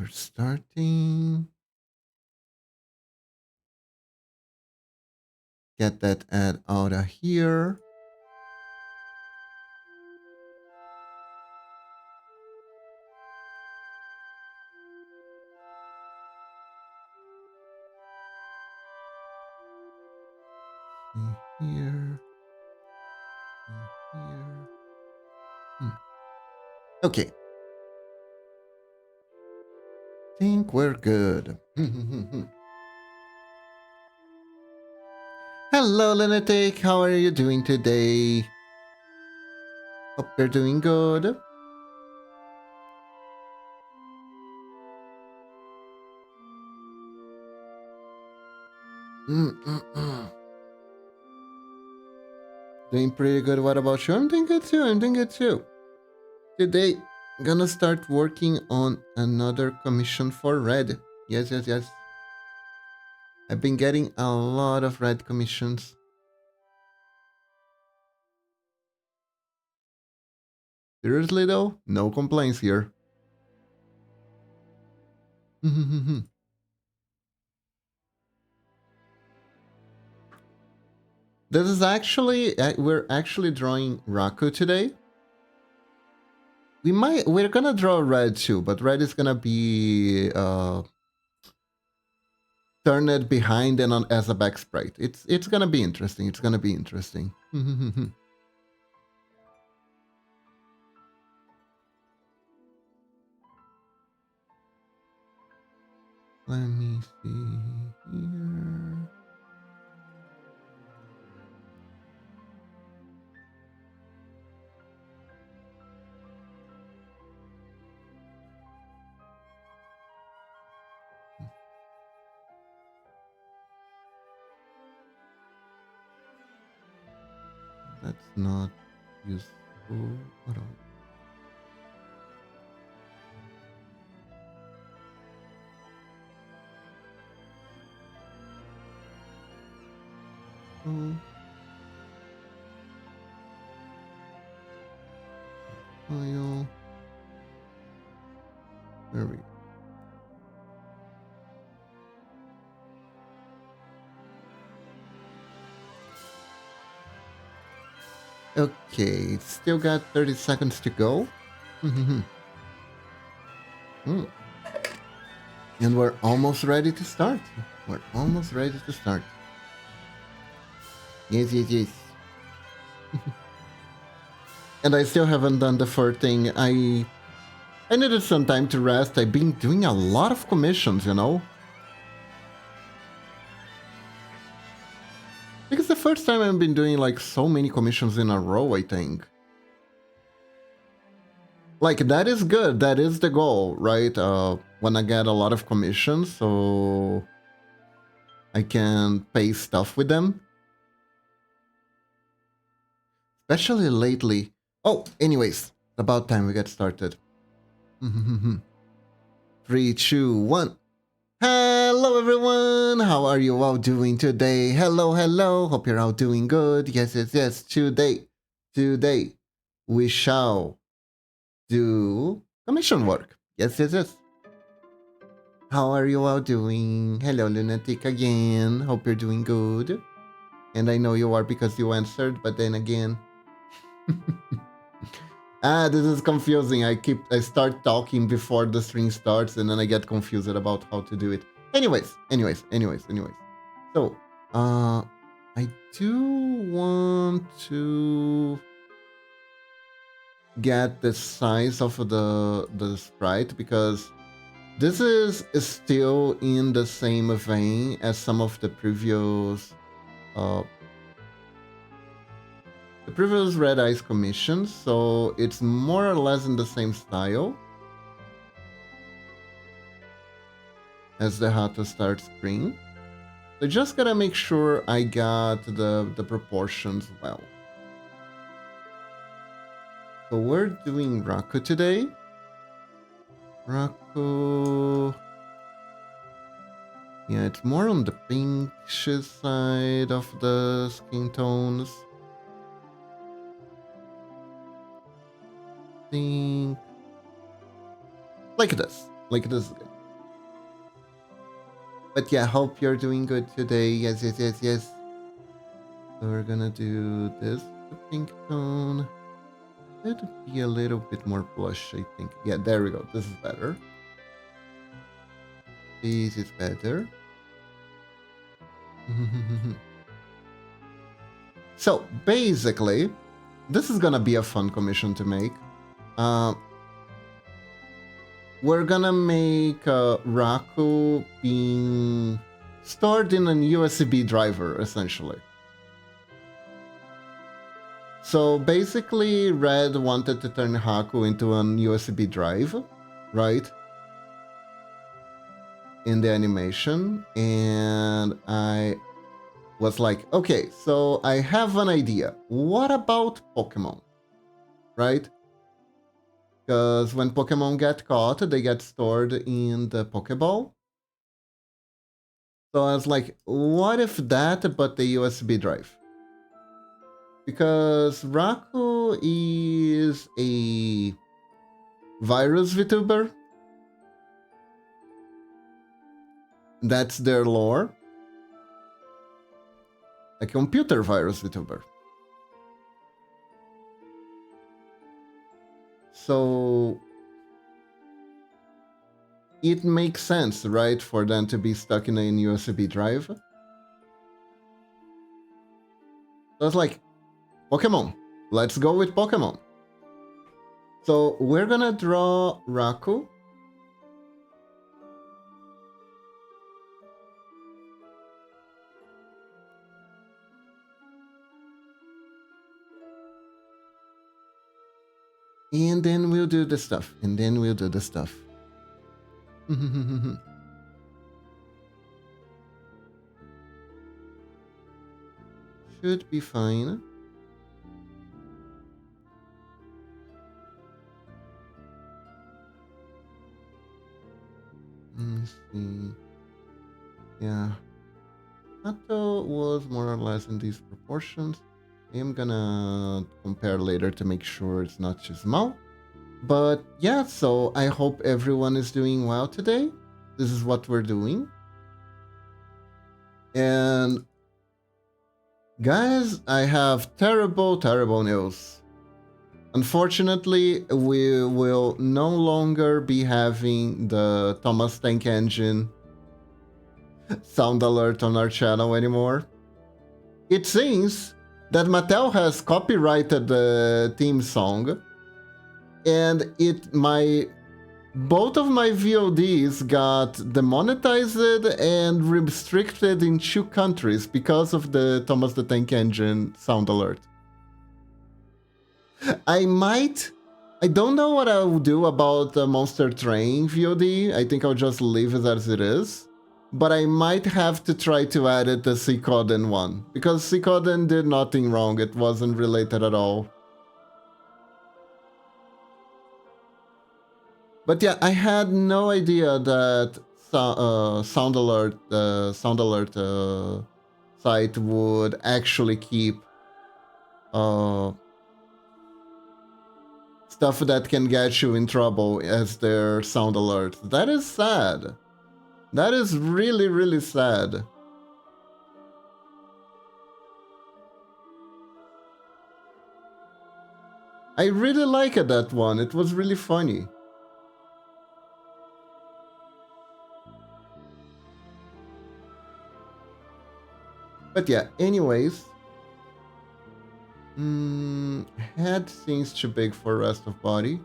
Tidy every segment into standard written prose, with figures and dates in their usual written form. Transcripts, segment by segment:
We're starting. Get that ad out of here. Here. Here. Okay. Think we're good. Hello, Lunatic. How are you doing today? Hope you're doing good. Doing pretty good. What about you? I'm doing good too. I'm doing good too. Today, I'm gonna start working on another commission for red. Yes, yes, yes. I've been getting a lot of red commissions. Seriously though, no complaints here. This is actually, we're actually drawing Raku today. We're gonna draw red too, but red is gonna be turned behind and on as a back sprite. It's gonna be interesting. It's gonna be interesting. Let me see here. That's not useful at all. File. There we go. Okay, still got 30 seconds to go. And we're almost ready to start. We're almost ready to start. Yes, yes, yes. And I still haven't done the fur thing. I needed some time to rest. I've been doing a lot of commissions, you know? Because the first time I've been doing like so many commissions in a row, I think. Like, that is good. That is the goal, right? When I get a lot of commissions, so I can pay stuff with them. Especially lately. Oh, anyways, about time we get started. 3, 2, 1. Hello everyone! How are you all doing today? Hello, hello. Hope you're all doing good. Yes, yes, yes. Today, we shall do commission work. Yes, yes, yes. How are you all doing? Hello, Lunatic again. Hope you're doing good. And I know you are because you answered, but then again. This is confusing. I start talking before the stream starts and then I get confused about how to do it. Anyways. So, I do want to get the size of the sprite because this is still in the same vein as some of the previous Red Eyes commissions, so it's more or less in the same style as the How to Start Spring. So just gotta make sure I got the proportions well. So we're doing Raku today. Raku... Yeah, it's more on the pinkish side of the skin tones. Think... Like this is good. But yeah, hope you're doing good today. Yes, yes, yes, yes. So we're gonna do this, the pink tone. It'd be a little bit more blush, I think. Yeah, there we go. This is better. This is better. So basically, this is gonna be a fun commission to make. We're gonna make Raku being stored in an USB driver, essentially. So basically, Red wanted to turn Haku into an USB drive, right? In the animation, and I was like, okay, so I have an idea. What about Pokemon, right? Because when Pokemon get caught, they get stored in the Pokeball. So I was like, what if that, but the USB drive? Because Raku is a virus VTuber. That's their lore. A computer virus VTuber. So it makes sense, right, for them to be stuck in a USB drive. So it's like, Pokemon. Let's go with Pokemon. So we're gonna draw Raku. And then we'll do the stuff. And then we'll do the stuff. Should be fine. Let me see. Yeah. Hato was more or less in these proportions. I am gonna compare later to make sure it's not too small. But yeah, so I hope everyone is doing well today. This is what we're doing. And guys, I have terrible, terrible news. Unfortunately, we will no longer be having the Thomas Tank Engine sound alert on our channel anymore. It seems that Mattel has copyrighted the theme song, and both of my VODs got demonetized and restricted in 2 countries because of the Thomas the Tank Engine sound alert. I don't know what I'll do about the Monster Train VOD. I think I'll just leave it as it is. But I might have to try to edit the Suikoden one, because Suikoden did nothing wrong. It wasn't related at all. But yeah, I had no idea that Sound Alert, the Sound Alert site would actually keep stuff that can get you in trouble as their sound alert. That is sad. That is really, really sad. I really liked that one. It was really funny. But yeah, anyways. Head seems too big for rest of body.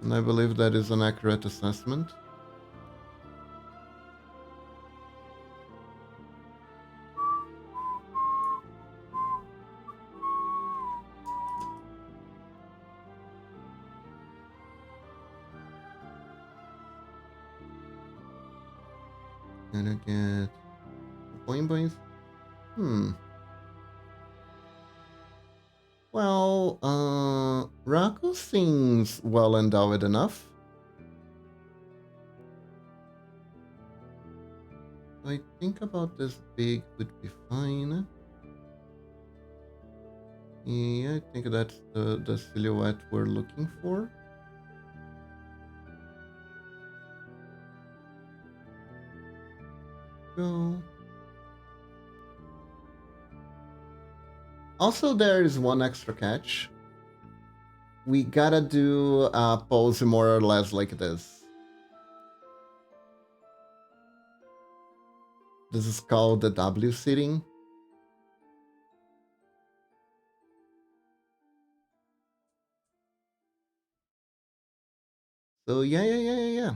And I believe that is an accurate assessment. Gonna get boing boings. Well, Raku seems well endowed enough. I think about this big would be fine. Yeah, I think that's the silhouette we're looking for. go. Also, there is one extra catch. We gotta do a pose more or less like this. This is called the W sitting. So yeah.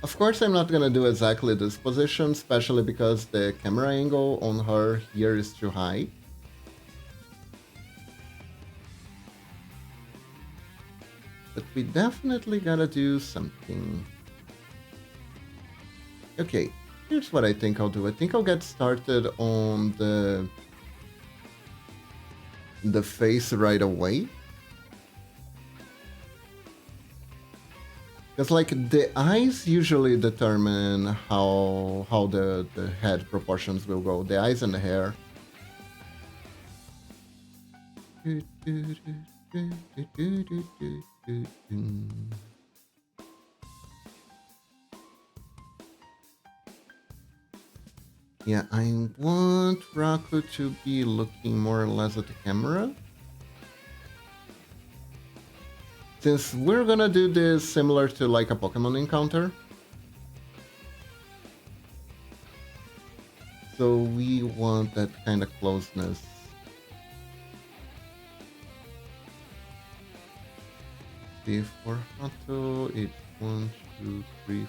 Of course, I'm not gonna do exactly this position, especially because the camera angle on her here is too high. But we definitely gotta do something. Okay, here's what I think I'll do. I think I'll get started on the face right away. Because like the eyes usually determine how the head proportions will go. The eyes and the hair. Yeah, I want Raku to be looking more or less at the camera. Since we're gonna do this similar to like a Pokemon encounter. So we want that kind of closeness. See, for Hato, it's 1, 2, 3,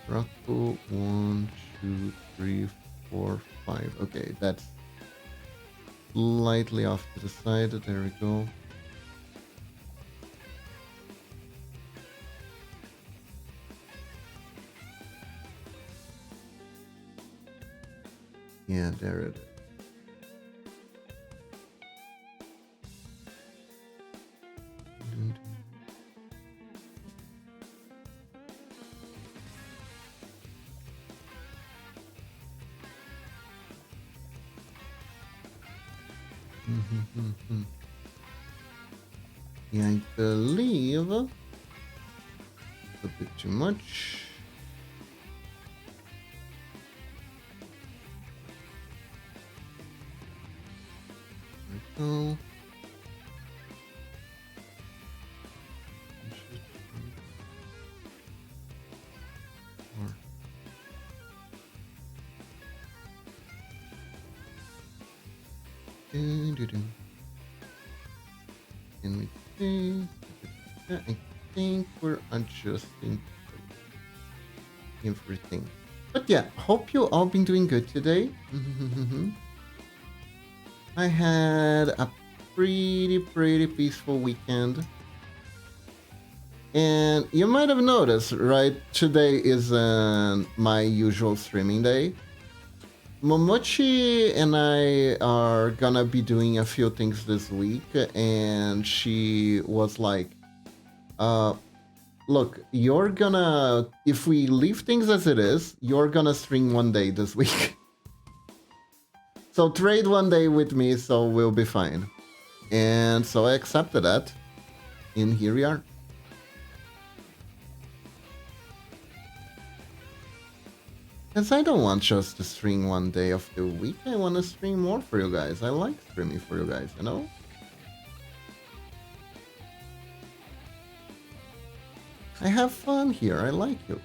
4. Raku, 1, 2, 3, 4, 5. Okay, that's slightly off to the side. There we go. Yeah, there it is. Yeah, I believe a bit too much. There we go. Can we see? I think we're adjusting everything. But yeah, hope you all been doing good today. I had a pretty peaceful weekend. And you might have noticed, right? Today isn't my usual streaming day. Momochi and I are gonna be doing a few things this week, and she was like, look, you're gonna, if we leave things as it is, you're gonna stream one day this week. So trade one day with me, so we'll be fine. And so I accepted that, and here we are. Because I don't want just to stream one day of the week. I want to stream more for you guys. I like streaming for you guys, you know? I have fun here. I like you.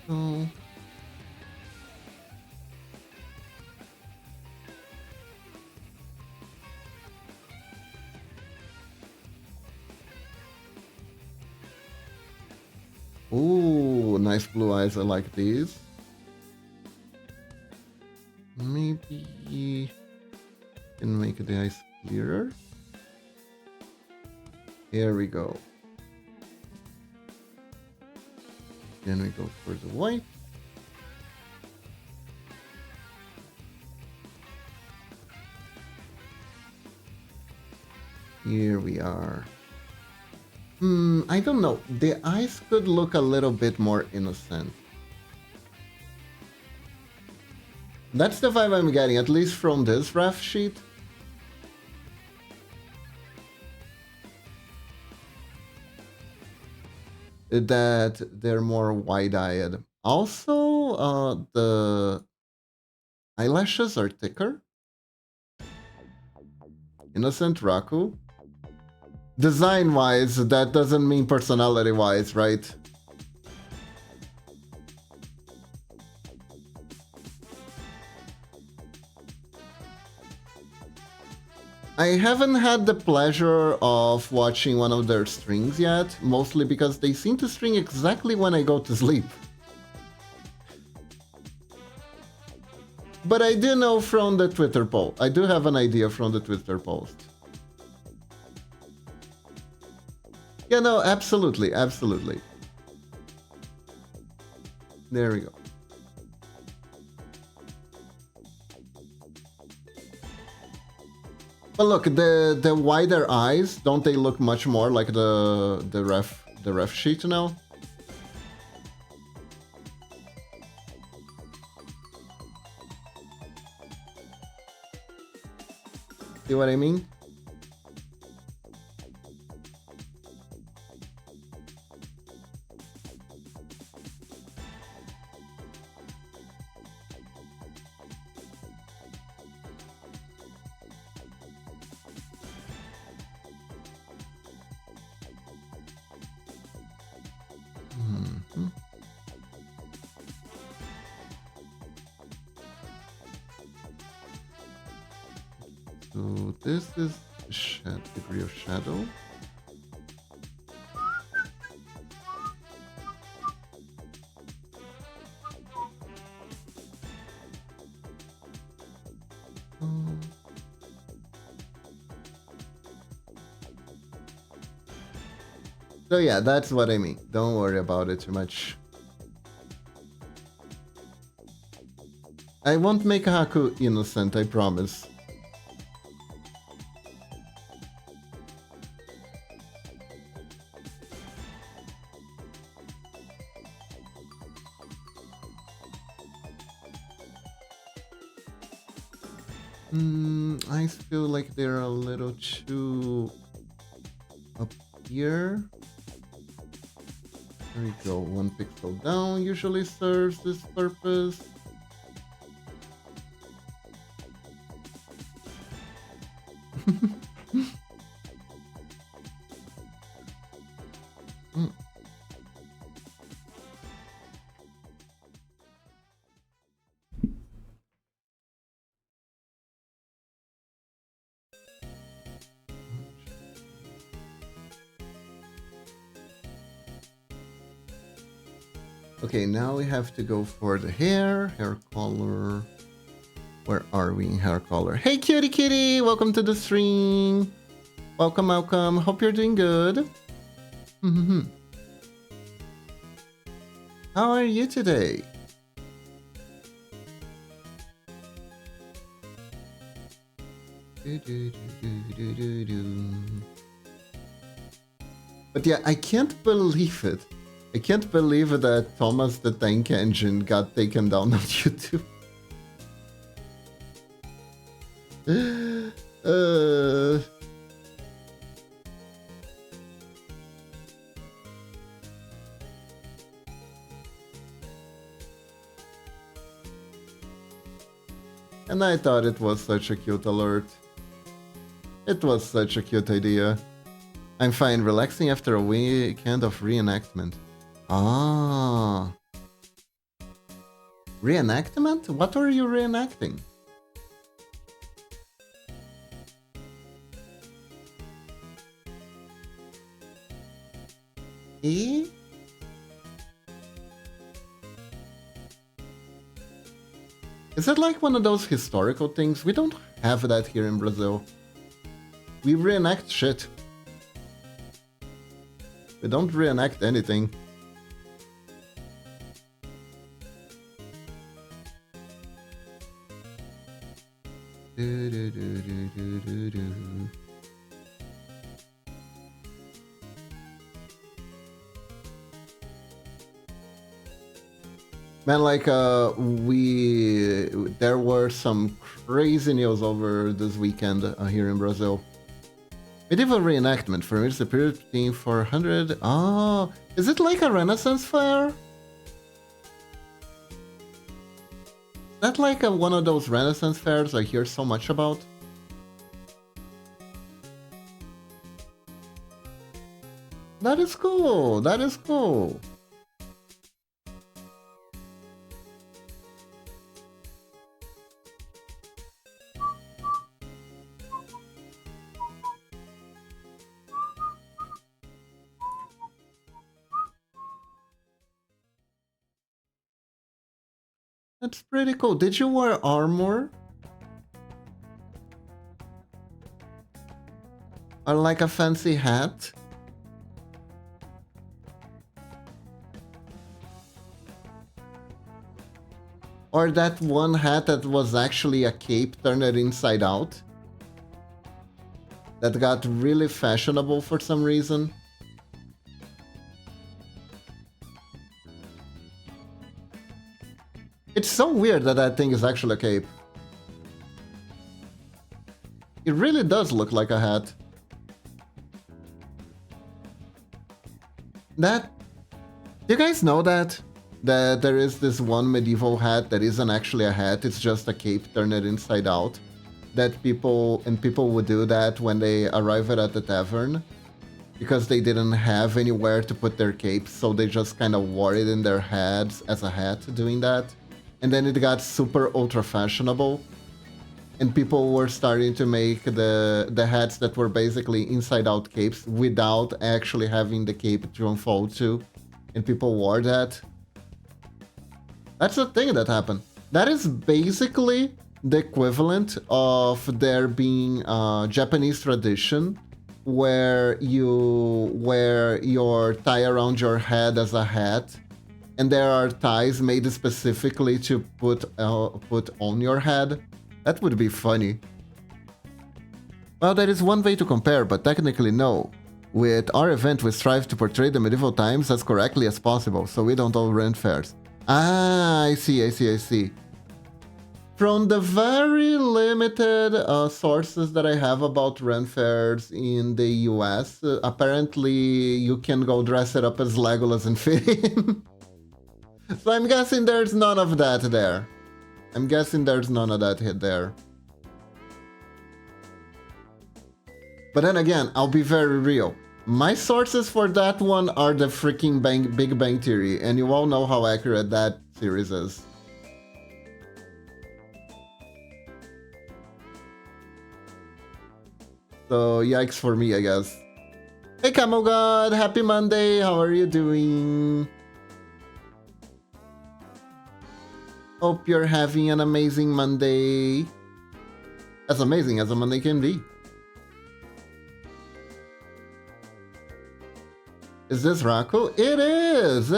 Oh. Ooh, nice blue eyes. I like these. Maybe can make the eyes clearer. Here we go. Then we go for the white. Here we are. I don't know. The eyes could look a little bit more innocent. That's the vibe I'm getting, at least from this ref sheet. That they're more wide-eyed. Also, the eyelashes are thicker. Innocent Raku. Design-wise, that doesn't mean personality-wise, right? I haven't had the pleasure of watching one of their strings yet, mostly because they seem to string exactly when I go to sleep. But I do know from the Twitter poll. I do have an idea from the Twitter post. Yeah, no, absolutely, absolutely. There we go. But look, the wider eyes, don't they look much more like the ref sheet now? See what I mean? So this is degree of shadow. So yeah, that's what I mean. Don't worry about it too much. I won't make Haku innocent, I promise. I feel like they're a little too up here. There we go. 1 pixel down usually serves this purpose. Okay, now we have to go for the hair color. Where are we in hair color? Hey, cutie kitty! Welcome to the stream. Welcome, welcome. Hope you're doing good. How are you today? But yeah, I can't believe it. I can't believe that Thomas the Tank Engine got taken down on YouTube. And I thought it was such a cute alert. It was such a cute idea. I'm fine, relaxing after a weekend of reenactment. Ah. Reenactment? What are you reenacting? Eh? Is it like one of those historical things? We don't have that here in Brazil. We reenact shit. We don't reenact anything. Man, like we there were some crazy news over this weekend here in Brazil. Medieval reenactment for the period between 400. Oh, is it like a Renaissance fair? Is that like one of those Renaissance fairs I hear so much about? That is cool. That is cool. That's pretty cool. Did you wear armor? Or like a fancy hat? Or that one hat that was actually a cape turned it inside out? That got really fashionable for some reason? It's so weird that that thing is actually a cape. It really does look like a hat. That... Do you guys know that? That there is this one medieval hat that isn't actually a hat, it's just a cape turned inside out. That people would do that when they arrive at the tavern. Because they didn't have anywhere to put their capes, so they just kind of wore it in their heads as a hat doing that. And then it got super ultra fashionable. And people were starting to make the hats that were basically inside out capes without actually having the cape to unfold to. And people wore that. That's the thing that happened. That is basically the equivalent of there being a Japanese tradition where you wear your tie around your head as a hat, and there are ties made specifically to put on your head. That would be funny. Well, there is one way to compare, but technically no. With our event, we strive to portray the medieval times as correctly as possible, so we don't all rent fairs. Ah, I see. From the very limited sources that I have about run fairs in the US, apparently you can go dress it up as Legolas and fit in. So I'm guessing there's none of that there. I'm guessing there's none of that there. But then again, I'll be very real. My sources for that one are the freaking Big Bang Theory, and you all know how accurate that series is. So yikes for me, I guess. Hey Camel God, happy Monday, how are you doing? Hope you're having an amazing Monday. As amazing as a Monday can be. Is this Raku? It is!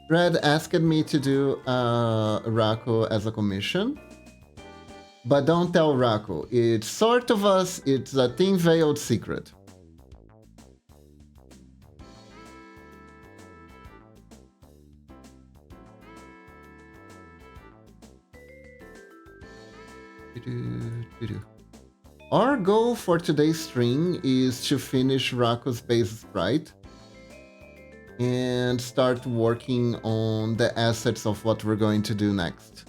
Red asked me to do Raku as a commission. But don't tell Raku. It's sort of it's a thin veiled secret. Our goal for today's stream is to finish Raku's base sprite and start working on the assets of what we're going to do next.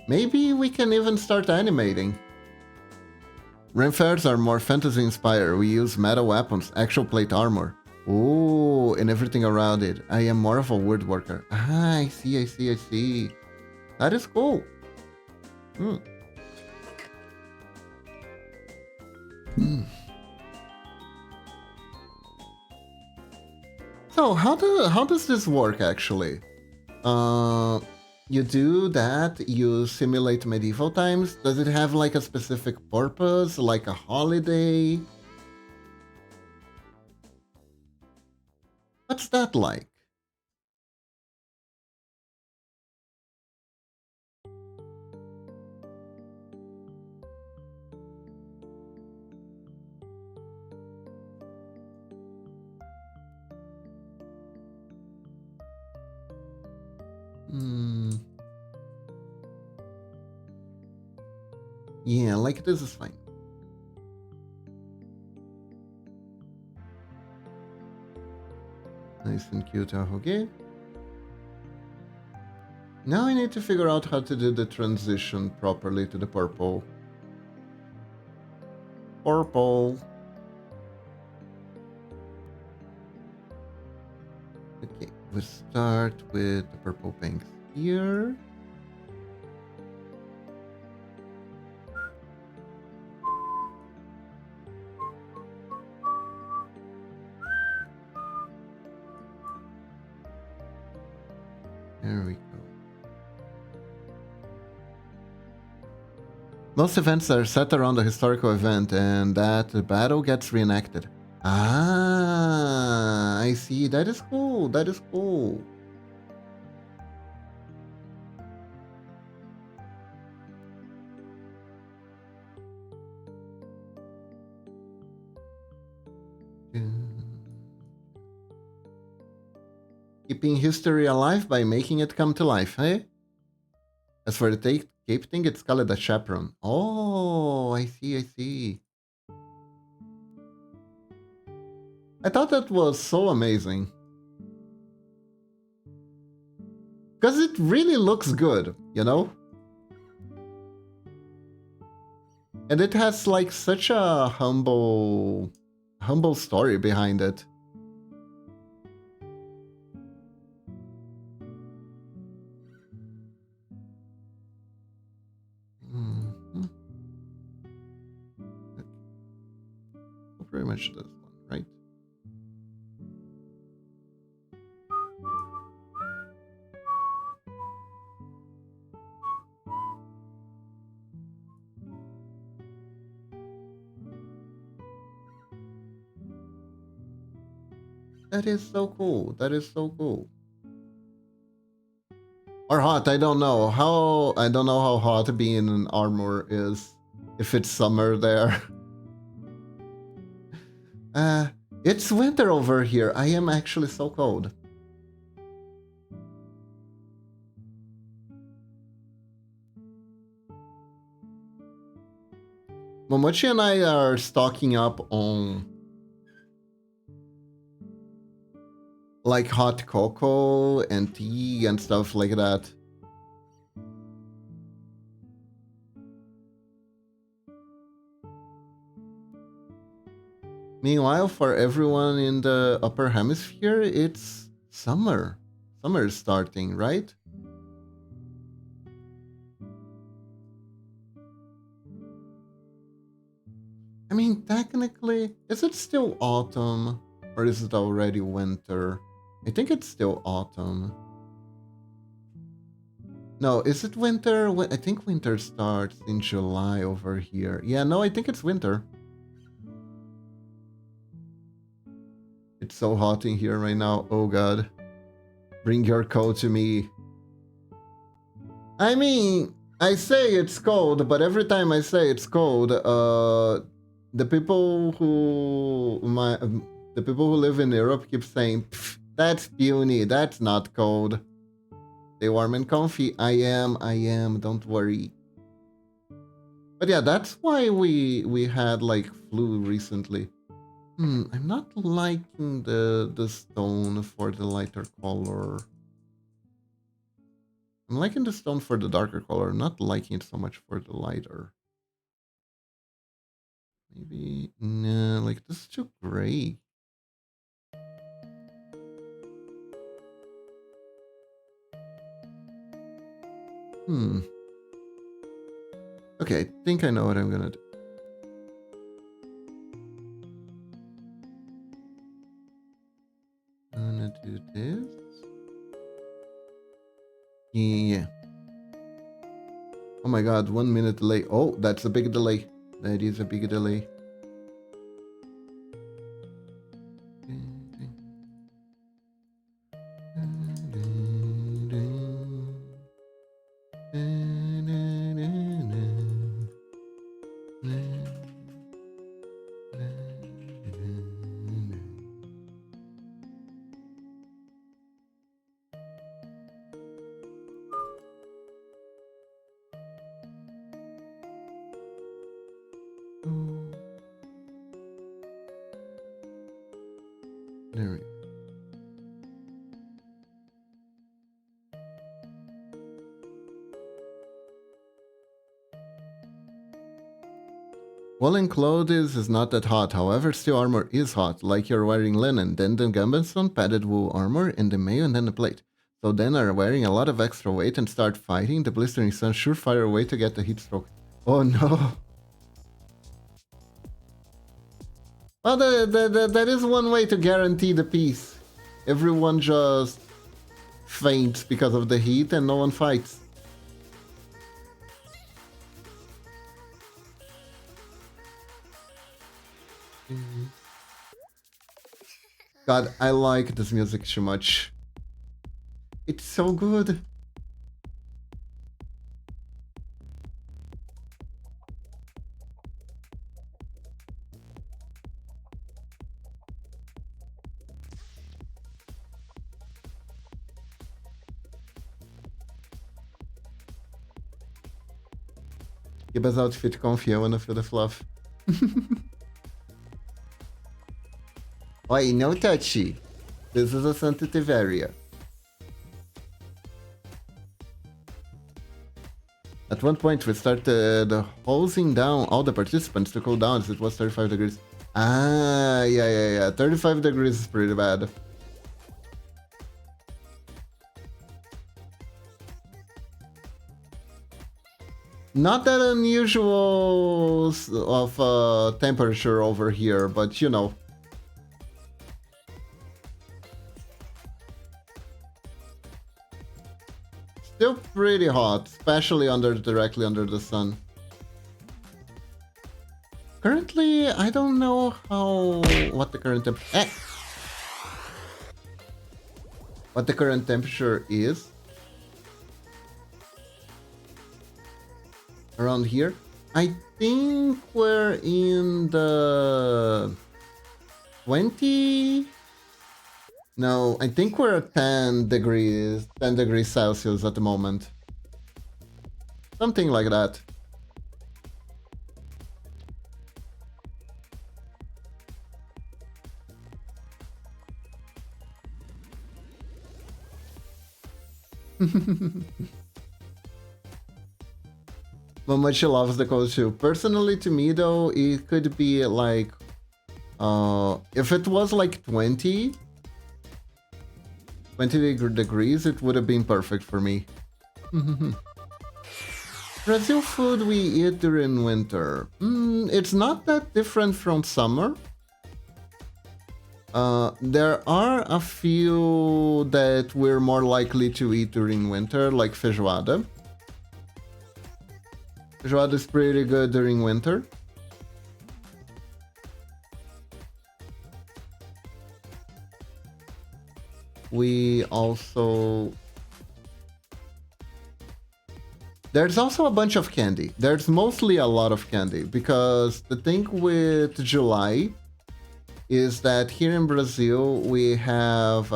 Maybe we can even start animating. Renfairs are more fantasy inspired. We use metal weapons, actual plate armor. Ooh, and everything around it. I am more of a woodworker. Ah, I see. That is cool. So how does this work actually? You do that, you simulate medieval times. Does it have like a specific purpose, like a holiday? What's that like? Yeah, like this is fine. Nice and cute, okay. Now I need to figure out how to do the transition properly to the purple. Purple. Okay, we start with the purple banks here. There we go. Most events are set around a historical event and that the battle gets reenacted. Ah, I see. That is cool. That is cool. Keeping history alive by making it come to life, hey? As for the cape thing, it's called a chaperone. Oh, I see, I see. I thought that was so amazing. Because it really looks good, you know? And it has like such a humble story behind it. Mm-hmm. Okay. So pretty much this one, right? That is so cool. That is so cool. Or hot, I don't know. I don't know how hot being in armor is. If it's summer there. It's winter over here. I am actually so cold. Momochi and I are stocking up on like hot cocoa and tea and stuff like that. Meanwhile, for everyone in the upper hemisphere, it's summer. Summer is starting, right? I mean, technically, is it still autumn or is it already winter? I think it's still autumn. No, is it winter? I think winter starts in July over here. Yeah, no, I think it's winter. It's so hot in here right now. Oh god. Bring your coat to me. I mean, I say it's cold, but every time I say it's cold, the people who live in Europe keep saying, that's puny, that's not cold. Stay warm and comfy. I am, don't worry. But yeah, that's why we had like flu recently. I'm not liking the stone for the lighter color. I'm liking the stone for the darker color, not liking it so much for the lighter. Maybe, nah, like this is too gray. Okay, I think I know what I'm gonna do. I'm gonna do this. Yeah. Oh my god, 1 minute delay. Oh, that's a big delay. That is a big delay. There we go. Woolen clothes is not that hot, however, steel armor is hot, like you're wearing linen, then the gambeson, padded wool armor, and the mail, and then the plate. So then are wearing a lot of extra weight and start fighting, the blistering sun, surefire way to get the heat stroke. Oh no! Well, that is one way to guarantee the peace. Everyone just faints because of the heat and no one fights. God, I like this music too much. It's so good. Giba's outfit com Fiona for the fluff. Oi, no touchy. This is a sensitive area. At one point, we started hosing down all the participants to cool down as it was 35 degrees. Ah, yeah. 35 degrees is pretty bad. Not that unusual of temperature over here, but you know. Still pretty hot, especially directly under the sun. Currently, I don't know what the current what the current temperature is around here. I think we're in the 20. No, I think we're at 10 degrees Celsius at the moment. Something like that. Momochi loves the cold too. Personally, to me though, it could be like, if it was like 20 degrees, it would have been perfect for me. Brazil food we eat during winter. It's not that different from summer. There are a few that we're more likely to eat during winter, like feijoada. Feijoada is pretty good during winter. We also... There's also a bunch of candy. There's mostly a lot of candy, because the thing with July is that here in Brazil we have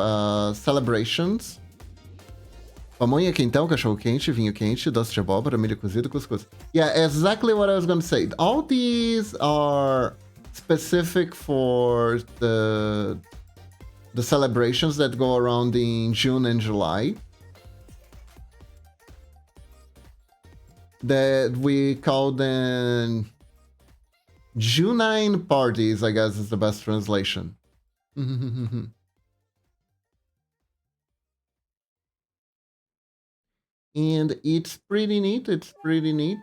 celebrations. Pamonha quentão, cachorro quente, vinho quente, doce de abóbora, milho cozido, cuscuz. Yeah, exactly what I was going to say. All these are specific for the celebrations that go around in June and July. That we call them Junine parties, I guess is the best translation. And it's pretty neat. It's pretty neat.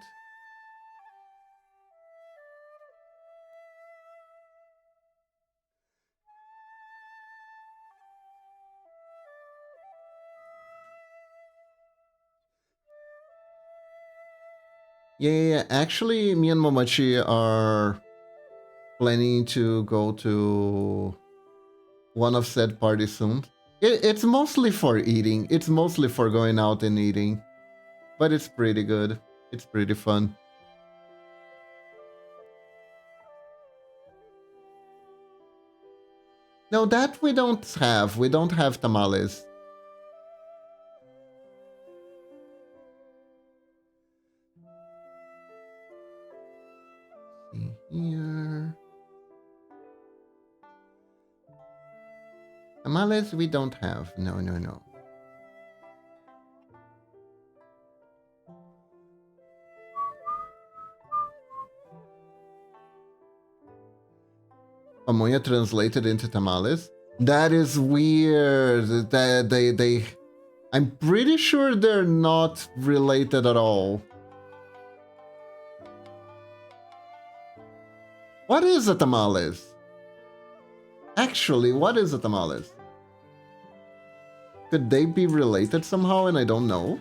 Yeah. Actually, me and Momochi are planning to go to one of said parties soon. It's mostly for eating. It's mostly for going out and eating. But it's pretty good. It's pretty fun. No, that we don't have. We don't have tamales. See here. Tamales we don't have. No, no, no. Pamonha translated into tamales? That is weird. That they I'm pretty sure they're not related at all. What is a tamales? Actually, what is a tamales? Could they be related somehow and I don't know?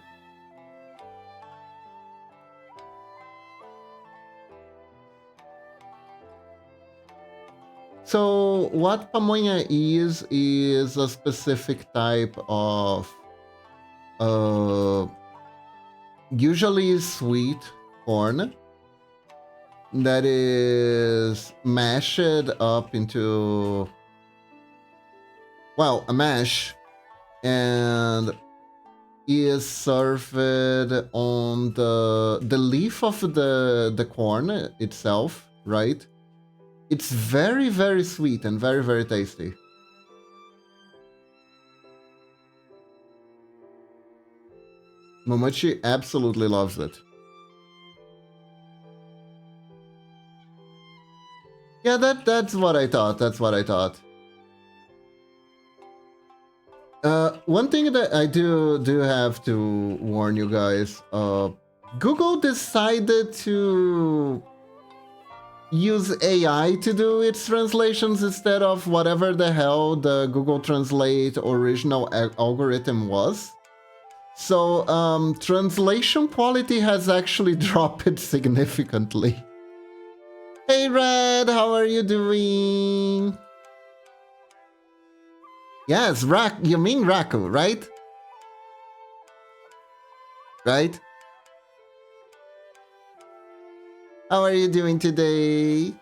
So what pamonha is a specific type of usually sweet corn that is mashed up into, well, a mash, and is served on the leaf of the corn itself, right? It's very, very sweet and very, very tasty. Momochi absolutely loves it. Yeah, that's what I thought. That's what I thought. One thing that I do have to warn you guys. Google decided to use AI to do its translations instead of whatever the hell the Google Translate original algorithm was. So translation quality has actually dropped significantly. Hey Red, how are you doing? Yes, you mean Raku, right? Right? How are you doing today?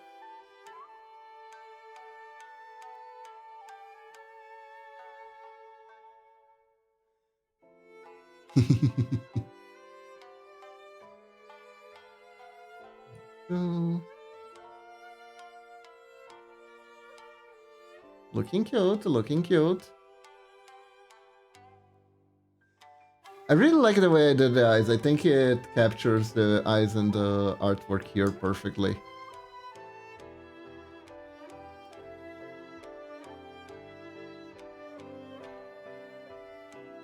Looking cute, looking cute. I really like the way I did the eyes. I think it captures the eyes and the artwork here perfectly.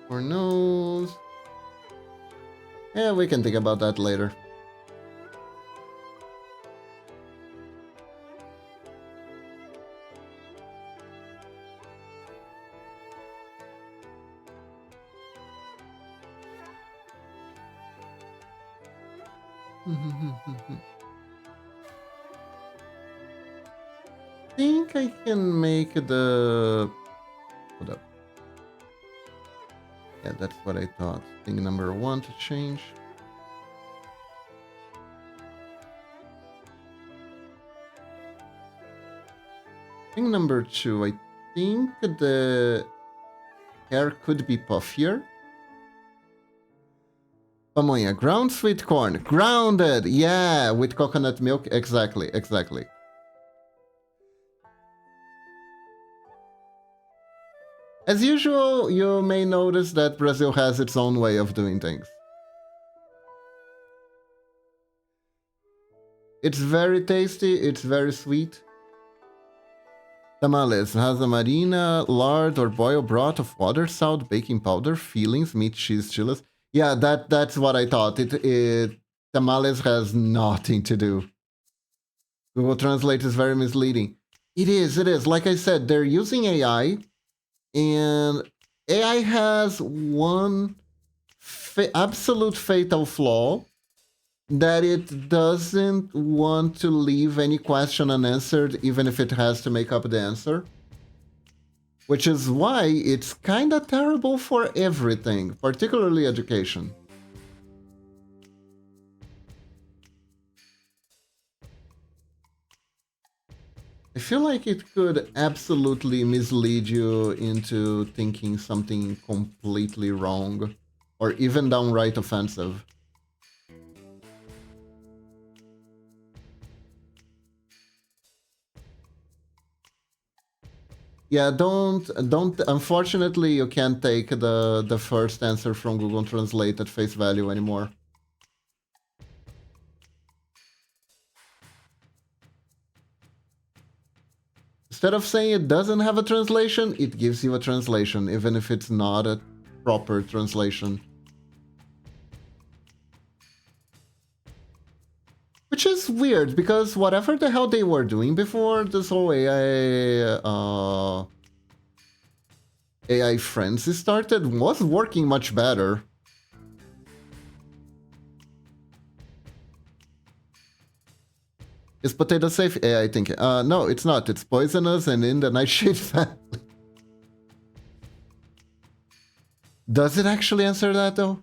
Or nose. Yeah, we can think about that later. I think I can make the... Hold up. Yeah, that's what I thought. Thing number 1 to change. Thing number 2, I think the hair could be puffier. Pamonha, ground sweet corn. Grounded! Yeah, with coconut milk. Exactly, exactly. As usual, you may notice that Brazil has its own way of doing things. It's very tasty, it's very sweet. Tamales has a marina, lard, or boiled broth of water, salt, baking powder, fillings, meat, cheese, chiles. Yeah, that's what I thought. Tamales has nothing to do. Google Translate is very misleading. It is. Like I said, they're using AI, and AI has one absolute fatal flaw, that it doesn't want to leave any question unanswered, even if it has to make up the answer. Which is why it's kinda terrible for everything, particularly education. I feel like it could absolutely mislead you into thinking something completely wrong, or even downright offensive. Yeah, don't. Unfortunately, you can't take the first answer from Google Translate at face value anymore. Instead of saying it doesn't have a translation, it gives you a translation, even if it's not a proper translation. Which is weird, because whatever the hell they were doing before this whole AI frenzy started was working much better. Is potato safe? AI thinking. No, it's not. It's poisonous and in the nightshade family. Does it actually answer that though?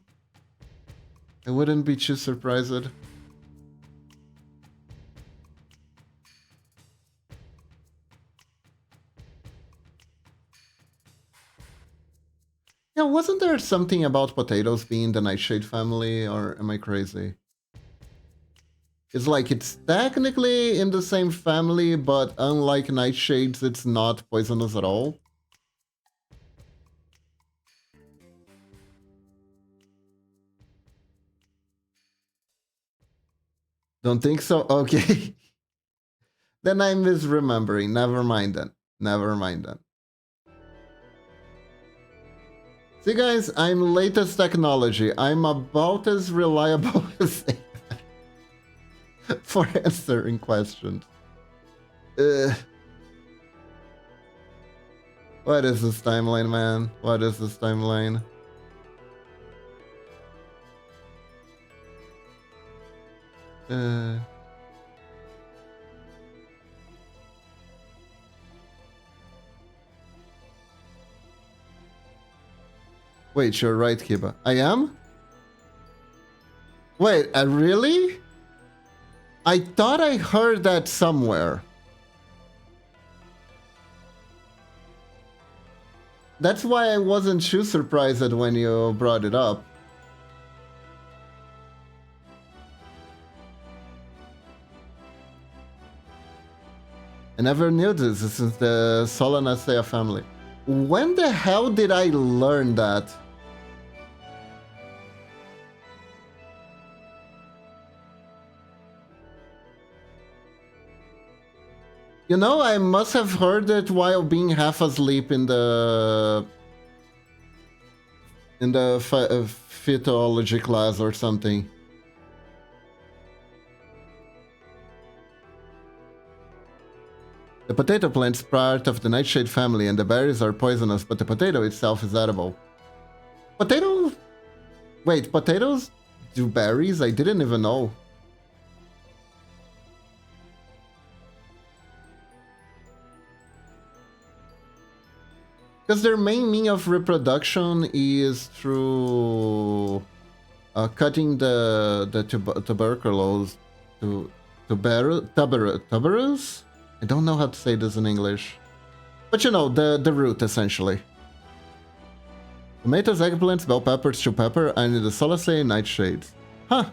I wouldn't be too surprised. Yeah, wasn't there something about potatoes being the nightshade family, or am I crazy? It's like it's technically in the same family, but unlike nightshades, it's not poisonous at all. Don't think so? Okay. Then I'm misremembering. Never mind then. Never mind then. See guys, I'm latest technology. I'm about as reliable as for answering questions. What is this timeline, man? What is this timeline? Wait, you're right, Kiba. I am? Wait, really? I thought I heard that somewhere. That's why I wasn't too surprised when you brought it up. I never knew this since the Solanacea family. When the hell did I learn that? You know, I must have heard it while being half asleep in the phytology class or something. The potato plant's part of the nightshade family and the berries are poisonous, but the potato itself is edible. Potato? Wait, potatoes do berries? I didn't even know. Because their main means of reproduction is through cutting the tuberculose tuberous? I don't know how to say this in English. But you know, the root, essentially. Tomatoes, eggplants, bell peppers, chili pepper, and the Solacea nightshades. Huh.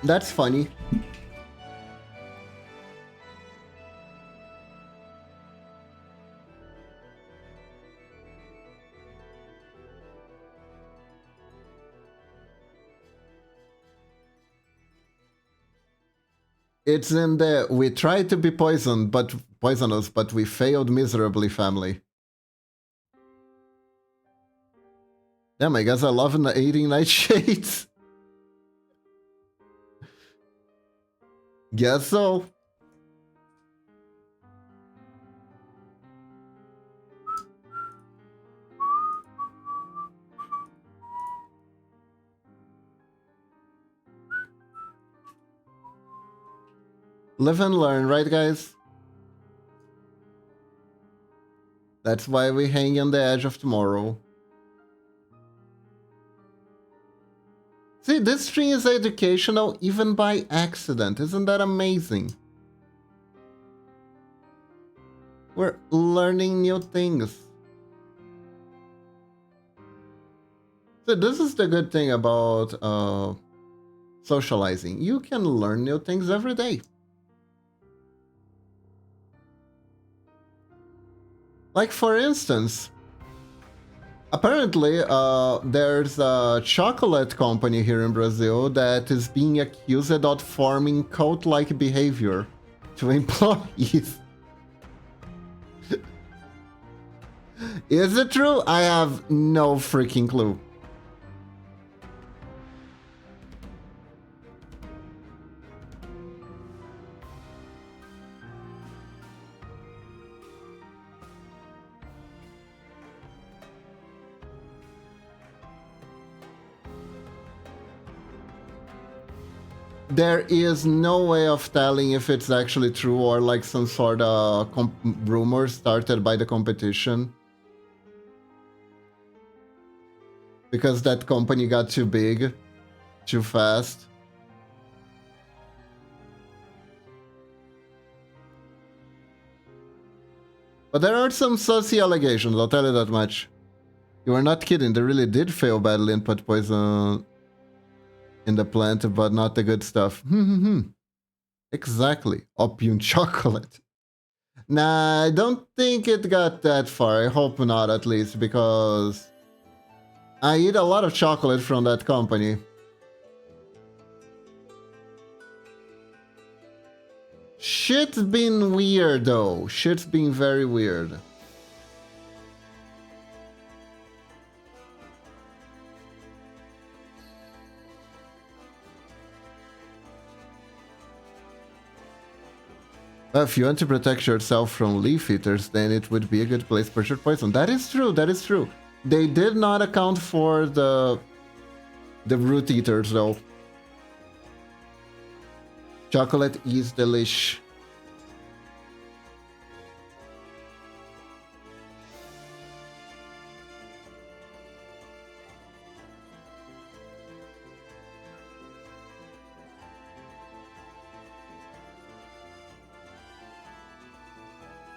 That's funny. It's in the we tried to be poisonous, but we failed miserably family. Damn, I guess I love eating nightshades. Guess so. Live and learn, right guys? That's why we hang on the edge of tomorrow. See, this stream is educational even by accident. Isn't that amazing? We're learning new things. So this is the good thing about socializing. You can learn new things every day. Like, for instance, apparently, there's a chocolate company here in Brazil that is being accused of forming cult-like behavior to employees. Is it true? I have no freaking clue. There is no way of telling if it's actually true or like some sort of rumor started by the competition. Because that company got too big, too fast. But there are some saucy allegations, I'll tell you that much. You are not kidding, they really did fail badly and put poison in the plant, but not the good stuff. Exactly. Opium chocolate. Nah, I don't think it got that far. I hope not, at least, because I eat a lot of chocolate from that company. Shit's been weird, though. Shit's been very weird. Well, if you want to protect yourself from leaf eaters, then it would be a good place for short poison. That is true, that is true. They did not account for the root eaters, though. Chocolate is delish.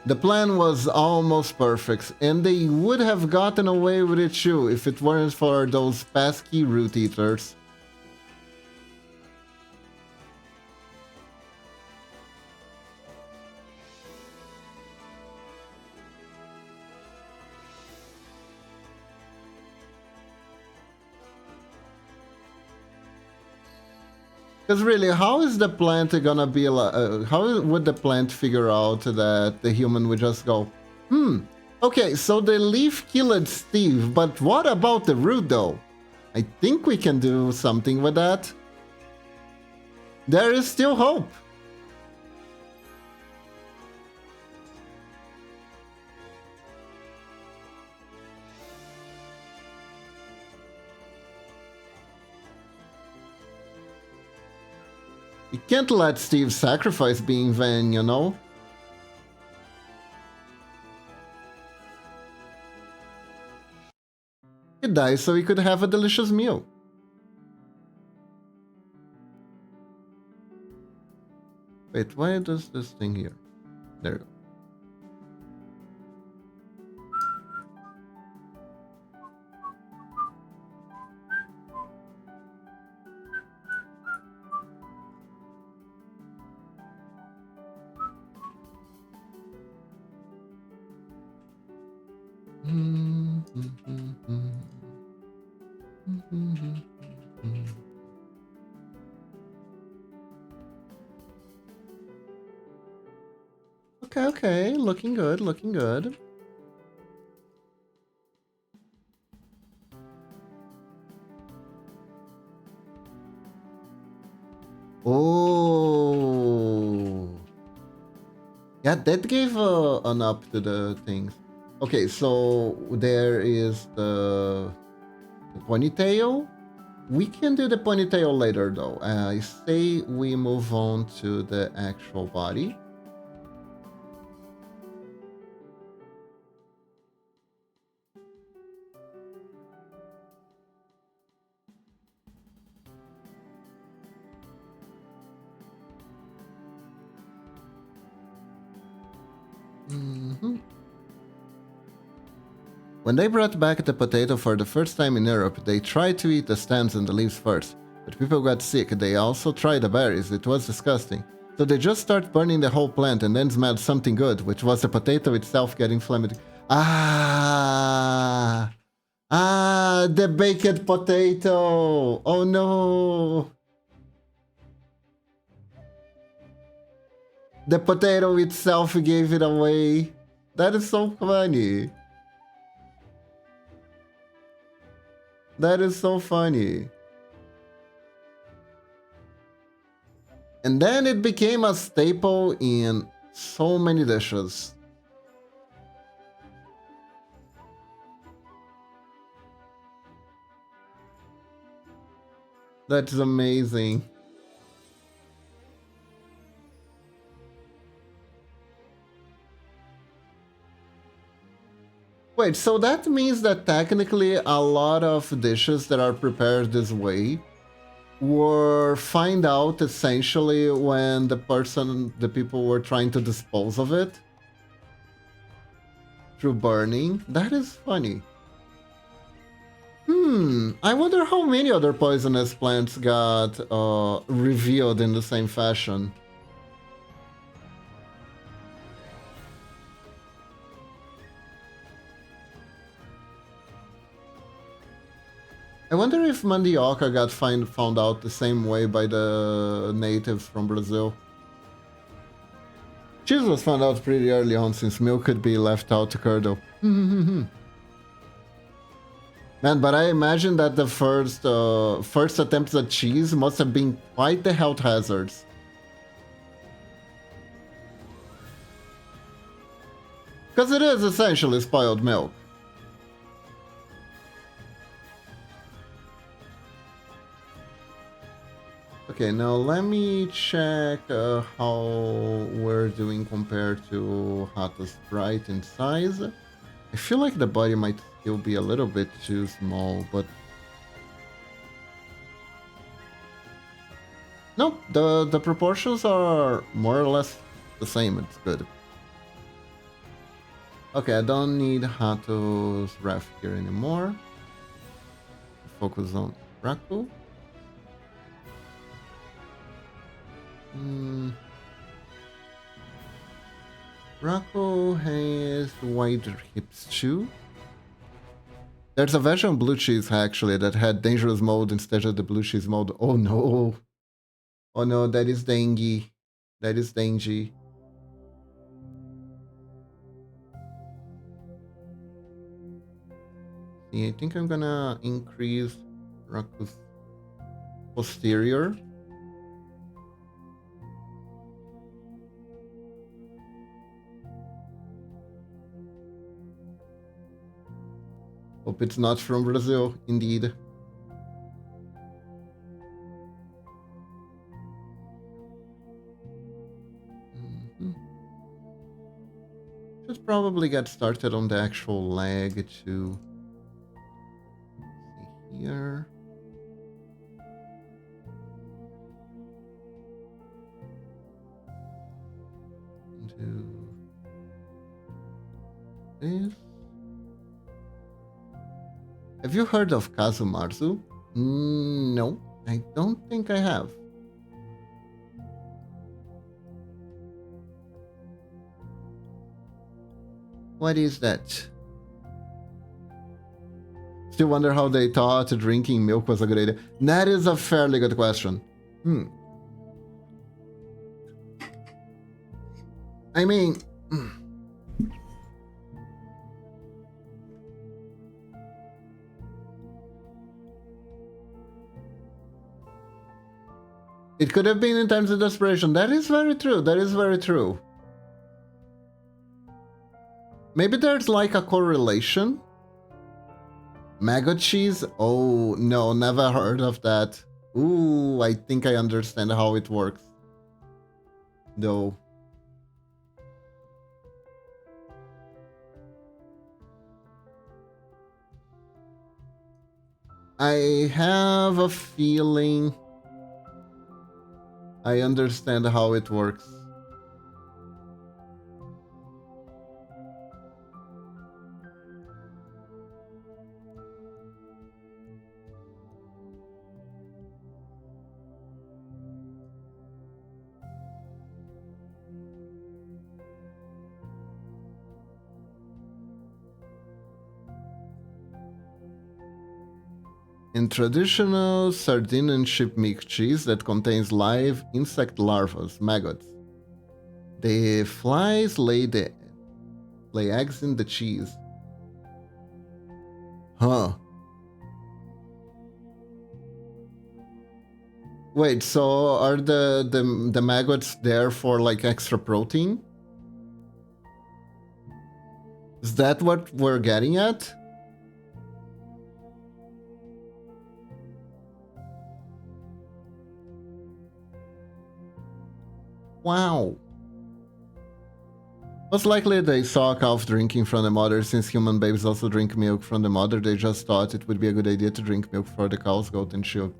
The plan was almost perfect, and they would have gotten away with it too if it weren't for those pesky root eaters. Because really, how is the plant gonna be how would the plant figure out that the human would just go, okay, so the leaf killed Steve, but what about the root though? I think we can do something with that. There is still hope. You can't let Steve's sacrifice be in vain, you know? He died so he could have a delicious meal. Wait, why does this thing here? There you go. Okay, looking good, looking good. Oh. Yeah, that gave an up to the things. Okay, so there is the ponytail. We can do the ponytail later, though. I say we move on to the actual body. When they brought back the potato for the first time in Europe, they tried to eat the stems and the leaves first, but people got sick. They also tried the berries. It was disgusting. So they just started burning the whole plant and then smelled something good, which was the potato itself getting flamed. Ah, the baked potato. Oh no. The potato itself gave it away. That is so funny. That is so funny. And then it became a staple in so many dishes. That's amazing. Wait, so that means that technically a lot of dishes that are prepared this way were find out essentially when the people were trying to dispose of it through burning. That is funny. I wonder how many other poisonous plants got revealed in the same fashion. I wonder if mandioca got found out the same way by the natives from Brazil. Cheese was found out pretty early on since milk could be left out to curdle. Man, but I imagine that the first attempts at cheese must have been quite the health hazards. Because it is essentially spoiled milk. Okay, now let me check how we're doing compared to Hata's Sprite in size. I feel like the body might still be a little bit too small, but... Nope, the proportions are more or less the same, it's good. Okay, I don't need Hato's ref here anymore. Focus on Raku. Raku has wider hips too. There's a version of blue cheese actually that had dangerous mold instead of the blue cheese mold. Oh no. Oh no, that is dengue. That is dengue. See, I think I'm gonna increase Raku's posterior. Hope it's not from Brazil, indeed. Should probably get started on the actual leg too. See here. Do this. Have you heard of Kazumarzu? No, I don't think I have. What is that? Still wonder how they thought drinking milk was a good idea. That is a fairly good question. I mean... It could have been in times of desperation. That is very true. That is very true. Maybe there's like a correlation. Maggot cheese? Oh, no, never heard of that. Ooh, I think I understand how it works. Though. I have a feeling I understand how it works. and traditional sardine and sheep milk cheese that contains live insect larvae, maggots. The flies lay eggs in the cheese. Huh. Wait, so are the maggots there for like extra protein? Is that what we're getting at? Wow. Most likely they saw a calf drinking from the mother. Since human babies also drink milk from the mother, they just thought it would be a good idea to drink milk for the cows, goat, and sheep.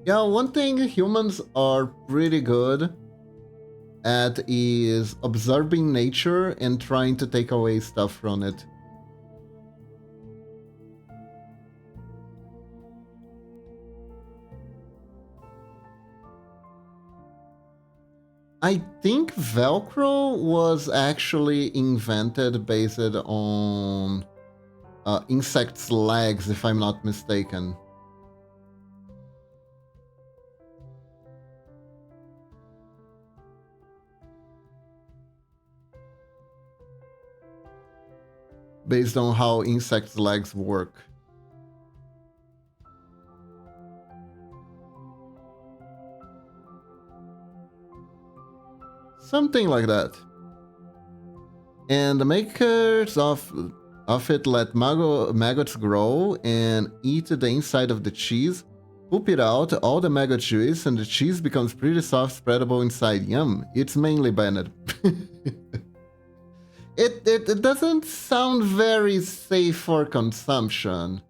Yeah, one thing humans are pretty good at is observing nature and trying to take away stuff from it. I think Velcro was actually invented based on insects' legs, if I'm not mistaken. Based on how insects' legs work. Something like that. And the makers of it let maggots grow and eat the inside of the cheese, poop it out, all the maggot juice, and the cheese becomes pretty soft, spreadable inside. Yum. It's mainly banned. It doesn't sound very safe for consumption.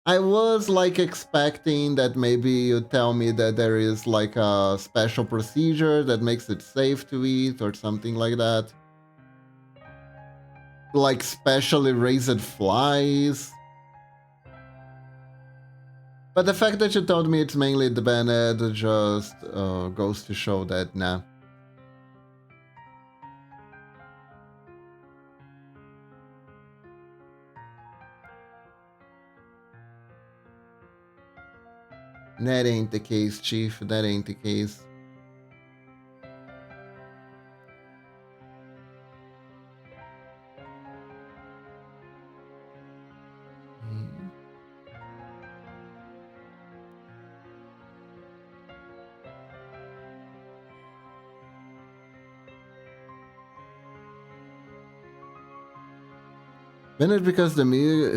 I was like expecting that maybe you tell me that there is like a special procedure that makes it safe to eat or something like that. Like specially raised flies. But the fact that you told me it's mainly the banned just goes to show that nah. That ain't the case, Chief. That ain't the case. Bennett, because the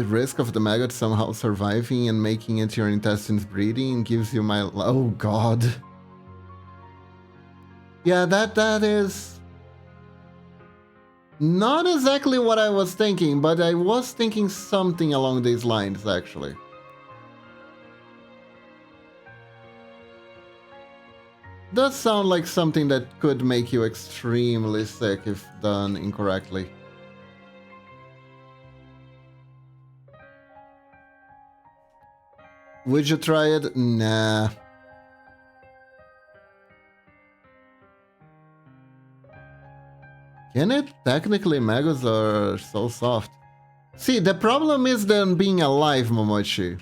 risk of the maggot somehow surviving and making it your intestines breeding gives you my... Oh, God. Yeah, that is... not exactly what I was thinking, but I was thinking something along these lines, actually. Does sound like something that could make you extremely sick if done incorrectly. Would you try it? Nah. Can it? Technically, maggots are so soft. See, the problem is them being alive, Momochi.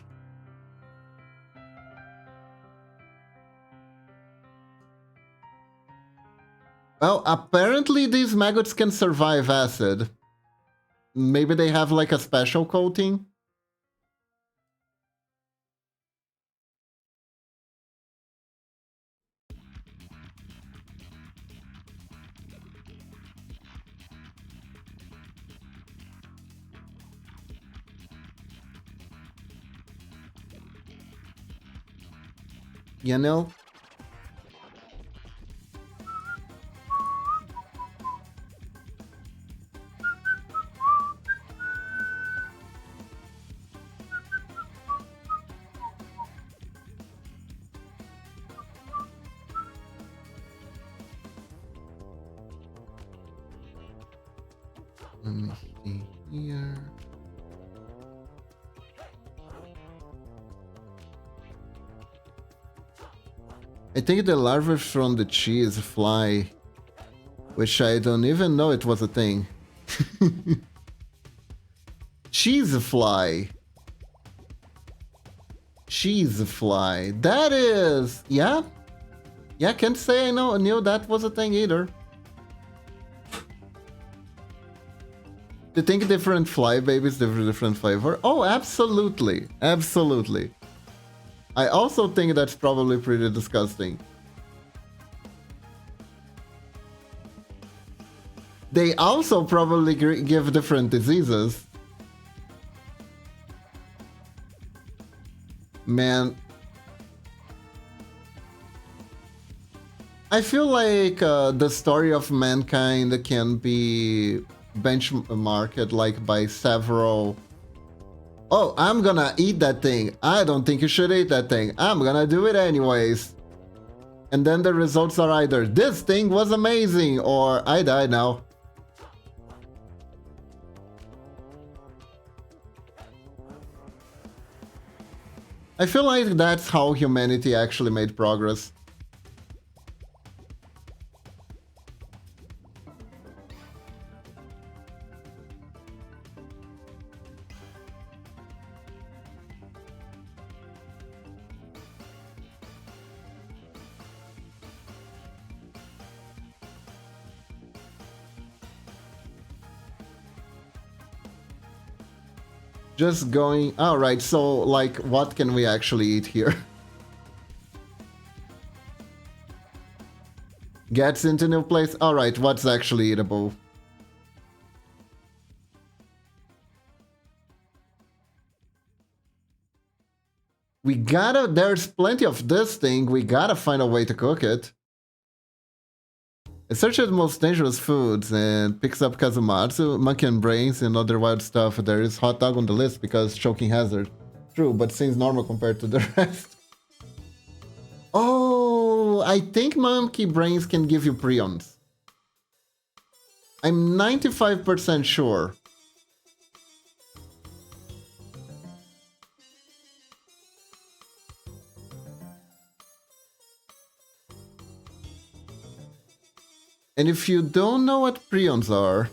Well, apparently these maggots can survive acid. Maybe they have like a special coating? You know? Let me see here. I think the larvae from the cheese fly, which I don't even know it was a thing. Cheese fly. Cheese fly. That is... Yeah? Yeah, can't say I knew that was a thing either. Do you think different fly babies, different flavor? Oh, absolutely. Absolutely. I also think that's probably pretty disgusting. They also probably give different diseases. Man. I feel like the story of mankind can be benchmarked like by several... Oh, I'm gonna eat that thing. I don't think you should eat that thing. I'm gonna do it anyways. And then the results are either this thing was amazing or I died now. I feel like that's how humanity actually made progress. Just going... Alright, so, like, what can we actually eat here? Gets into new place? Alright, what's actually eatable? We gotta... There's plenty of this thing. We gotta find a way to cook it. It searches the most dangerous foods and picks up Kazumatsu, monkey and brains, and other wild stuff. There is hot dog on the list because choking hazard. True, but seems normal compared to the rest. Oh, I think monkey brains can give you prions. I'm 95% sure. And if you don't know what prions are...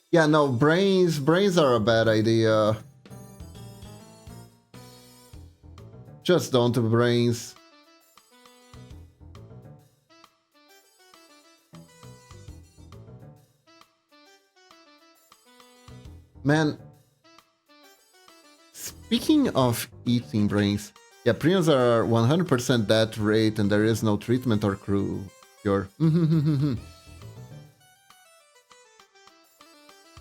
Yeah, no, brains are a bad idea. Just don't do brains. Man, speaking of eating brains, yeah, prions are 100% death rate and there is no treatment or cure.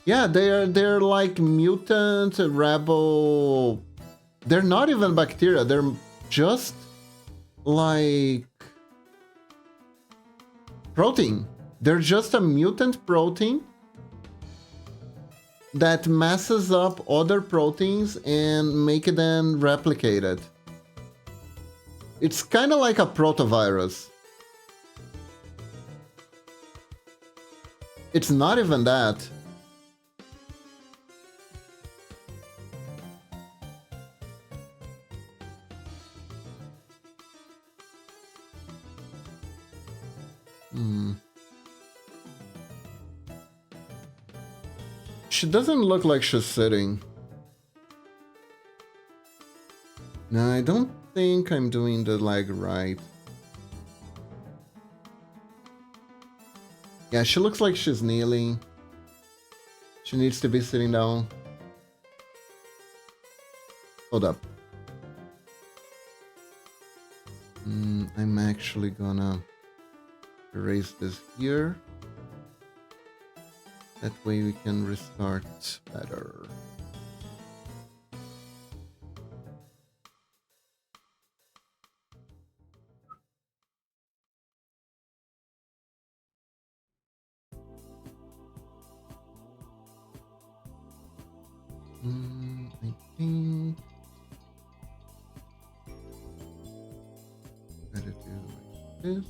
Yeah, they're like mutant rebel. They're not even bacteria. They're just like protein. They're just a mutant protein that messes up other proteins and make them replicate it. It's kind of like a protovirus. It's not even that. She doesn't look like she's sitting. No, I don't think I'm doing the leg right. Yeah, she looks like she's kneeling. She needs to be sitting down. Hold up. I'm actually gonna erase this here. That way we can restart better. I think better do like this.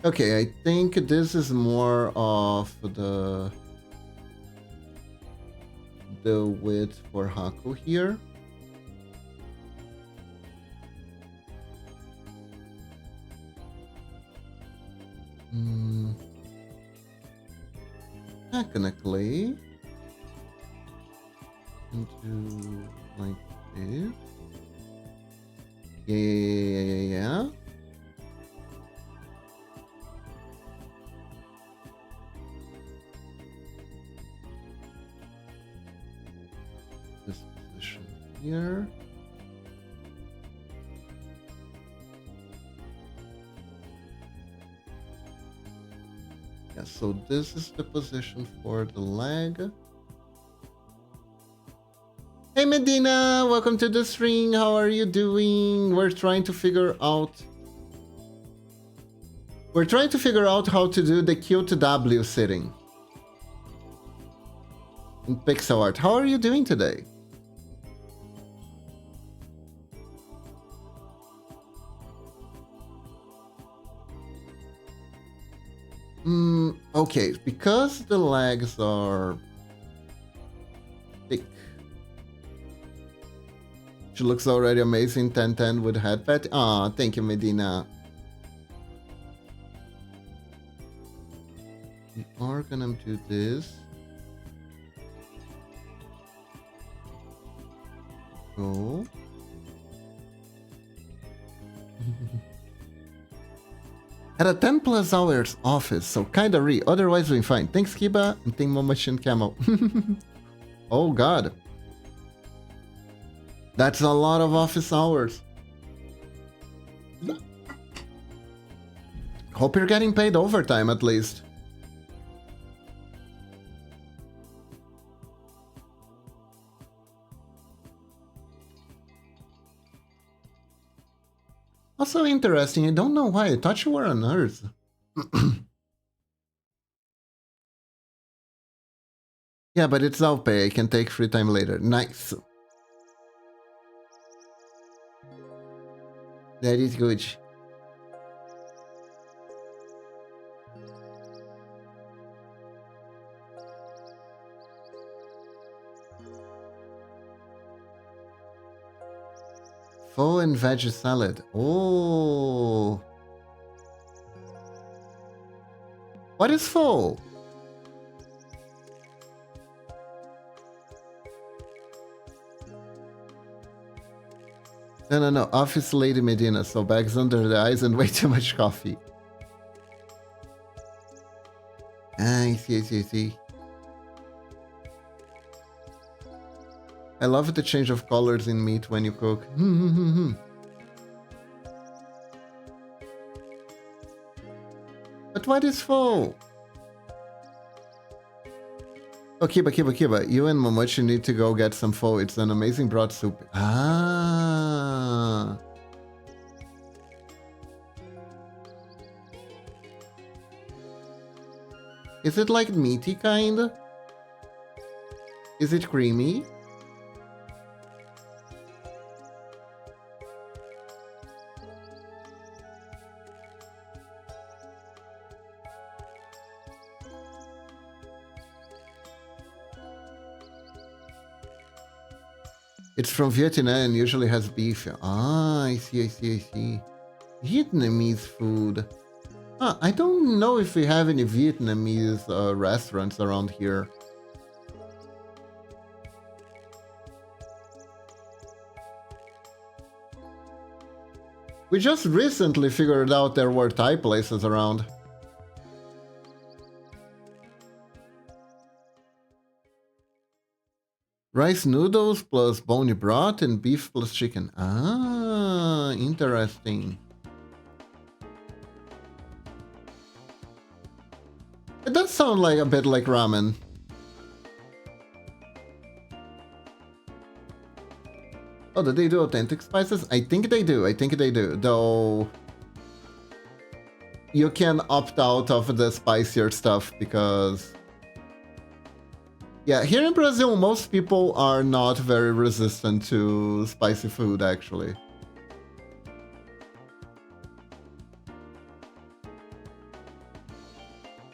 Okay, I think this is more of the width for Haku here. Technically, into like this. Yeah. This position here. Yeah, so this is the position for the leg. Hey Medina, welcome to the stream. How are you doing? We're trying to figure out how to do the Q to W sitting in pixel art. How are you doing today? Okay, because the legs are thick. She looks already amazing, 10-10 with headpad. Ah, thank you, Medina. We are gonna do this. Go. At a 10 plus hours office, so kinda otherwise we're fine. Thanks, Kiba, and thank Momoshin Camel. Oh god. That's a lot of office hours. Hope you're getting paid overtime at least. Also interesting, I don't know why, I thought you were a nurse. Yeah, but it's self-pay, I can take free time later. Nice. That is good. Pho and veggie salad. Oh. What is pho? No. Office Lady Medina. So bags under the eyes and way too much coffee. I see. I love the change of colors in meat when you cook. But what is pho? Oh, Kiba. You and Momochi need to go get some pho. It's an amazing broth soup. Ah. Is it like meaty kind? Is it creamy? It's from Vietnam and usually has beef. Ah, I see. Vietnamese food. I don't know if we have any Vietnamese restaurants around here. We just recently figured out there were Thai places around. Rice noodles plus bone broth and beef plus chicken. Ah, interesting. It does sound like a bit like ramen. Oh, do they do authentic spices? I think they do. Though you can opt out of the spicier stuff because... Yeah, here in Brazil, most people are not very resistant to spicy food, actually.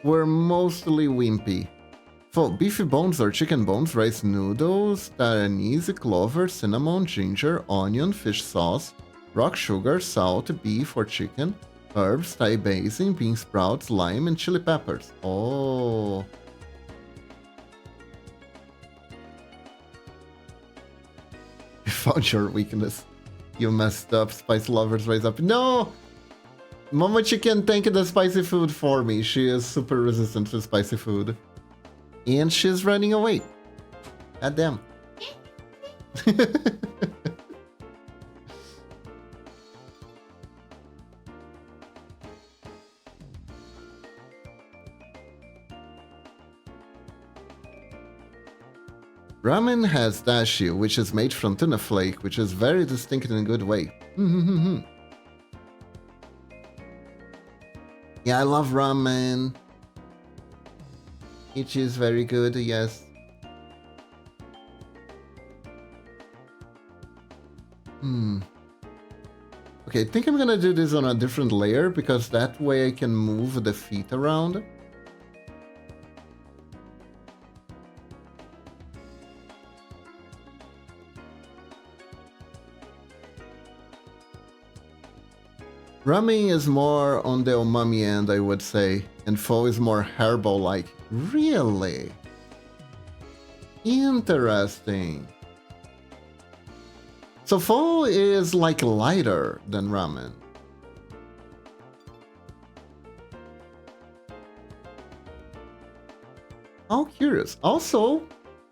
We're mostly wimpy. For beefy bones or chicken bones, rice noodles, anise, clover, cinnamon, ginger, onion, fish sauce, rock sugar, salt, beef or chicken, herbs, Thai basil, bean sprouts, lime, and chili peppers. Oh. You found your weakness. You messed up. Spice lovers rise up. No! Mama Chicken, thank the spicy food for me. She is super resistant to spicy food. And she's running away. God damn. Ramen has dashi, which is made from tuna flake, which is very distinct in a good way. Yeah, I love ramen. It is very good, yes. Okay, I think I'm gonna do this on a different layer because that way I can move the feet around. Ramen is more on the umami end, I would say, and pho is more herbal-like. Really? Interesting. So pho is like lighter than ramen. Oh, curious. Also,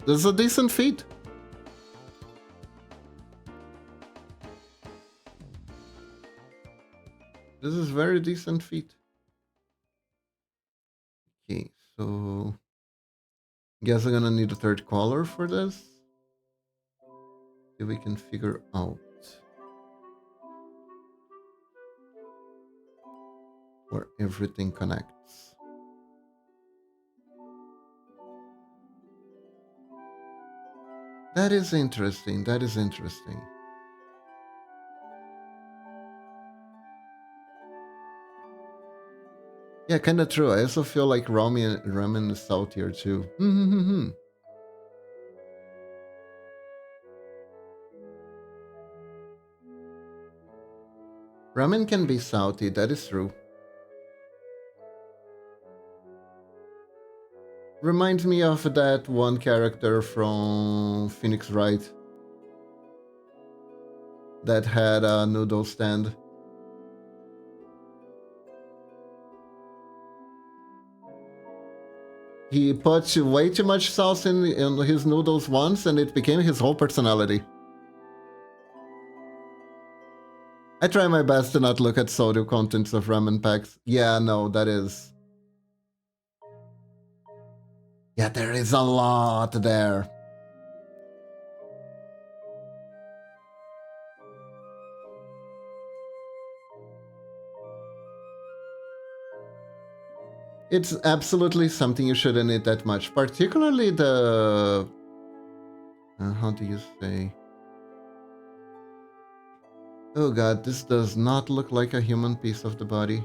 there's a decent feat. This is very decent feat. Okay, so guess I'm gonna need a third color for this. See if we can figure out where everything connects. That is interesting. That is interesting. Yeah, kind of true. I also feel like ramen is saltier too. Ramen can be salty, that is true. Reminds me of that one character from Phoenix Wright that had a noodle stand. He put way too much sauce in his noodles once and it became his whole personality. I try my best to not look at sodium contents of ramen packs. Yeah, no, that is... Yeah, there is a lot there. It's absolutely something you shouldn't eat that much, particularly the... how do you say? Oh god, this does not look like a human piece of the body.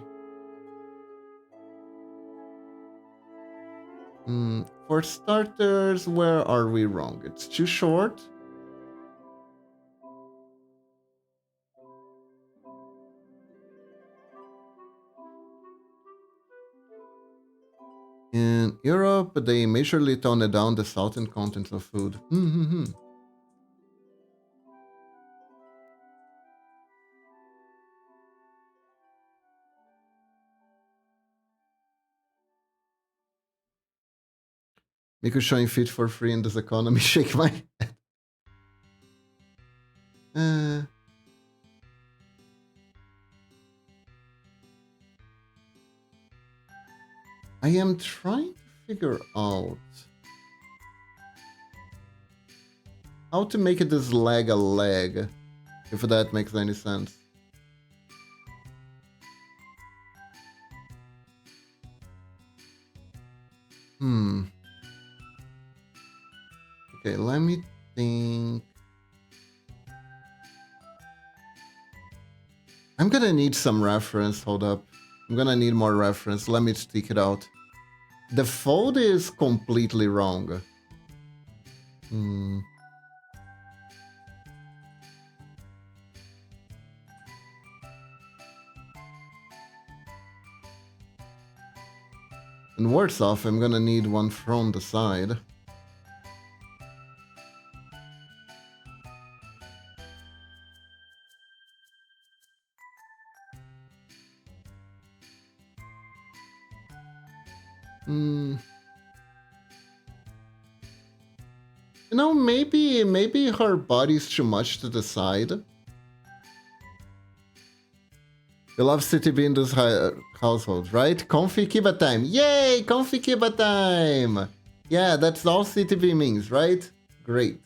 For starters, where are we wrong? It's too short. In Europe, they majorly toned down the salt and contents of food. Miku showing feet for free in this economy. Shake my head. I am trying to figure out how to make this leg a leg, if that makes any sense. Okay, let me think. I'm gonna need some reference. Hold up. I'm gonna need more reference. Let me stick it out. The fold is completely wrong. And worse off, I'm gonna need one from the side. You know, maybe her body's too much to the side. You love CTB in this household, right? Comfy Kiba time. Yay! Comfy Kiba time! Yeah, that's all CTB means, right? Great.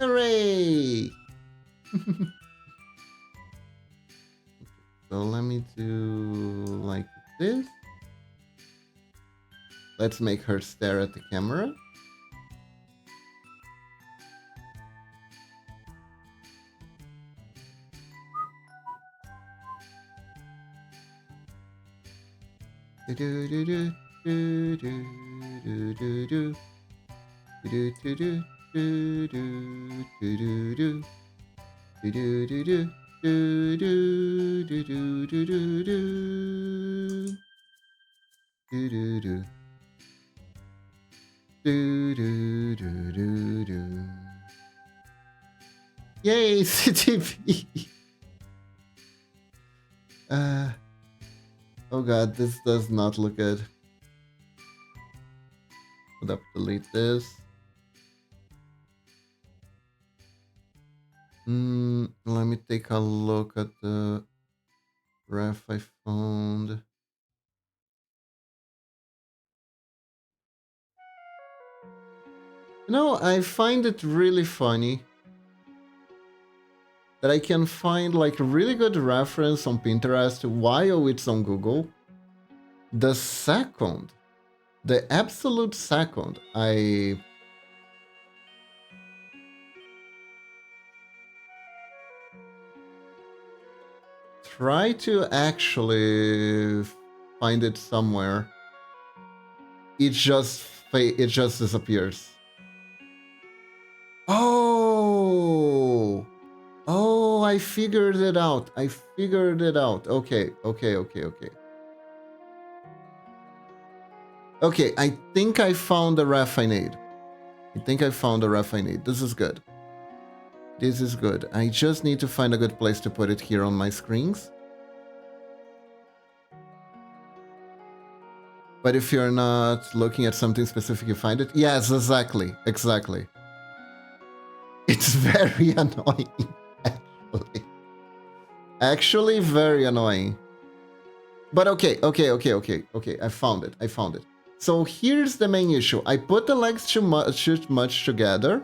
Hooray! So let me do like this. Let's make her stare at the camera. Yay, CTV! Oh god, this does not look good. Hold up, delete this. Let me take a look at the ref I found. You know, I find it really funny that I can find like a really good reference on Pinterest while it's on Google. The absolute second I try to actually find it somewhere, it just disappears. Oh, I figured it out. Okay. Okay, I think I found the ref I need. This is good. I just need to find a good place to put it here on my screens. But if you're not looking at something specific, you find it? Yes, exactly. It's very annoying, actually. Actually, very annoying. But okay. I found it. So here's the main issue. I put the legs too much together.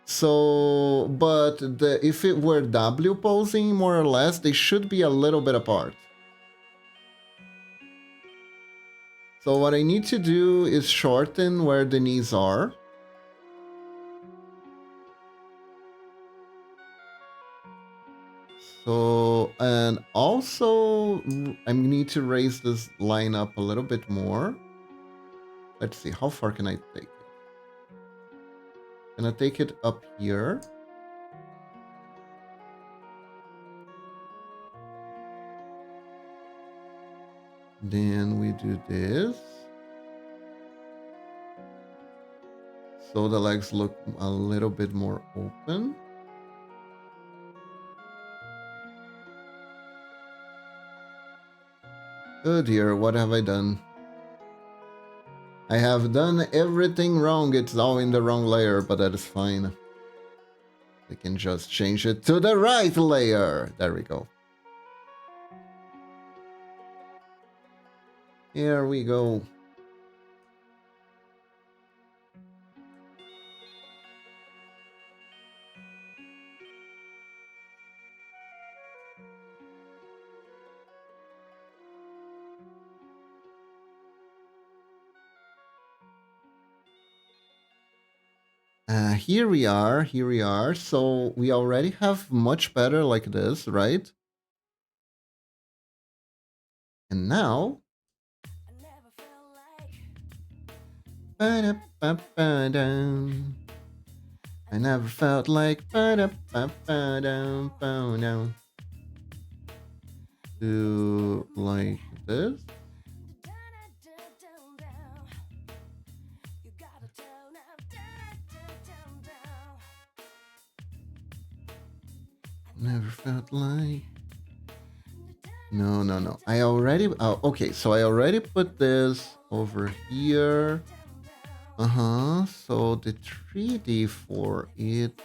So, but if it were W posing, more or less, they should be a little bit apart. So what I need to do is shorten where the knees are. So, and also I need to raise this line up a little bit more. Let's see, how far can I take it? Can I take it up here? Then we do this. So the legs look a little bit more open. Oh dear, what have I done? I have done everything wrong. It's all in the wrong layer, but that is fine. We can just change it to the right layer. There we go. Here we go. Here we are. So we already have much better like this, right? And now, ba-da-ba-ba-dum. I never felt like ba-da-ba-ba-dum, ba-dum. Do like this. Never felt like. No. I already. Oh, okay. So I already put this over here. So the 3D for it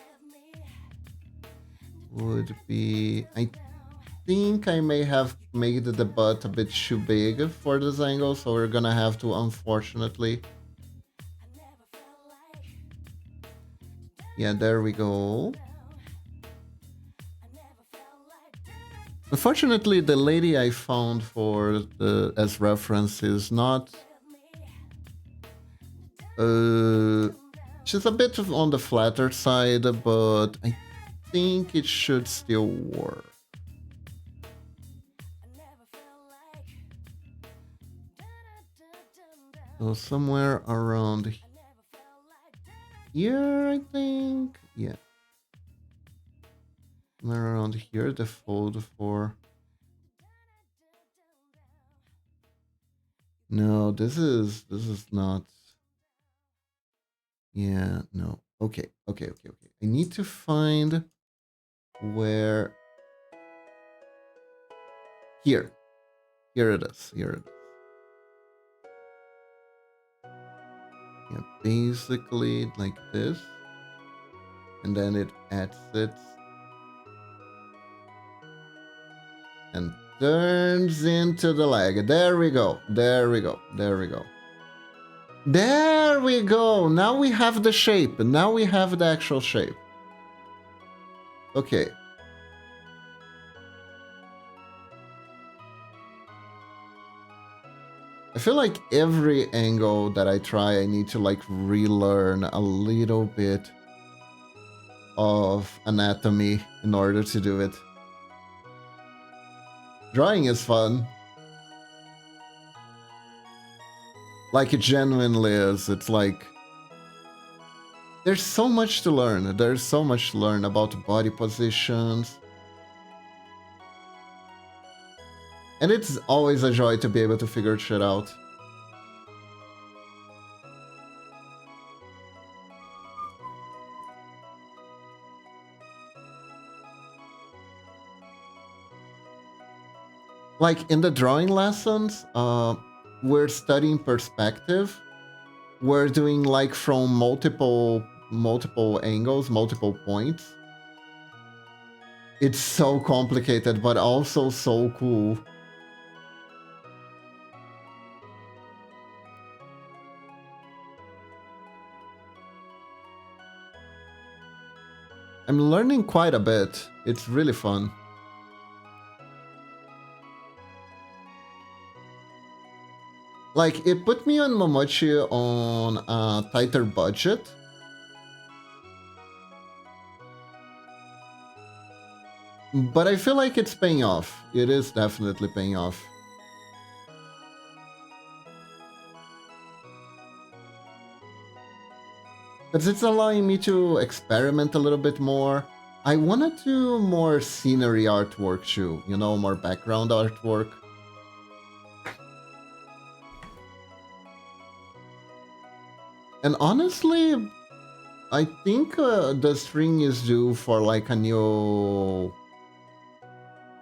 would be. I think I may have made the butt a bit too big for this angle, so we're gonna have to, unfortunately. Yeah, there we go. Unfortunately, the lady I found for the as reference is not. She's a bit on the flatter side, but I think it should still work. So somewhere around here, I think. Yeah. Somewhere around here, the fold for. No, this is not. Yeah, no. Okay. I need to find where. Here it is. Yeah, basically like this. And then it adds it. And turns into the leg. There we go. There we go. Now we have the shape. Now we have the actual shape. Okay. I feel like every angle that I try, I need to like relearn a little bit of anatomy in order to do it. Drawing is fun. Like it genuinely is. It's like there's so much to learn. There's so much to learn about body positions. And it's always a joy to be able to figure shit out. Like in the drawing lessons, we're studying perspective. We're doing like from multiple angles, multiple points. It's so complicated, but also so cool. I'm learning quite a bit. It's really fun. Like, it put me on Momochi on a tighter budget. But I feel like it's paying off. It is definitely paying off. Because it's allowing me to experiment a little bit more. I want to do more scenery artwork too, you know, more background artwork. And honestly, I think the string is due for like a new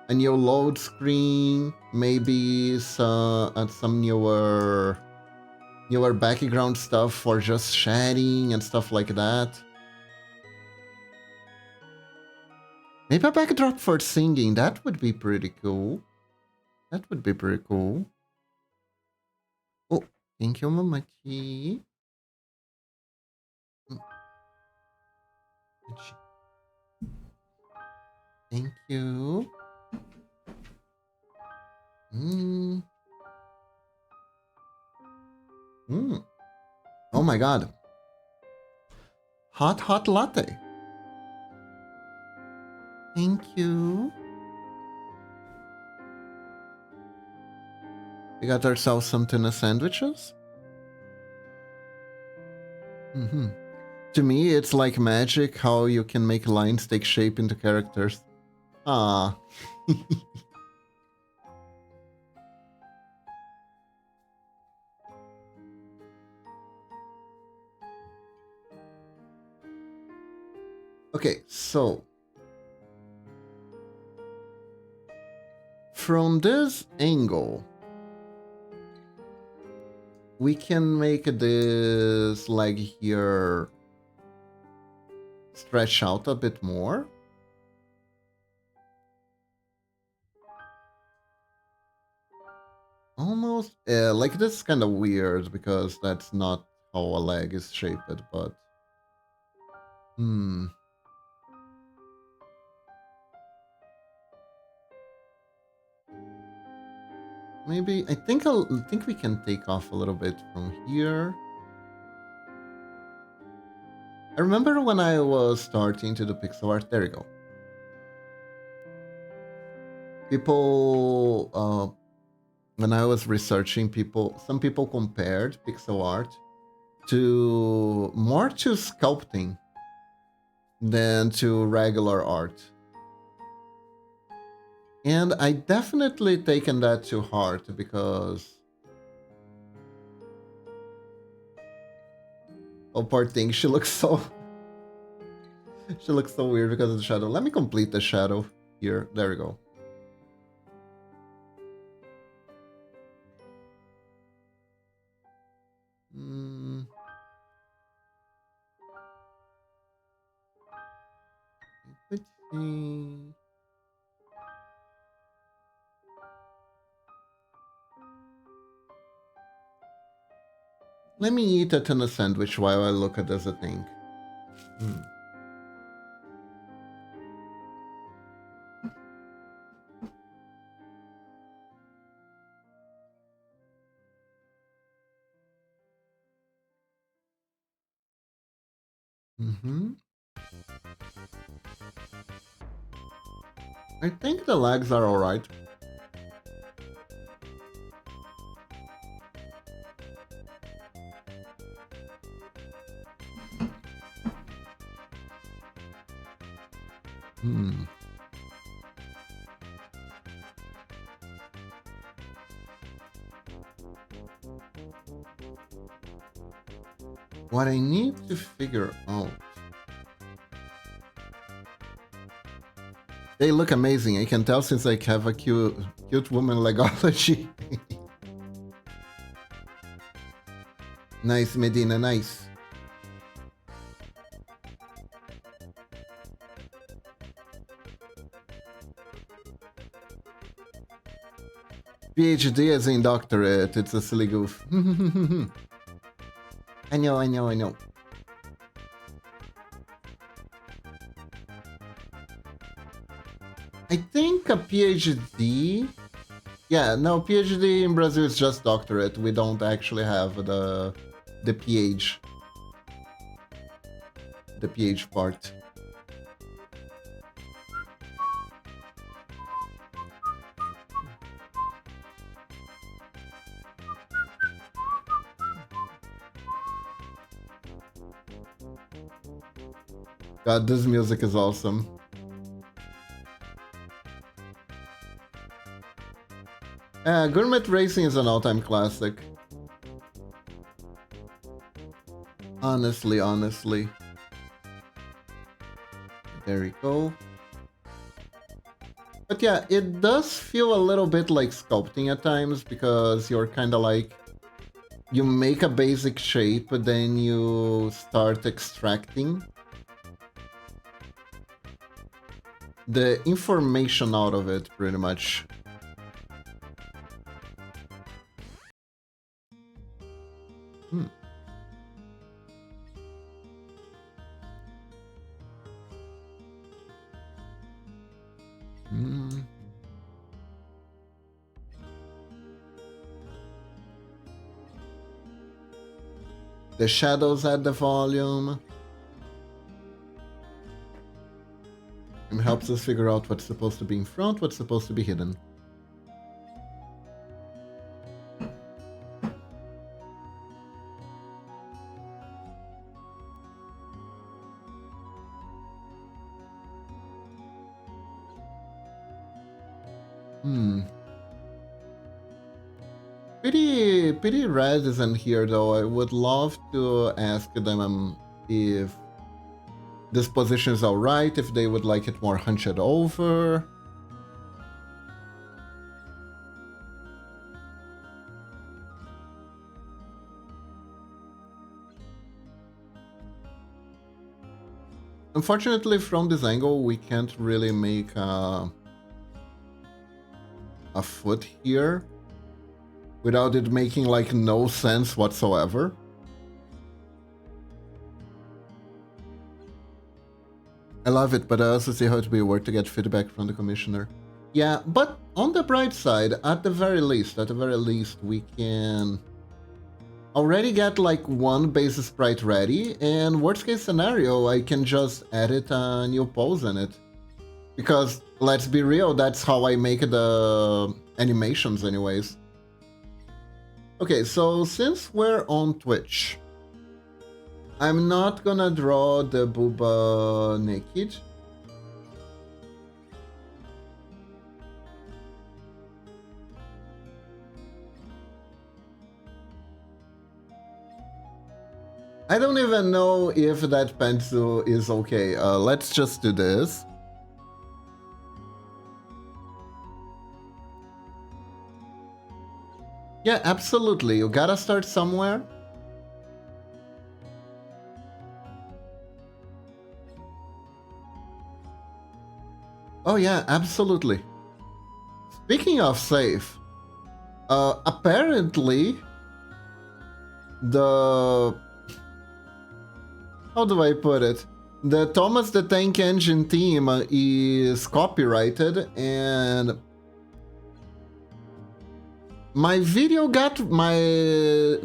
load screen, maybe some newer background stuff for just shading and stuff like that. Maybe a backdrop for singing. That would be pretty cool. Oh, thank you, Mamachi. Thank you. Oh my god. Hot latte. Thank you. We got ourselves some tuna sandwiches. To me, it's like magic how you can make lines take shape into characters. Ah. Okay, so from this angle, we can make this leg here stretch out a bit more. Almost, like this is kind of weird because that's not how a leg is shaped, but maybe I think we can take off a little bit from here. I remember when I was starting to do pixel art. There we go. People, when I was researching, some people compared pixel art to more to sculpting than to regular art. And I definitely taken that to heart because oh, poor thing, she looks so weird because of the shadow. Let me complete the shadow here. There we go. Let's see. Let me eat a tuna sandwich while I look at this thing. I think the legs are alright. What I need to figure out... They look amazing. I can tell since I have a cute woman legology. Nice, Medina, nice. PhD as in doctorate. It's a silly goof. I know. I think a PhD... Yeah, no, PhD in Brazil is just doctorate. We don't actually have the PH. The PH part. God, this music is awesome. Gourmet Racing is an all-time classic. Honestly. There we go. But yeah, it does feel a little bit like sculpting at times because you're kind of like... You make a basic shape, but then you start extracting the information out of it, pretty much. The shadows add the volume. It helps us figure out what's supposed to be in front, what's supposed to be hidden. Pity Red isn't here though. I would love to ask them if this position is alright, if they would like it more hunched over. Unfortunately, from this angle, we can't really make a foot here without it making like no sense whatsoever. I love it, but I also see how it would be worth to get feedback from the commissioner. Yeah, but on the bright side, at the very least, we can already get like one base sprite ready, and worst case scenario, I can just edit a new pose in it. Because, let's be real, that's how I make the animations anyways. Okay, so since we're on Twitch, I'm not gonna draw the booba naked. I don't even know if that pencil is okay. Let's just do this. Yeah, absolutely. You gotta start somewhere. Oh yeah, absolutely. Speaking of safe, apparently the... How do I put it? The Thomas the Tank Engine theme is copyrighted, and my video got my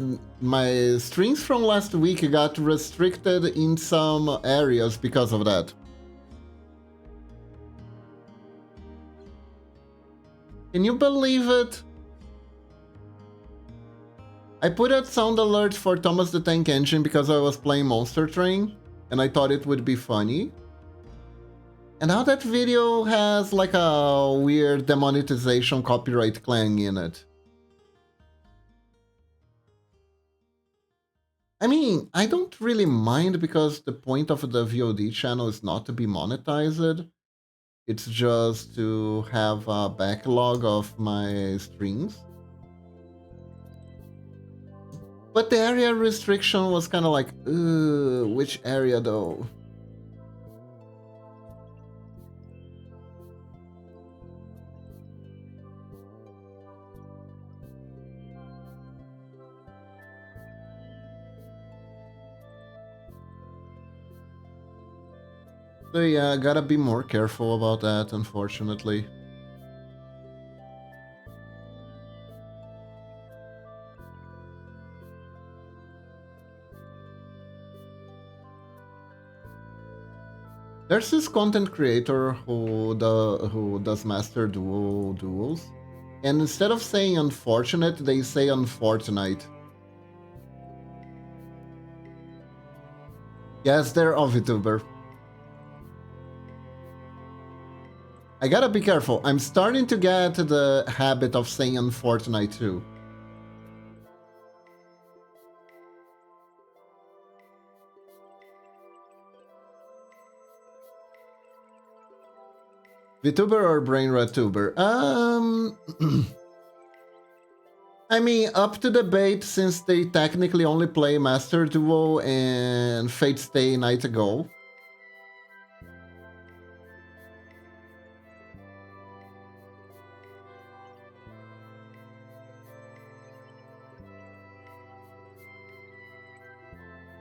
strings from last week got restricted in some areas because of that. Can you believe it? I put out sound alert for Thomas the Tank Engine because I was playing Monster Train, and I thought it would be funny. And now that video has like a weird demonetization copyright clang in it. I mean, I don't really mind because the point of the VOD channel is not to be monetized. It's just to have a backlog of my streams. But the area restriction was kind of like, which area though? So yeah, I gotta be more careful about that, unfortunately. There's this content creator who does Master Duo duels, and instead of saying unfortunate, they say unfortunate. Yes, they're a VTuber. I gotta be careful. I'm starting to get the habit of saying unfortunate too. VTuber or Brainrat tuber? I mean, up to debate since they technically only play Master Duo and Fate Stay Night Ago.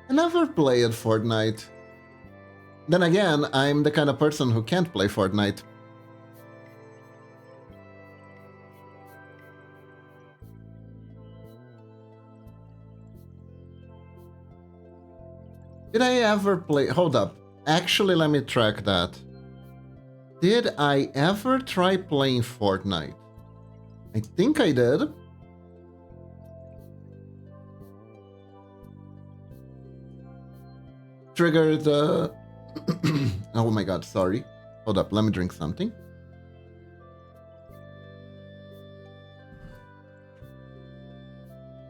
I never played Fortnite. Then again, I'm the kind of person who can't play Fortnite. Did I ever play... Hold up. Actually, let me track that. Did I ever try playing Fortnite? I think I did. Triggered the... Oh my god, sorry. Hold up, let me drink something.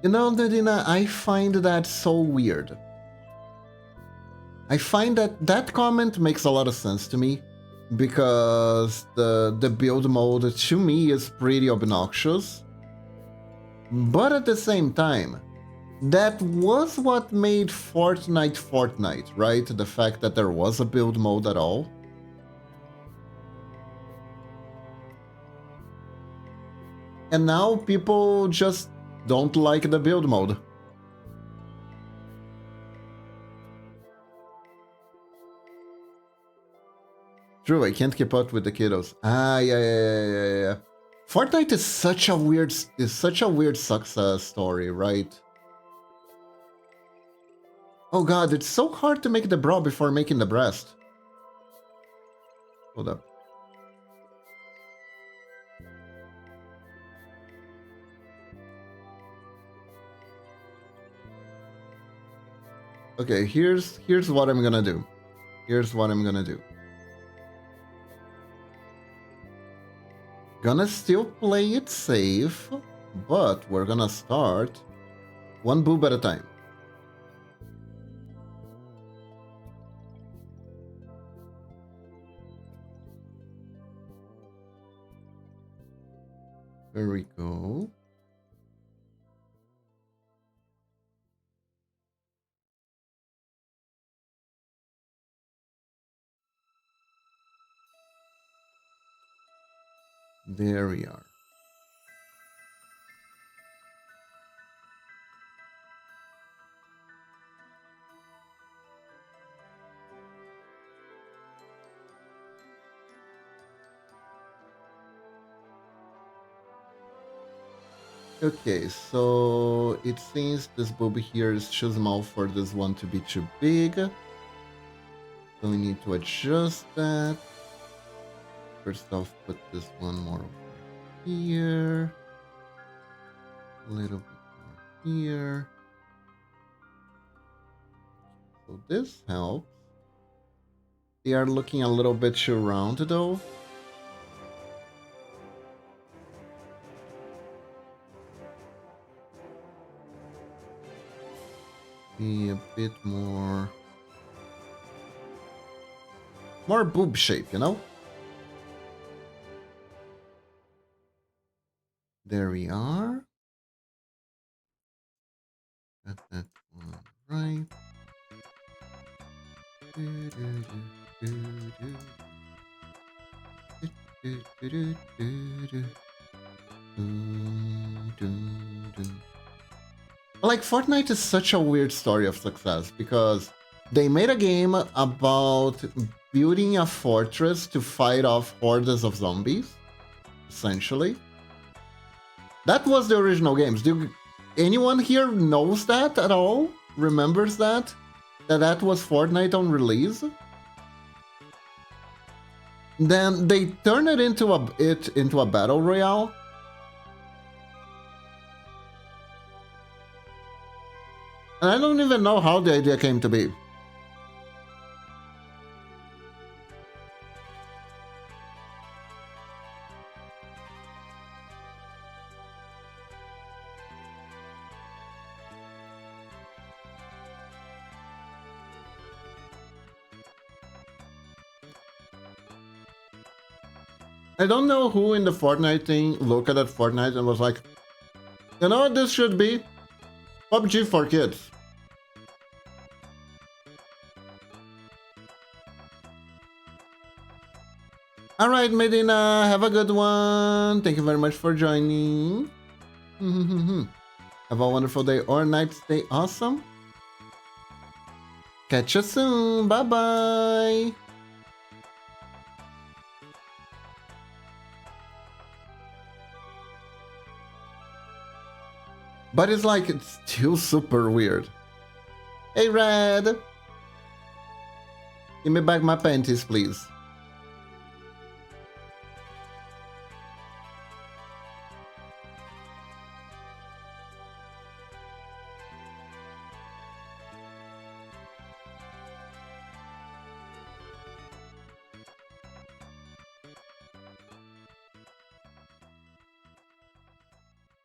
You know, Nadina, I find that so weird. I find that that comment makes a lot of sense to me because the build mode to me is pretty obnoxious. But at the same time, that was what made Fortnite Fortnite, right? The fact that there was a build mode at all. And now people just don't like the build mode. True, I can't keep up with the kiddos. Ah, yeah. Fortnite is such a weird success story, right? Oh god, it's so hard to make the bra before making the breast. Hold up. Okay, here's what I'm gonna do. Here's what I'm gonna do. Gonna still play it safe, but we're gonna start one boob at a time. There we go. There we are. Okay, so it seems this boob here is too small for this one to be too big. So we need to adjust that. First off, put this one more over here. A little bit more here. So this helps. They are looking a little bit too round though. Be a bit more boob shape, you know? There we are. Got that one right. Like, Fortnite is such a weird story of success because they made a game about building a fortress to fight off hordes of zombies, essentially. That was the original games. Do anyone here knows that at all? Remembers that? That was Fortnite on release? Then they turned it into a battle royale. And I don't even know how the idea came to be. I don't know who in the Fortnite thing looked at Fortnite and was like, you know what this should be? PUBG for kids. Alright, Medina, have a good one. Thank you very much for joining. Have a wonderful day or night. Stay awesome. Catch you soon. Bye-bye. But it's like, it's still super weird. Hey, Red! Give me back my panties, please.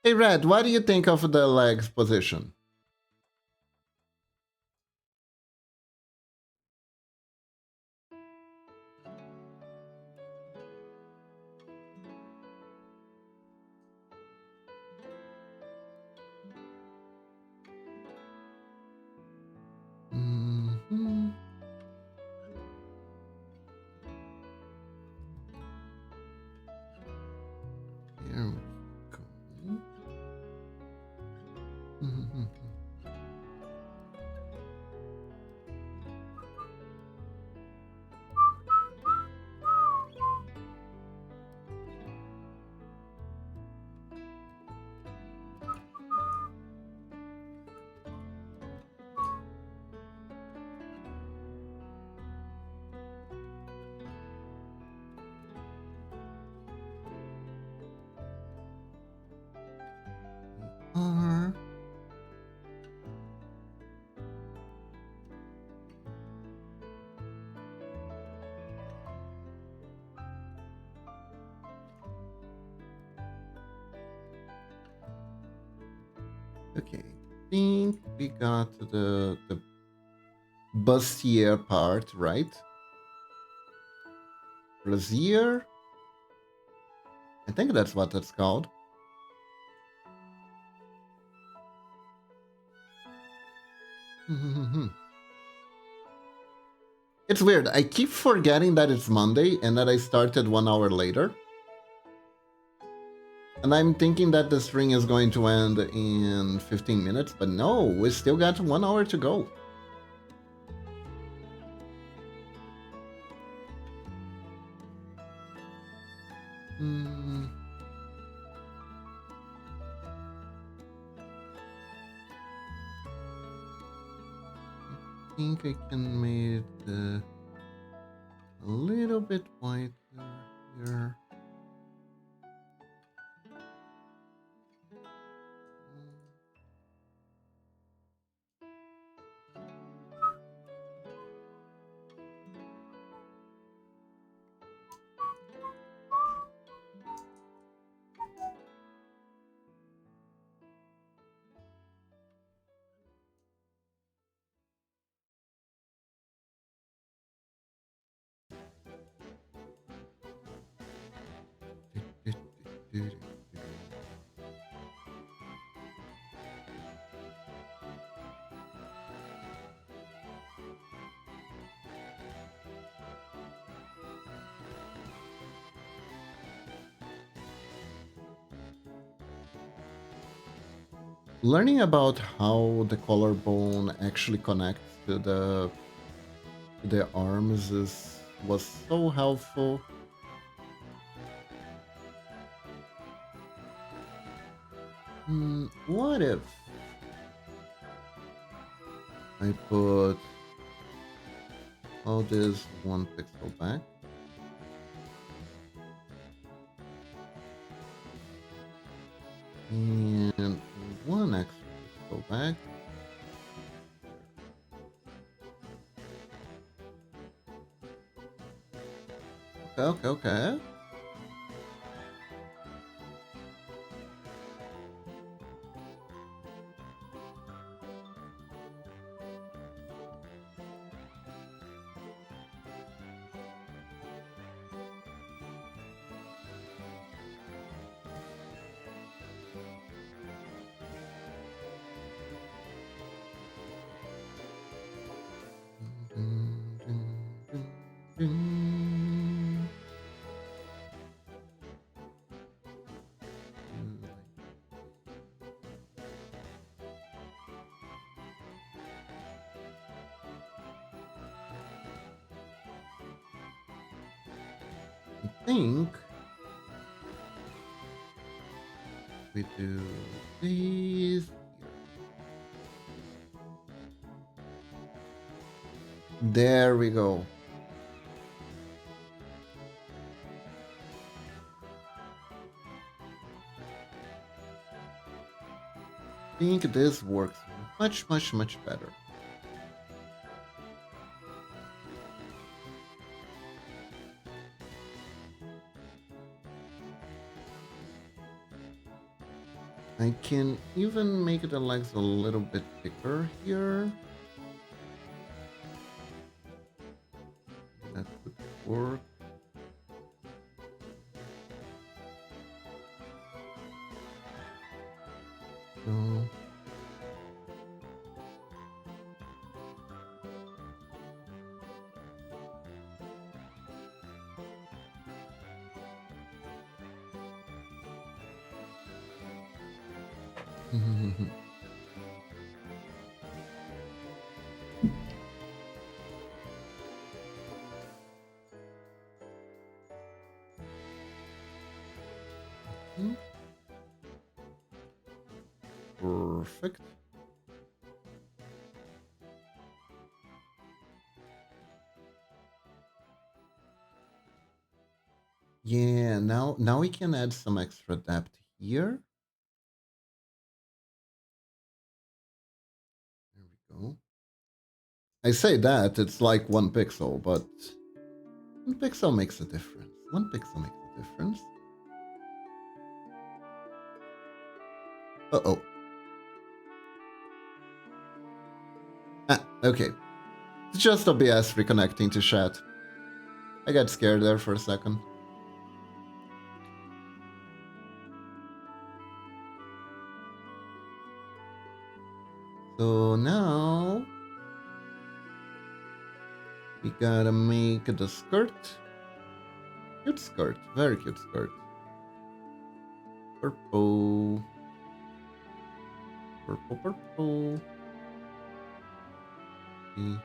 Hey, Red, what do you think of the legs position? Mm-hmm. Here we go. Mm-hmm. Are okay. I think we got the bustier part right. Brazier. I think that's what that's called. It's weird. I keep forgetting that it's Monday and that I started 1 hour later. And I'm thinking that the string is going to end in 15 minutes, but no, we still got 1 hour to go. Hmm. I think I can make it a little bit whiter here. Learning about how the collarbone actually connects to the arms was so helpful. What if I put all this 1 pixel back? And 1 extra pixel back. Okay. I think we do these. There we go. I think this works much better. I can even make the legs a little bit thicker here. That could work. No. Perfect. Yeah, now we can add some extra depth here. There we go. I say that it's like 1 pixel, but 1 pixel makes a difference. 1 pixel makes a difference. Uh-oh. Ah, okay. It's just OBS reconnecting to chat. I got scared there for a second. So now we gotta make the skirt. Cute skirt, very cute skirt. Purple. Purple, purple. Okay.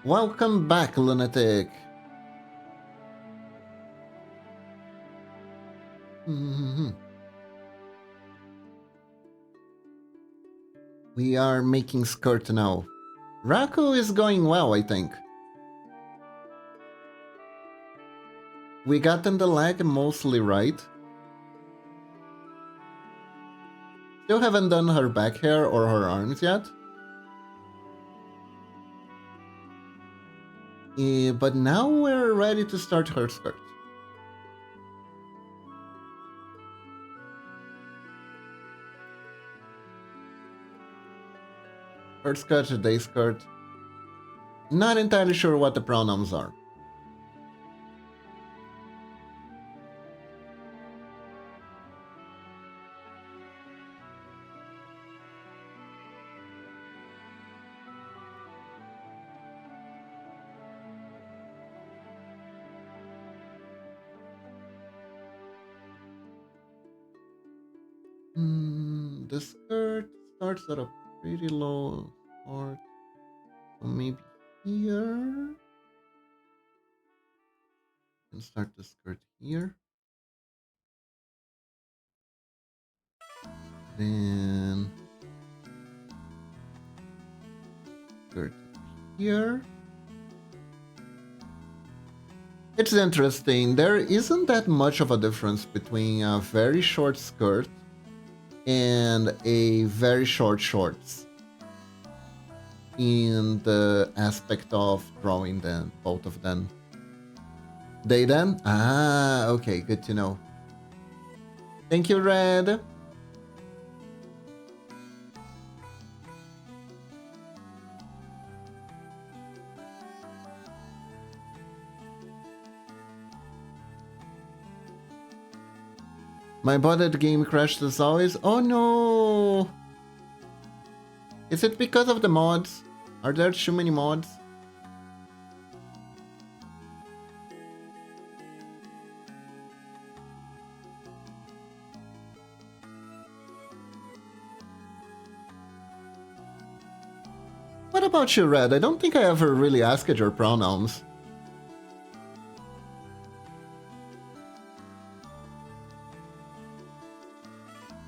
Welcome back, lunatic. We are making skirt now. Raku is going well, I think. We gotten the leg mostly right. Still haven't done her back hair or her arms yet. But now we're ready to start her skirt. Her skirt, day skirt. Not entirely sure what the pronouns are. The skirt starts at a pretty low part. So maybe here. And start the skirt here. Then skirt here. It's interesting. There isn't that much of a difference between a very short skirt and a very short shorts in the aspect of drawing them, both of them. They then? Ah, okay, good to know. Thank you, Red. My botted game crashed as always. Oh no! Is it because of the mods? Are there too many mods? What about you, Red? I don't think I ever really asked your pronouns.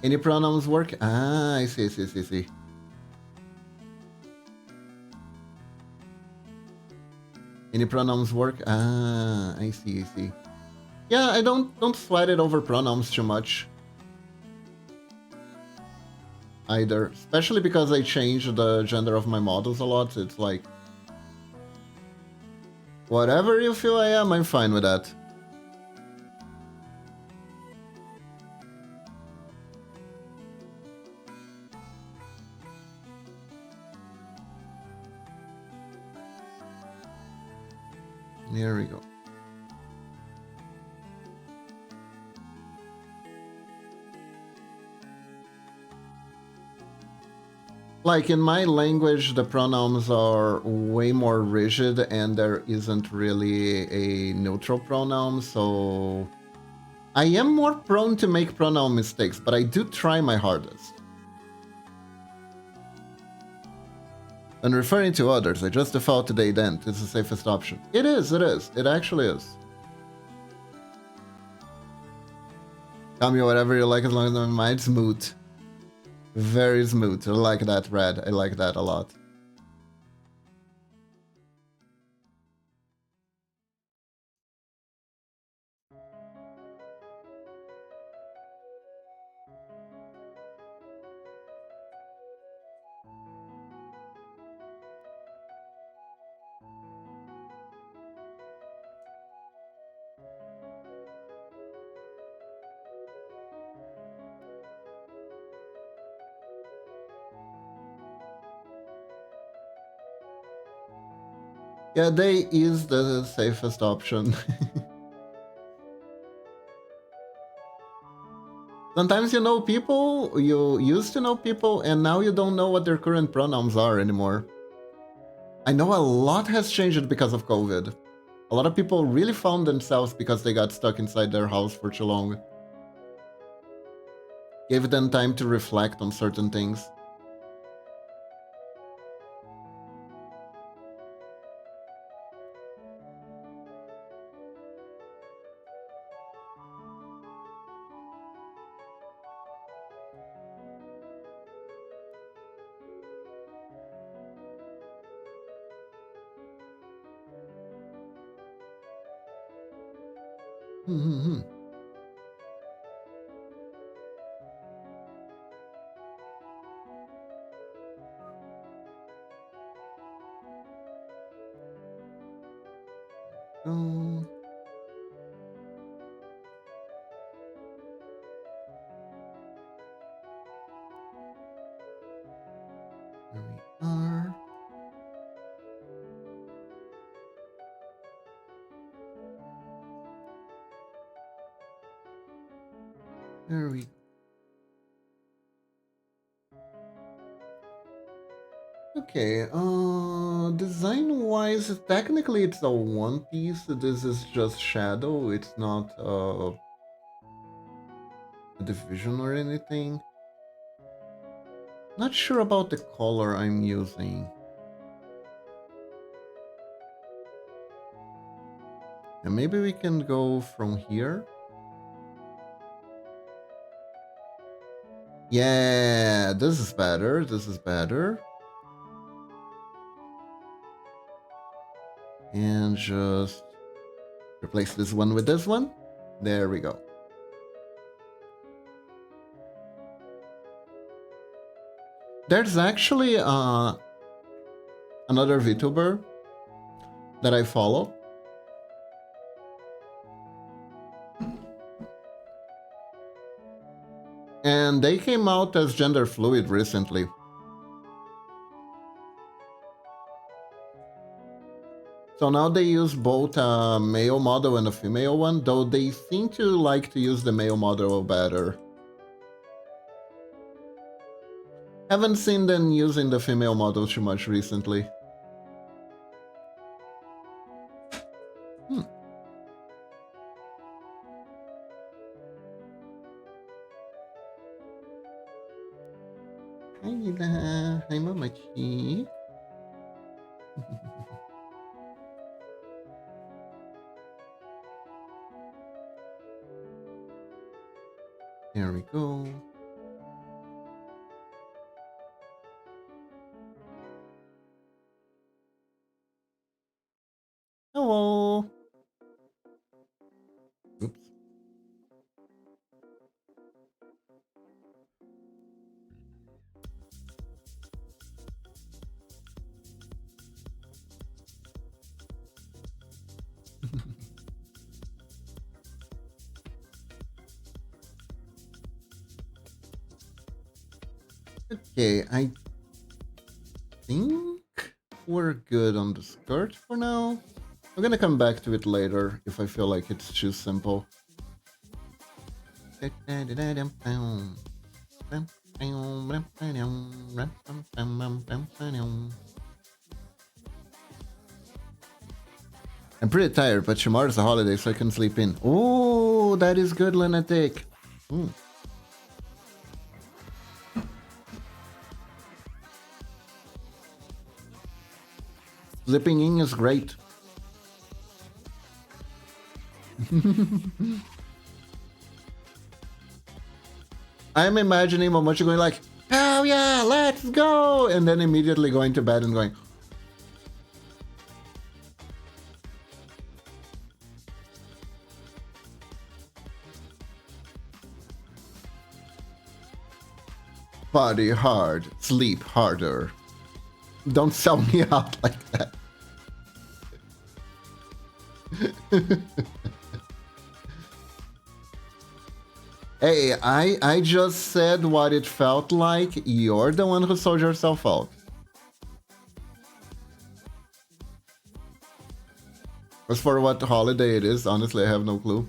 Any pronouns work? Ah, I see. Any pronouns work? Ah, I see. Yeah, I don't sweat it over pronouns too much. Either. Especially because I change the gender of my models a lot. It's like... whatever you feel I am, I'm fine with that. There we go. Like in my language, the pronouns are way more rigid and there isn't really a neutral pronoun, so I am more prone to make pronoun mistakes, but I do try my hardest. When referring to others, I just default to they them. It's the safest option. It is, it is. It actually is. Tell me whatever you like as long as my mind's smooth. Very smooth. I like that, Red. I like that a lot. Yeah, they is the safest option. Sometimes you know people, you used to know people, and now you don't know what their current pronouns are anymore. I know a lot has changed because of COVID. A lot of people really found themselves because they got stuck inside their house for too long. Gave them time to reflect on certain things. Hmm. Oh. Here we are. There we go. Okay, design-wise, technically it's a one piece. This is just shadow. It's not a division or anything. Not sure about the color I'm using. And maybe we can go from here. Yeah, this is better. This is better. And just replace this one with this one. There we go. There's actually another VTuber that I follow. And they came out as gender fluid recently. So now they use both a male model and a female one, though they seem to like to use the male model better. Haven't seen them using the female model too much recently. Hi Nila, hi Mamachi. There we go. Hello. Oops. Okay, I think we're good on the skirt for now. I'm gonna come back to it later if I feel like it's too simple. I'm pretty tired, but tomorrow's a holiday, so I can sleep in. Oh, that is good, Lunatic. Mm. Sleeping in is great. I'm imagining Momochi going like, "Oh yeah, let's go!" and then immediately going to bed and going, "Party hard, sleep harder." Don't sell me out like that. Hey, I just said what it felt like. You're the one who sold yourself out. As for what holiday it is, honestly, I have no clue.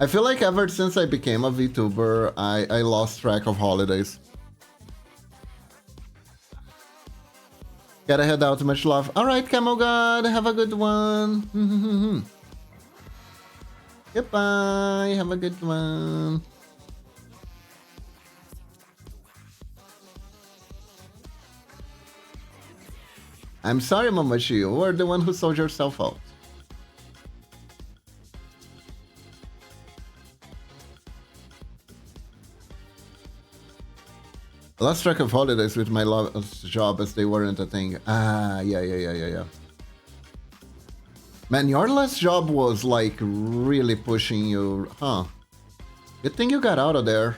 I feel like ever since I became a VTuber, I lost track of holidays. Gotta head out, much love. Alright, Camo God, have a good one. Goodbye, have a good one. I'm sorry, Momochi, you were the one who sold yourself out. I lost track of holidays with my last job as they weren't a thing. Ah, yeah. Man, your last job was like really pushing you, huh? Good thing you got out of there.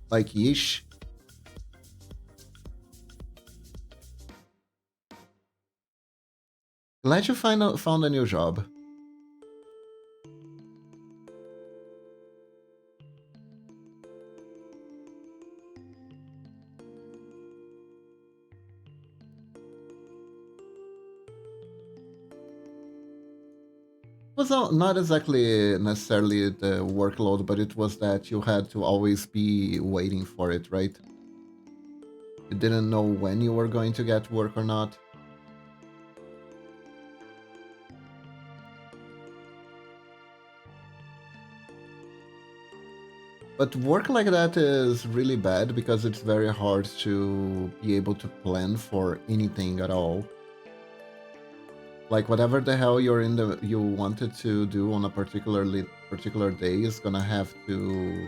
Like, yeesh. Glad you found a new job. Was not exactly necessarily the workload, but it was that you had to always be waiting for it, right? You didn't know when you were going to get work or not. But work like that is really bad because it's very hard to be able to plan for anything at all. Like whatever the hell you wanted to do on a particular day is gonna have to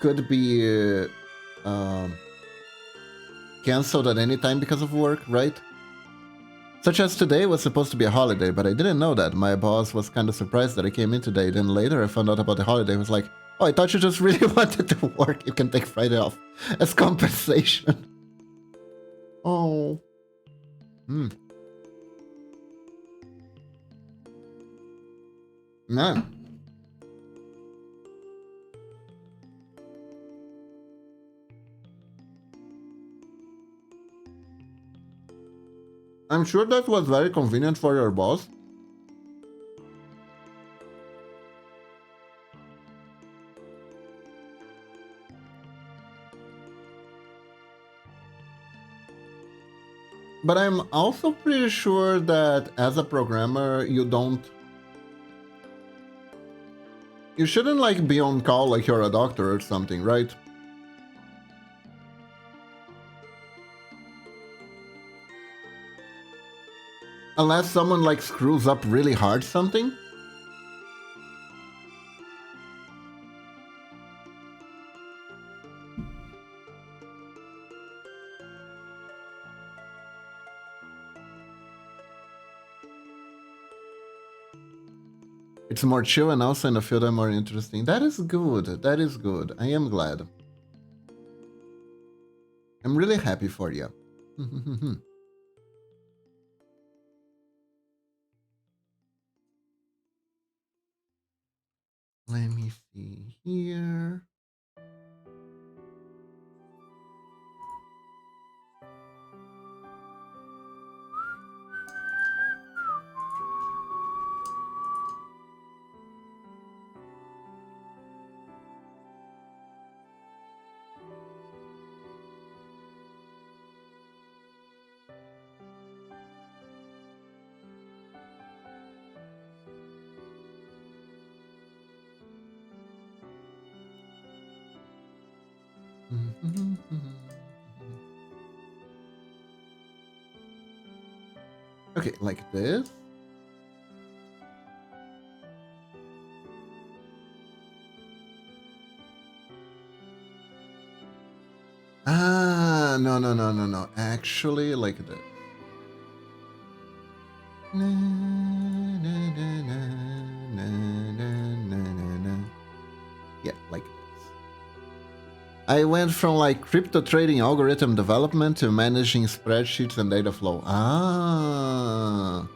could be canceled at any time because of work, right? Such as today was supposed to be a holiday, but I didn't know that. My boss was kind of surprised that I came in today. Then later I found out about the holiday. I was like, oh, I thought you just really wanted to work. You can take Friday off as compensation. Oh. Hmm. No. I'm sure that was very convenient for your boss. But I'm also pretty sure that as a programmer, you shouldn't like be on call like you're a doctor or something, right? Unless someone like screws up really hard something. It's more chill and also in the field I'm more interesting. That is good. That is good. I am glad. I'm really happy for you. Let me see here. Okay, like this. Ah, no, no, no, no, no. Actually, like this. Na, na, na, na, na, na, na, na, na. Yeah, like this. I went from like crypto trading algorithm development to managing spreadsheets and data flow. Ah.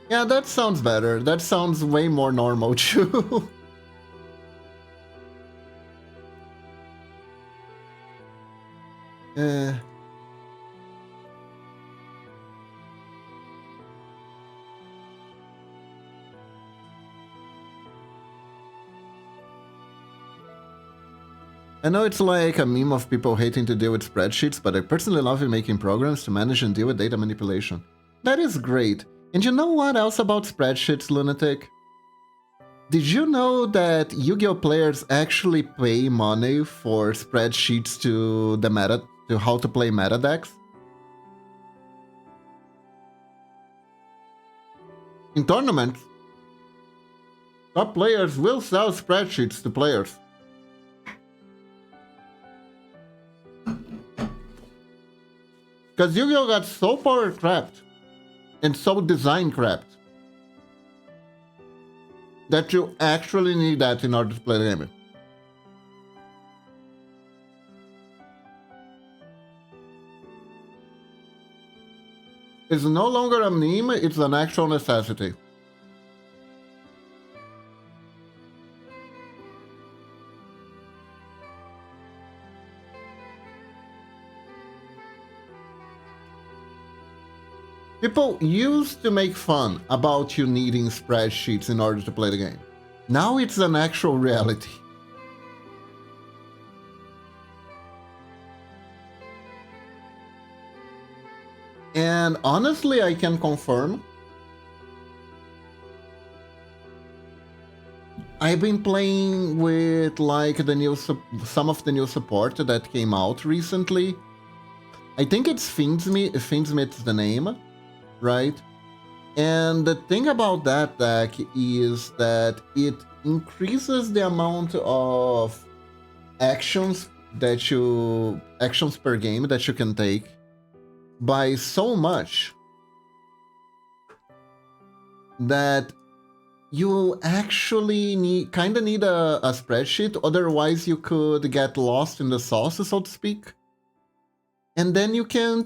Yeah, that sounds better. That sounds way more normal too. uh, I know it's like a meme of people hating to deal with spreadsheets, but I personally love making programs to manage and deal with data manipulation. That is great. And you know what else about spreadsheets, Lunatic? Did you know that Yu-Gi-Oh players actually pay money for spreadsheets to the meta, to how to play meta decks? In tournaments, top players will sell spreadsheets to players. Because Yu-Gi-Oh got so power crapped and so design crapped that you actually need that in order to play the game. It's no longer a meme, it's an actual necessity. People used to make fun about you needing spreadsheets in order to play the game. Now it's an actual reality. And honestly, I can confirm I've been playing with like the new some of the new support that came out recently. I think it's Fiendsmith's the name, right? And the thing about that deck is that it increases the amount of actions per game that you can take by so much that you actually need a spreadsheet, otherwise you could get lost in the sauce, so to speak. And then you will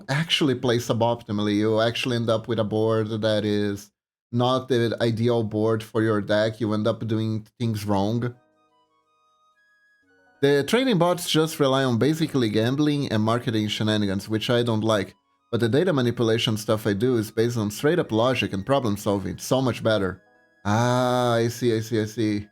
actually play suboptimally. You'll actually end up with a board that is not the ideal board for your deck. You end up doing things wrong. The trading bots just rely on basically gambling and marketing shenanigans, which I don't like. But the data manipulation stuff I do is based on straight up logic and problem solving. So much better. Ah, I see, I see, I see.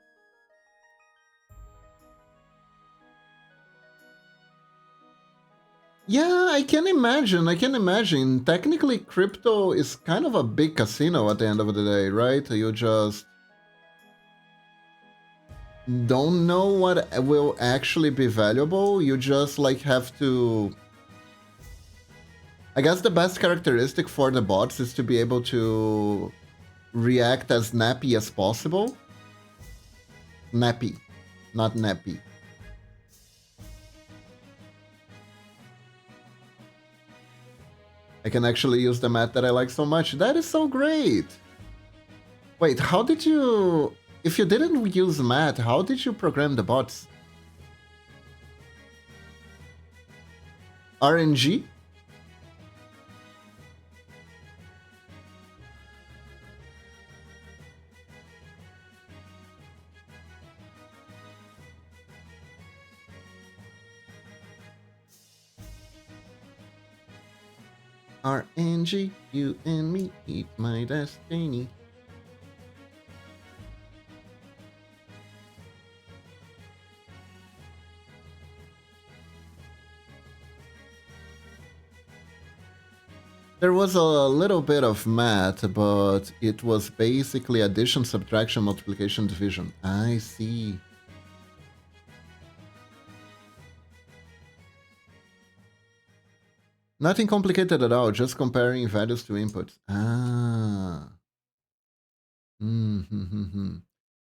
Yeah, I can imagine. I can imagine. Technically, crypto is kind of a big casino at the end of the day, right? You just don't know what will actually be valuable. You just like have to... I guess the best characteristic for the bots is to be able to react as snappy as possible. Nappy, not nappy. I can actually use the math that I like so much. That is so great! Wait, how did you... If you didn't use math, how did you program the bots? RNG? RNG, you and me, eat my destiny. There was a little bit of math, but it was basically addition, subtraction, multiplication, division. I see. Nothing complicated at all, just comparing values to inputs. Ah.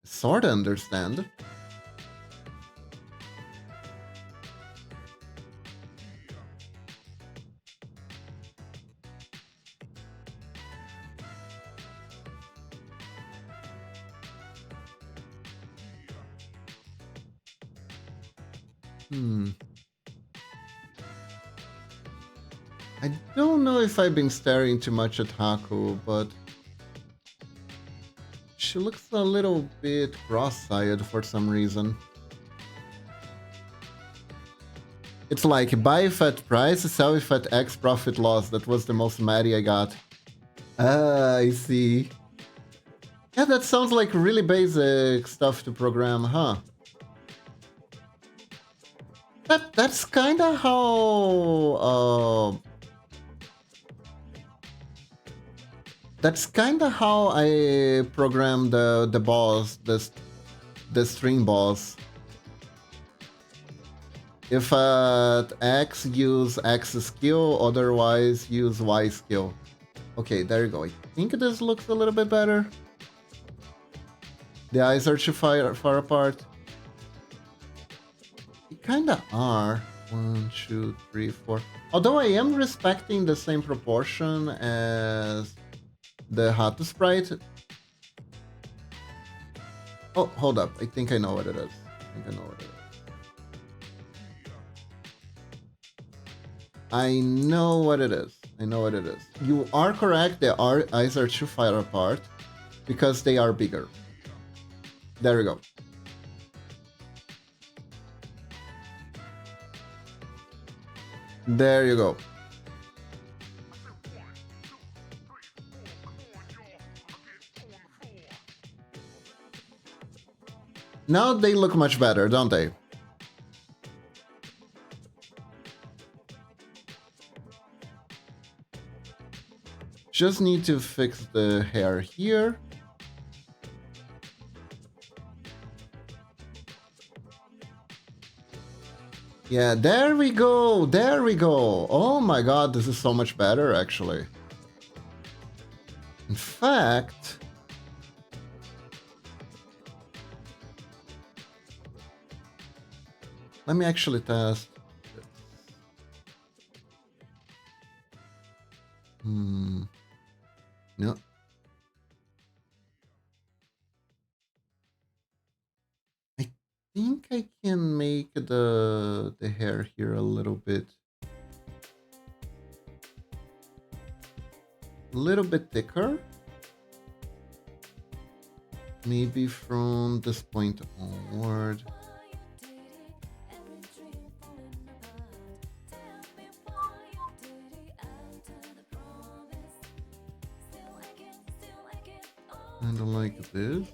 Sort of understand. I don't know if I've been staring too much at Haku, but she looks a little bit cross-eyed for some reason. It's like, buy if at price, sell if at X profit loss. That was the most Maddie I got. Ah, I see. Yeah, that sounds like really basic stuff to program, huh? That's kind of how... that's kind of how I program the boss, the string boss. If at X, use X skill, otherwise use Y skill. Okay, there you go. I think this looks a little bit better. The eyes are too far apart. They kinda are. 1, 2, 3, 4. Although I am respecting the same proportion as the Hatu sprite. Oh, hold up. I think I know what it is. I know what it is. You are correct. The eyes are too far apart because they are bigger. There we go. There you go. Now they look much better, don't they? Just need to fix the hair here. Yeah, there we go. Oh my god, this is so much better, actually. In fact... let me actually test. No. I think I can make the hair here a little bit thicker. Maybe from this point onward. Kind of like this.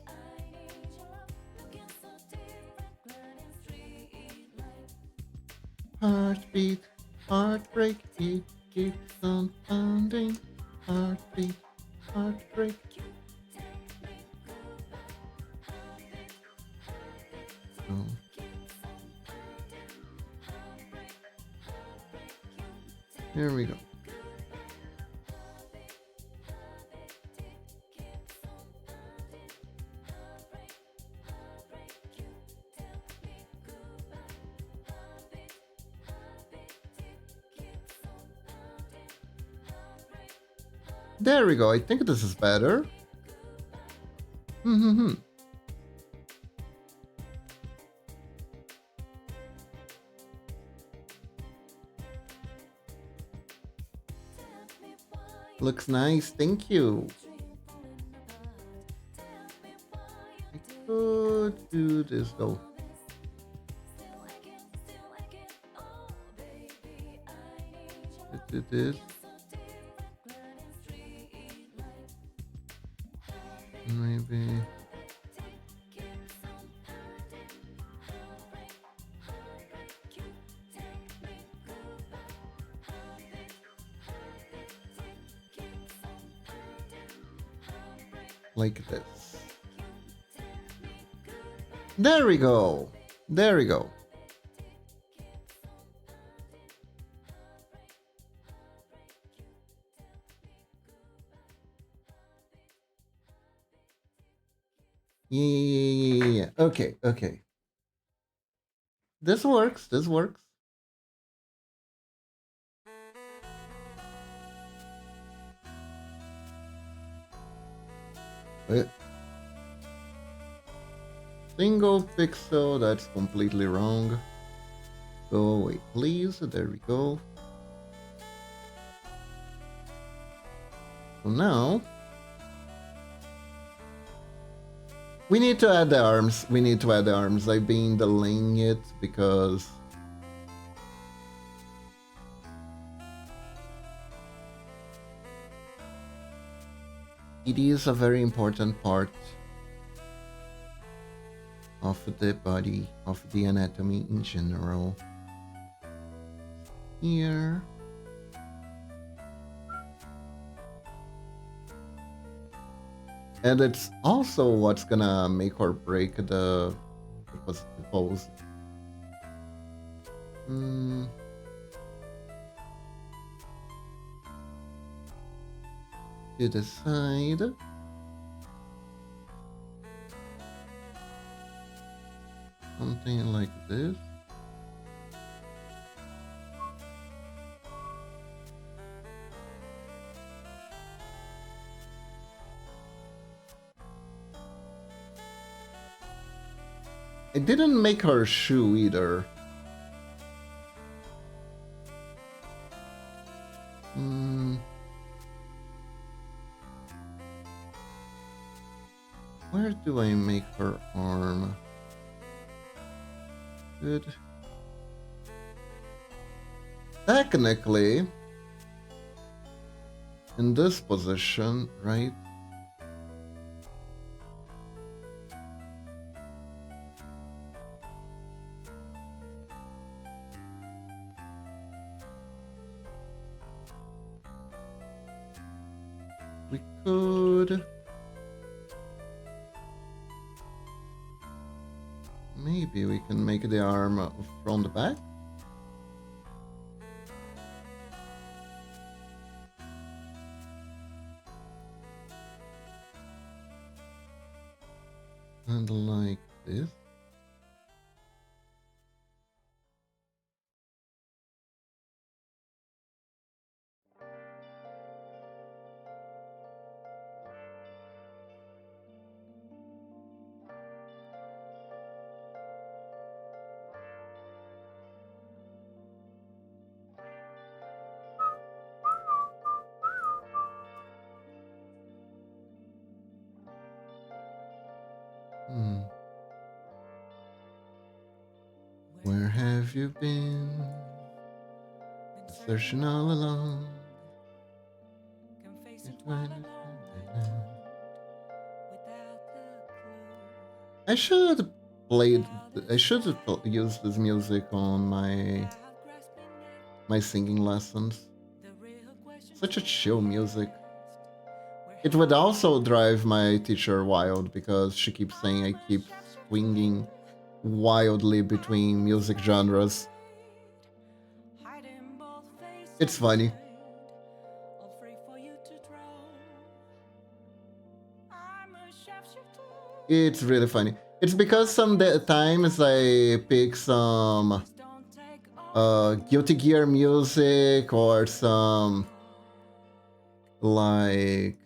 Heartbeat, heartbreak, it keeps on pounding. Heartbeat, heartbreak. Oh. Here we go. There we go. I think this is better. Looks nice. Thank you. I could do this though. Do this. Maybe. Like this. There we go. There we go. Yeah. Okay, okay. This works. This works. Single pixel, that's completely wrong. Go away, please. There we go. So now we need to add the arms. We need to add the arms. I've been delaying it because it is a very important part of the body, of the anatomy in general. Here. And it's also what's gonna make or break the positive pose. To the side. Something like this. I didn't make her shoe either. Where do I make her arm? Good. Technically, in this position, right? We could maybe we can make the arm from the back. And like this. Where have you been? Searching all along. I should play. I should use this music on my singing lessons. Such a chill music. It would also drive my teacher wild because she keeps saying I keep swinging wildly between music genres. It's funny. It's really funny. It's because sometimes I pick some Guilty Gear music or some like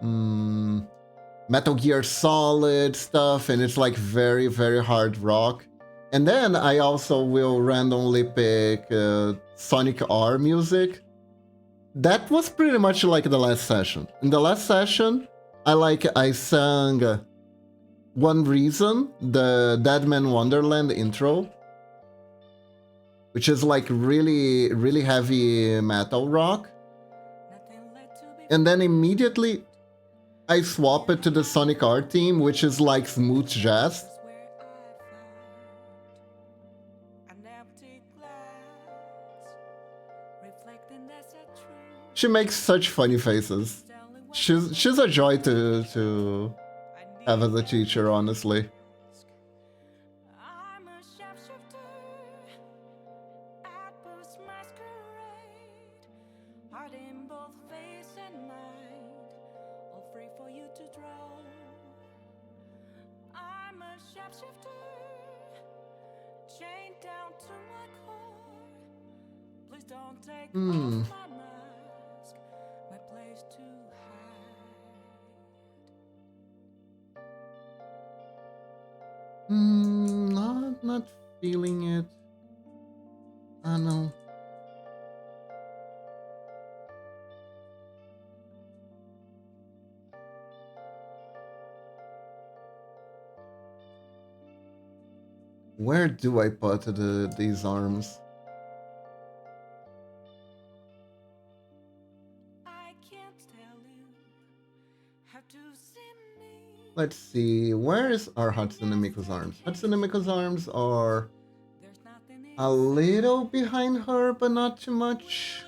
Metal Gear Solid stuff, and it's like very, very hard rock. And then I also will randomly pick Sonic R music. That was pretty much like the last session. In the last session, I sang One Reason, the Dead Man Wonderland intro, which is like really, really heavy metal rock. And then immediately I swap it to the Sonic R theme, which is like smooth jazz. She makes such funny faces. She's a joy to have as a teacher, honestly. Not feeling it. I know. Where do I put these arms? Let's see, where is our Hatsune Miiku's arms? Hatsune Miiku's arms are a little behind her, but not too much.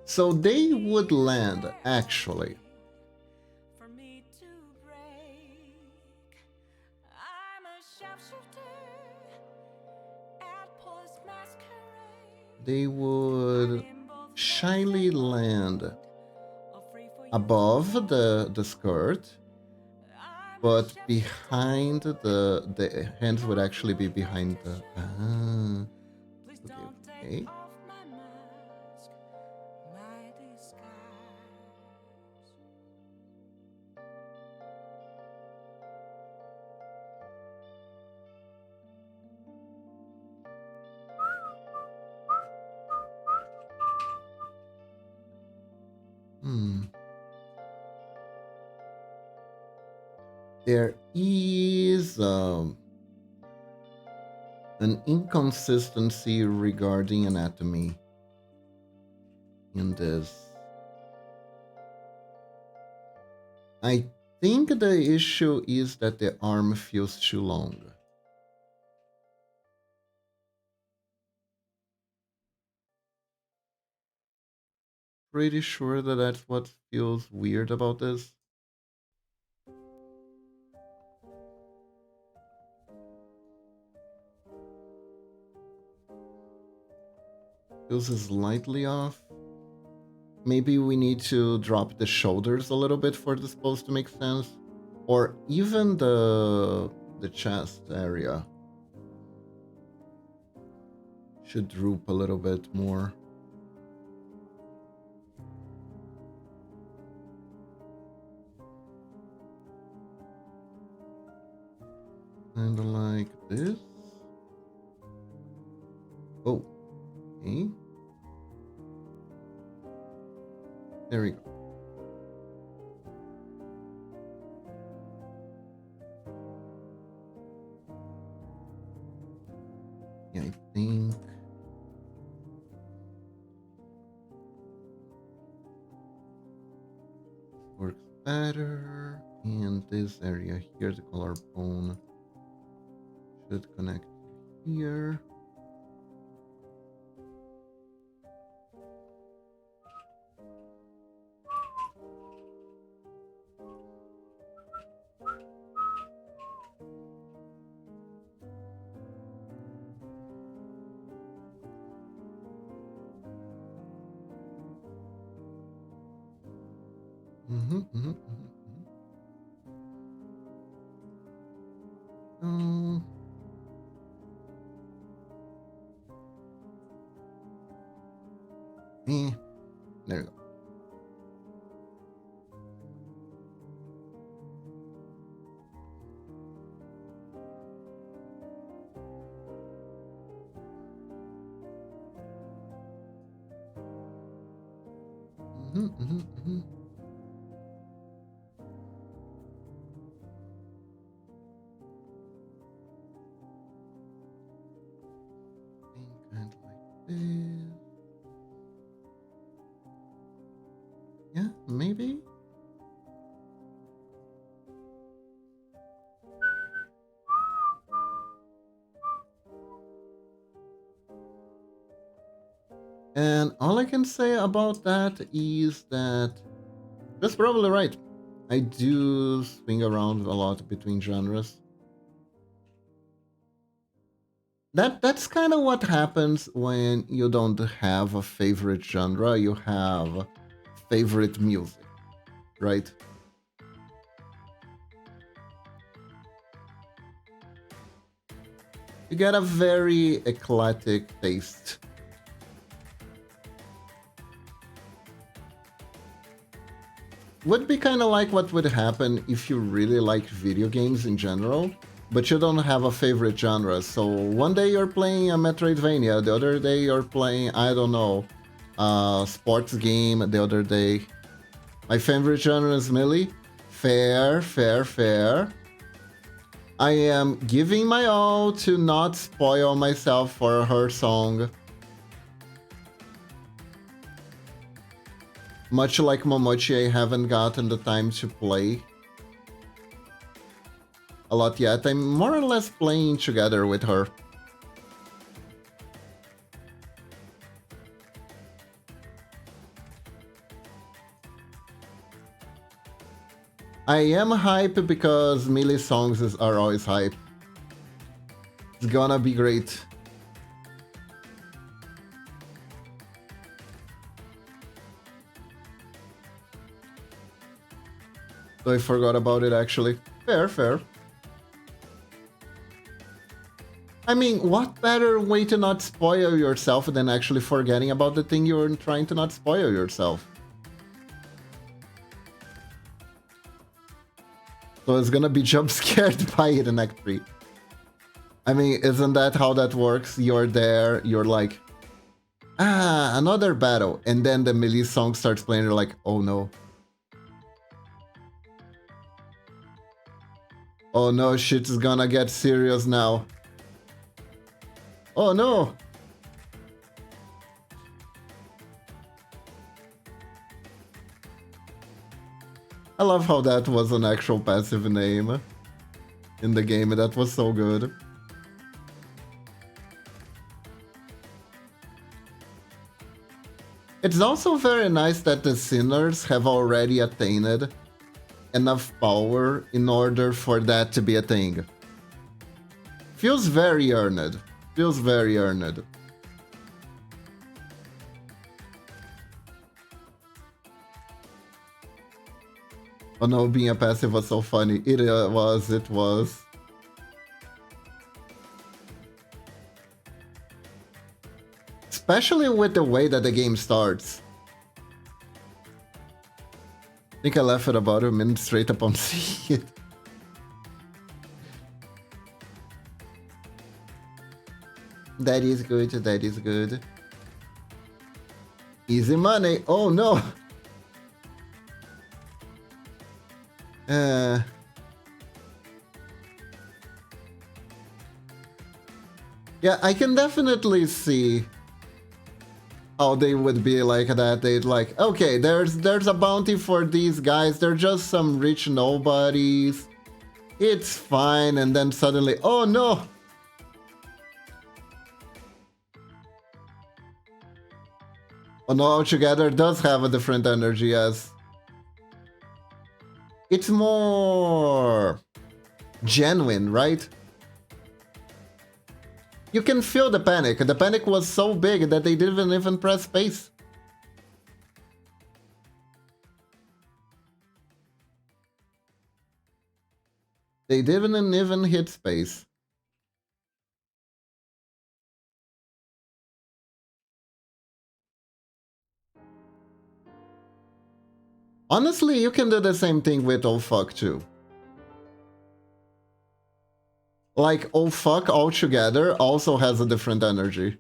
So they would land, actually. They would shyly land above the skirt, but behind the hands would actually be behind the okay. There is an inconsistency regarding anatomy in this. I think the issue is that the arm feels too long. Pretty sure that that's what feels weird about this. Feels slightly off. Maybe we need to drop the shoulders a little bit for this pose to make sense. Or even the chest area should droop a little bit more. Kind of like this. Oh, okay. There we go. Yeah, I think works better. And this area here, the collarbone, should connect here. Kind of like this. Yeah, maybe. And all I can say about that is that that's probably right. I do swing around a lot between genres. That's kind of what happens when you don't have a favorite genre, you have favorite music, right? You get a very eclectic taste. Would be kind of like what would happen if you really like video games in general, but you don't have a favorite genre. So one day you're playing a Metroidvania, the other day you're playing, I don't know, a sports game, the other day. My favorite genre is melee. Fair, fair, fair. I am giving my all to not spoil myself for her song. Much like Momochi, I haven't gotten the time to play a lot yet. I'm more or less playing together with her. I am hype because melee songs are always hype. It's gonna be great. So I forgot about it actually. Fair, fair. I mean, what better way to not spoil yourself than actually forgetting about the thing you're trying to not spoil yourself? So it's gonna be jump scared by it in Act 3. I mean, isn't that how that works? You're there, you're like, ah, another battle. And then the melee song starts playing, you're like, oh no. Oh no, shit is gonna get serious now. Oh no! I love how that was an actual passive name in the game. That was so good. It's also very nice that the sinners have already attained enough power in order for that to be a thing. Feels very earned. Feels very earned. Oh no, being a passive was so funny. It was. Especially with the way that the game starts. I think I laughed about a minute straight upon seeing it. That is good, that is good. Easy money, oh no! Yeah, I can definitely see how they would be like that. They'd like, okay, there's a bounty for these guys. They're just some rich nobodies. It's fine, and then suddenly, oh no! Oh no, Altogether does have a different energy, yes. It's more genuine, right? You can feel the panic. The panic was so big that they didn't even press space. They didn't even hit space. Honestly, you can do the same thing with oh fuck too. Like oh fuck altogether also has a different energy.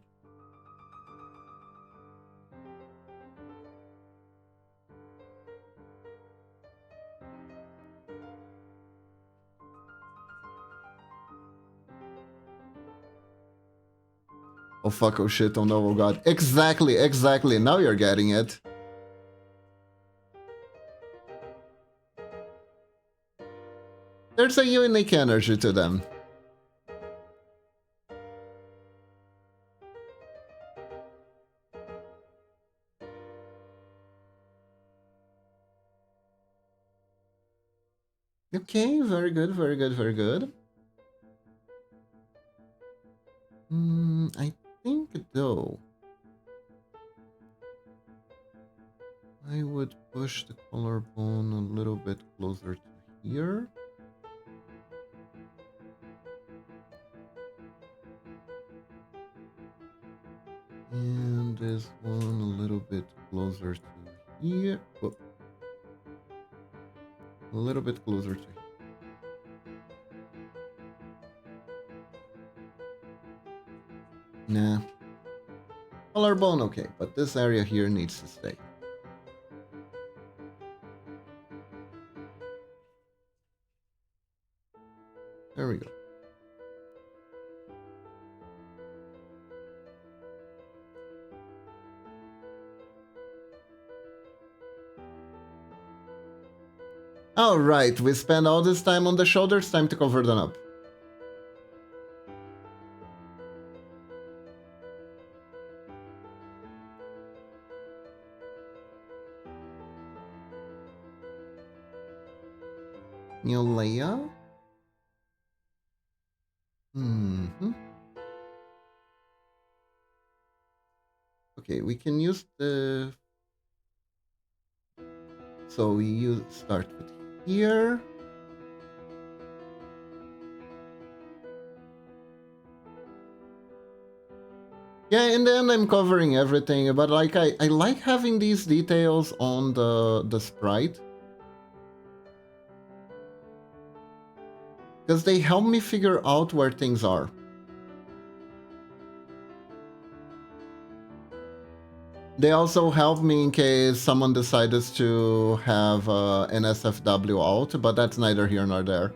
Oh fuck, oh shit, oh no, oh god. Exactly, exactly. Now you're getting it. There's a unique energy to them. Okay, very good, very good, very good. I think though, I would push the collarbone a little bit closer to here. And this one a little bit closer to here. Whoop. A little bit closer to here. Nah. Collarbone, okay, but this area here needs to stay. There we go. Alright, we spend all this time on the shoulders, time to cover them up. New layout. Okay, we can use the... So we start with here. Yeah, in the end I'm covering everything, but like I like having these details on the sprite. Because they help me figure out where things are. They also help me in case someone decides to have an SFW out, but that's neither here nor there.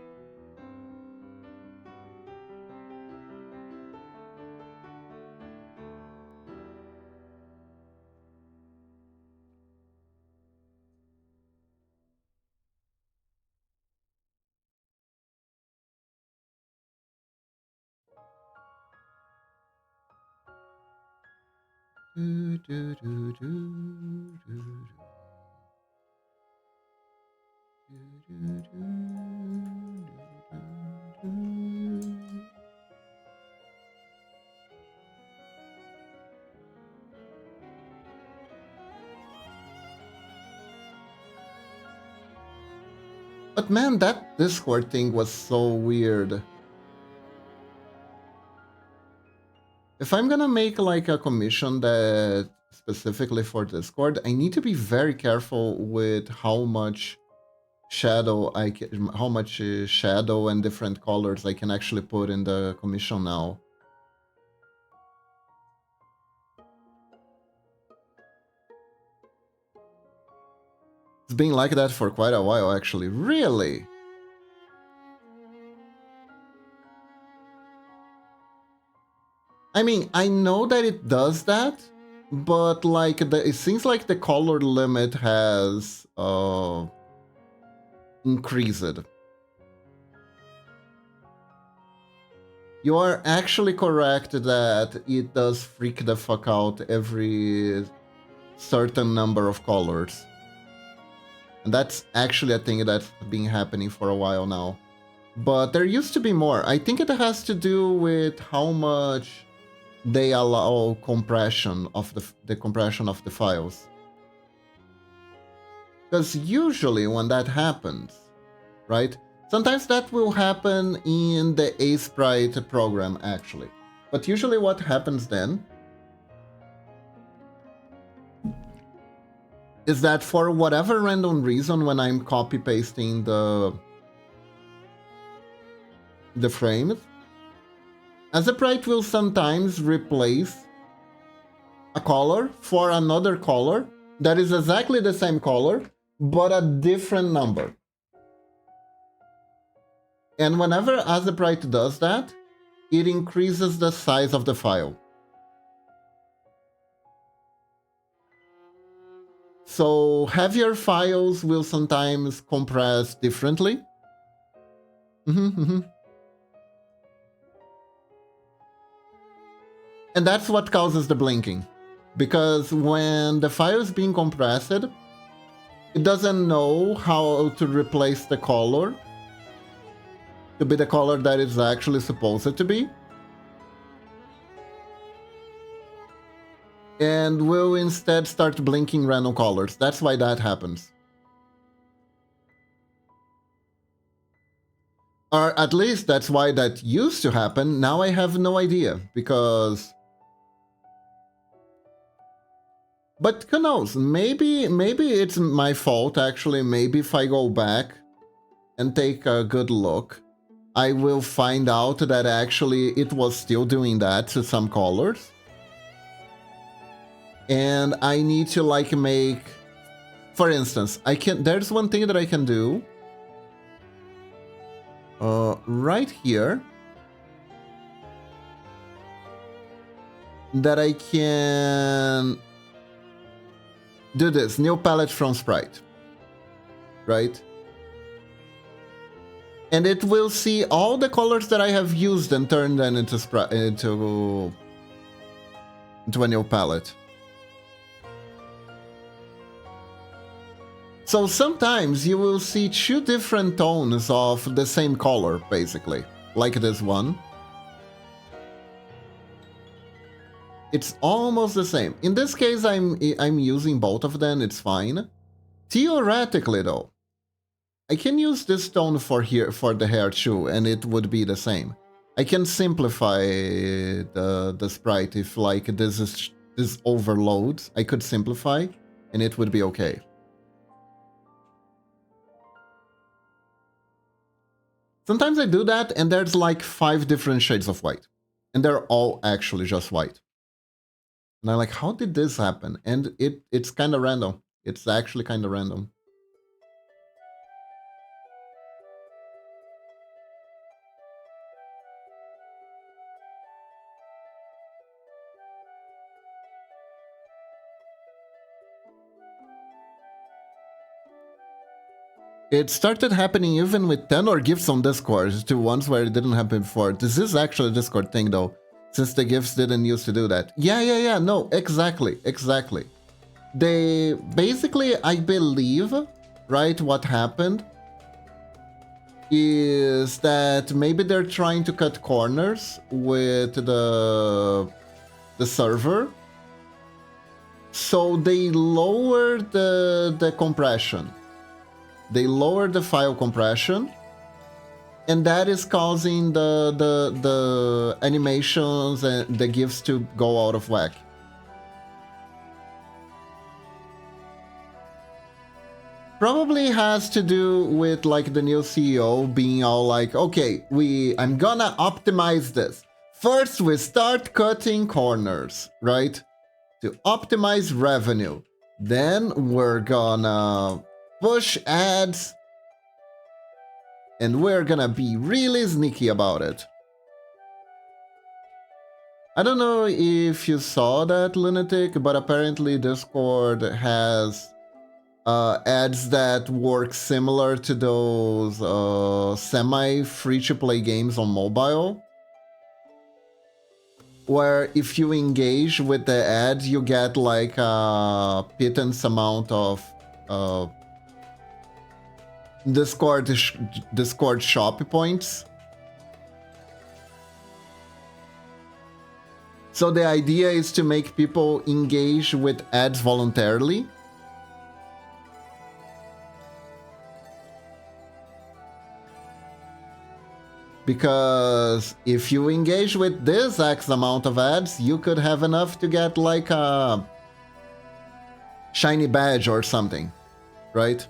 But man, that Discord thing was so weird. If I'm gonna make like a commission that specifically for Discord, I need to be very careful with how much shadow how much shadow and different colors I can actually put in the commission now. It's been like that for quite a while, actually. Really? I mean, I know that it does that, but like it seems like the color limit has increased. You are actually correct that it does freak the fuck out every certain number of colors. And that's actually a thing that's been happening for a while now. But there used to be more. I think it has to do with how much they allow compression of the compression of the files. Because usually when that happens, right? Sometimes that will happen in the Sprite program, actually. But usually what happens then is that for whatever random reason, when I'm copy-pasting the frames, Sprite will sometimes replace a color for another color that is exactly the same color, but a different number. And whenever Sprite does that, it increases the size of the file. So heavier files will sometimes compress differently. And that's what causes the blinking. Because when the file is being compressed, it doesn't know how to replace the color to be the color that it's actually supposed to be. And will instead start blinking random colors. That's why that happens. Or at least that's why that used to happen. Now I have no idea, because... But who knows? Maybe it's my fault, actually. Maybe if I go back and take a good look, I will find out that actually it was still doing that to some colors. And I need to like make... For instance, there's one thing that I can do. Right here. That I can do this, new palette from sprite, right? And it will see all the colors that I have used and turn them into a new palette. So sometimes you will see two different tones of the same color, basically, like this one. It's almost the same. In this case, I'm using both of them. It's fine. Theoretically, though, I can use this tone for the hair too, and it would be the same. I can simplify the sprite if like this overloads. I could simplify, and it would be okay. Sometimes I do that, and there's like 5 different shades of white, and they're all actually just white. And I'm like, how did this happen? And it's kind of random. It's actually kind of random. It started happening even with tenor gifts on Discord to ones where it didn't happen before. This is actually a Discord thing though, since the gifts didn't used to do that. Yeah, no, exactly. They basically, I believe, right, what happened is that maybe they're trying to cut corners with the server. So they lowered the compression. They lowered the file compression, and that is causing the animations and the GIFs to go out of whack. Probably has to do with like the new CEO being all like, okay, I'm gonna optimize this. First, we start cutting corners, right? To optimize revenue. Then we're gonna push ads, and we're gonna be really sneaky about it. I don't know if you saw that, Lunatic, but apparently Discord has ads that work similar to those semi-free-to-play games on mobile, where if you engage with the ads, you get like a pittance amount of Discord shop points. So the idea is to make people engage with ads voluntarily. Because if you engage with this X amount of ads, you could have enough to get like a shiny badge or something, right?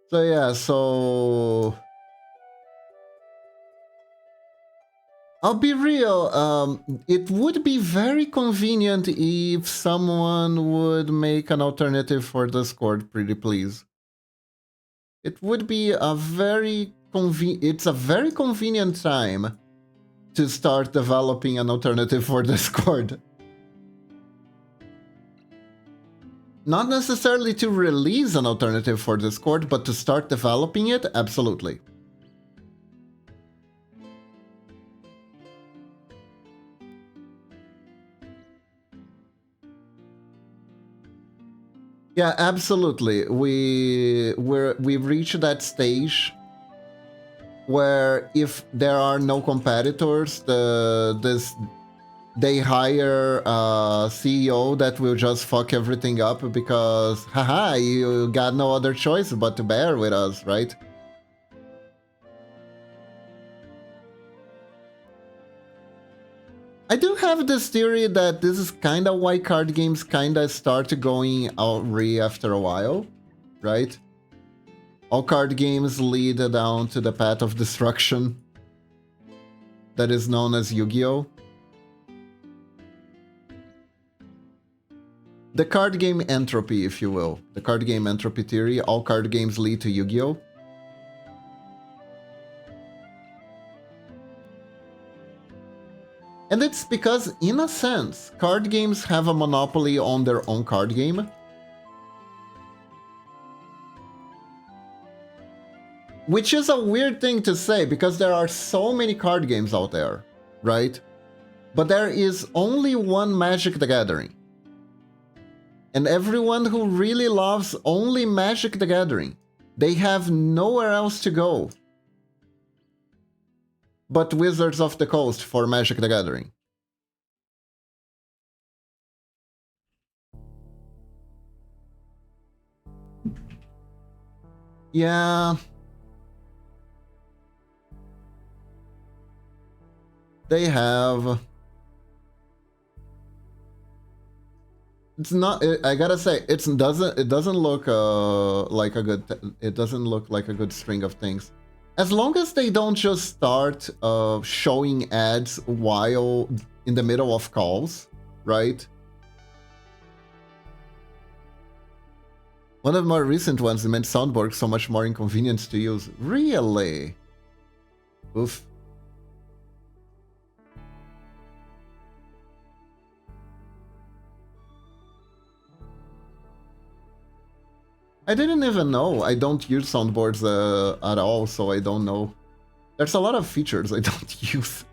So yeah, so I'll be real, it would be very convenient if someone would make an alternative for Discord, pretty please. It would be a very convenient time to start developing an alternative for Discord. Not necessarily to release an alternative for Discord, but to start developing it, absolutely. Yeah, absolutely. We've reached that stage where if there are no competitors, they hire a CEO that will just fuck everything up because, haha, you got no other choice but to bear with us, right? I do have this theory that this is kind of why card games kind of start going outree after a while, right? All card games lead down to the path of destruction that is known as Yu-Gi-Oh! The card game entropy, if you will. The card game entropy theory, all card games lead to Yu-Gi-Oh! And it's because, in a sense, card games have a monopoly on their own card game. Which is a weird thing to say, because there are so many card games out there, right? But there is only one Magic the Gathering. And everyone who really loves only Magic the Gathering, they have nowhere else to go but Wizards of the Coast for Magic the Gathering. Yeah. They have... It's not. I gotta say, it doesn't look like a good. It doesn't look like a good string of things. As long as they don't just start showing ads while in the middle of calls, right? One of the more recent ones made soundboard so much more inconvenient to use. Really? Oof. I didn't even know. I don't use soundboards at all, so I don't know. There's a lot of features I don't use.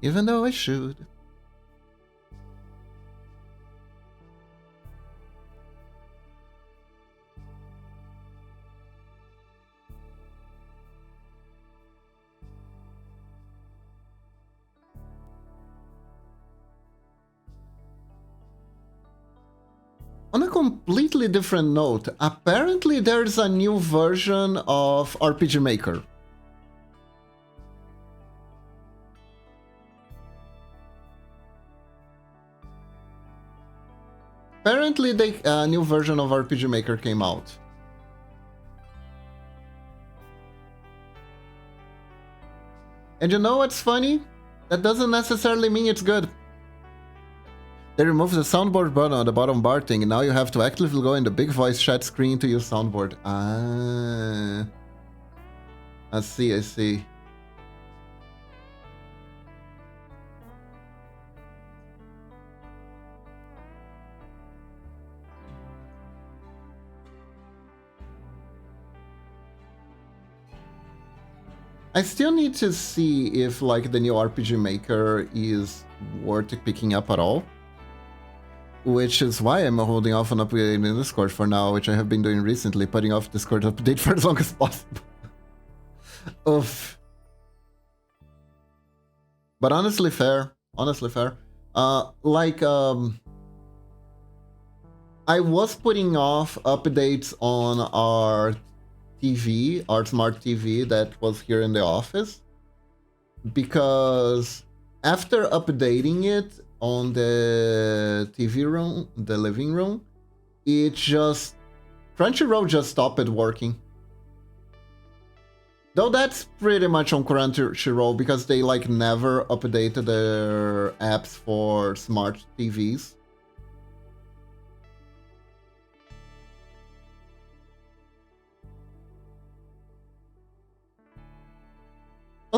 Even though I should. On a completely different note, apparently there's a new version of RPG Maker. Apparently a new version of RPG Maker came out. And you know what's funny? That doesn't necessarily mean it's good. They removed the soundboard button on the bottom bar thing, and now you have to actively go in the big voice chat screen to use soundboard. Ah. I see, I see. I still need to see if like the new RPG Maker is worth picking up at all. Which is why I'm holding off on updating Discord for now, which I have been doing recently, putting off Discord update for as long as possible. Oof. But honestly fair. Honestly fair. I was putting off updates on our TV, our smart TV that was here in the office, because after updating it on the TV room, the living room, it just... Crunchyroll just stopped working. Though that's pretty much on Crunchyroll because they like never updated their apps for smart TVs.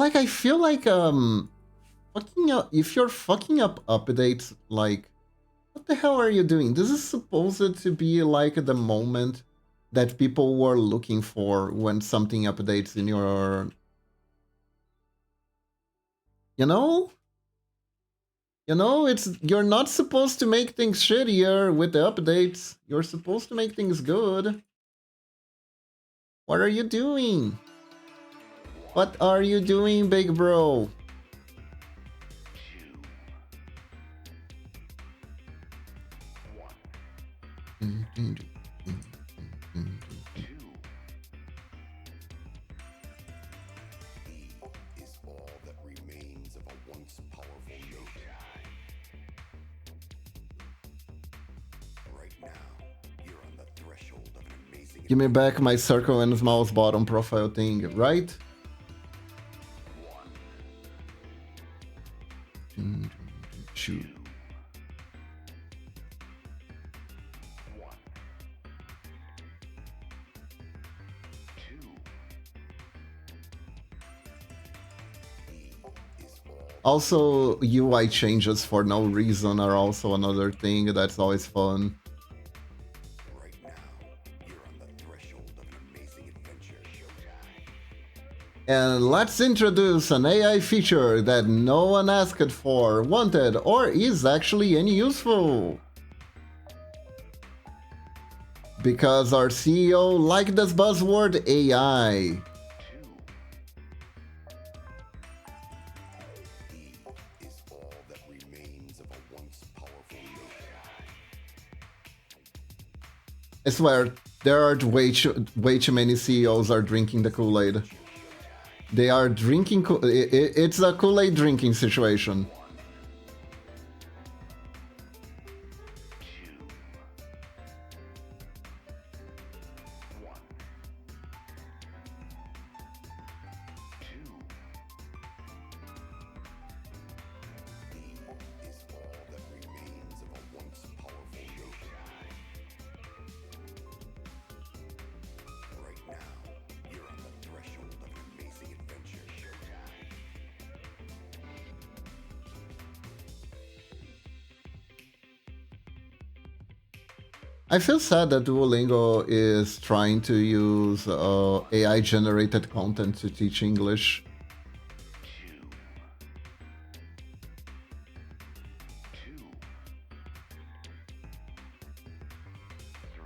like I feel like fucking up, if you're fucking up updates, like what the hell are you doing? This is supposed to be like the moment that people were looking for when something updates in your, you know? You know, it's you're not supposed to make things shittier with the updates. You're supposed to make things good. What are you doing? What are you doing, big bro? Give me back my circle and mouse bottom profile thing, right? Shoot. Also, UI changes for no reason are also another thing that's always fun. And let's introduce an AI feature that no one asked for, wanted, or is actually any useful. Because our CEO liked this buzzword AI. I swear, there are way too many CEOs are drinking the Kool-Aid. They are drinking. It's a Kool-Aid drinking situation. I feel sad that Duolingo is trying to use AI-generated content to teach English.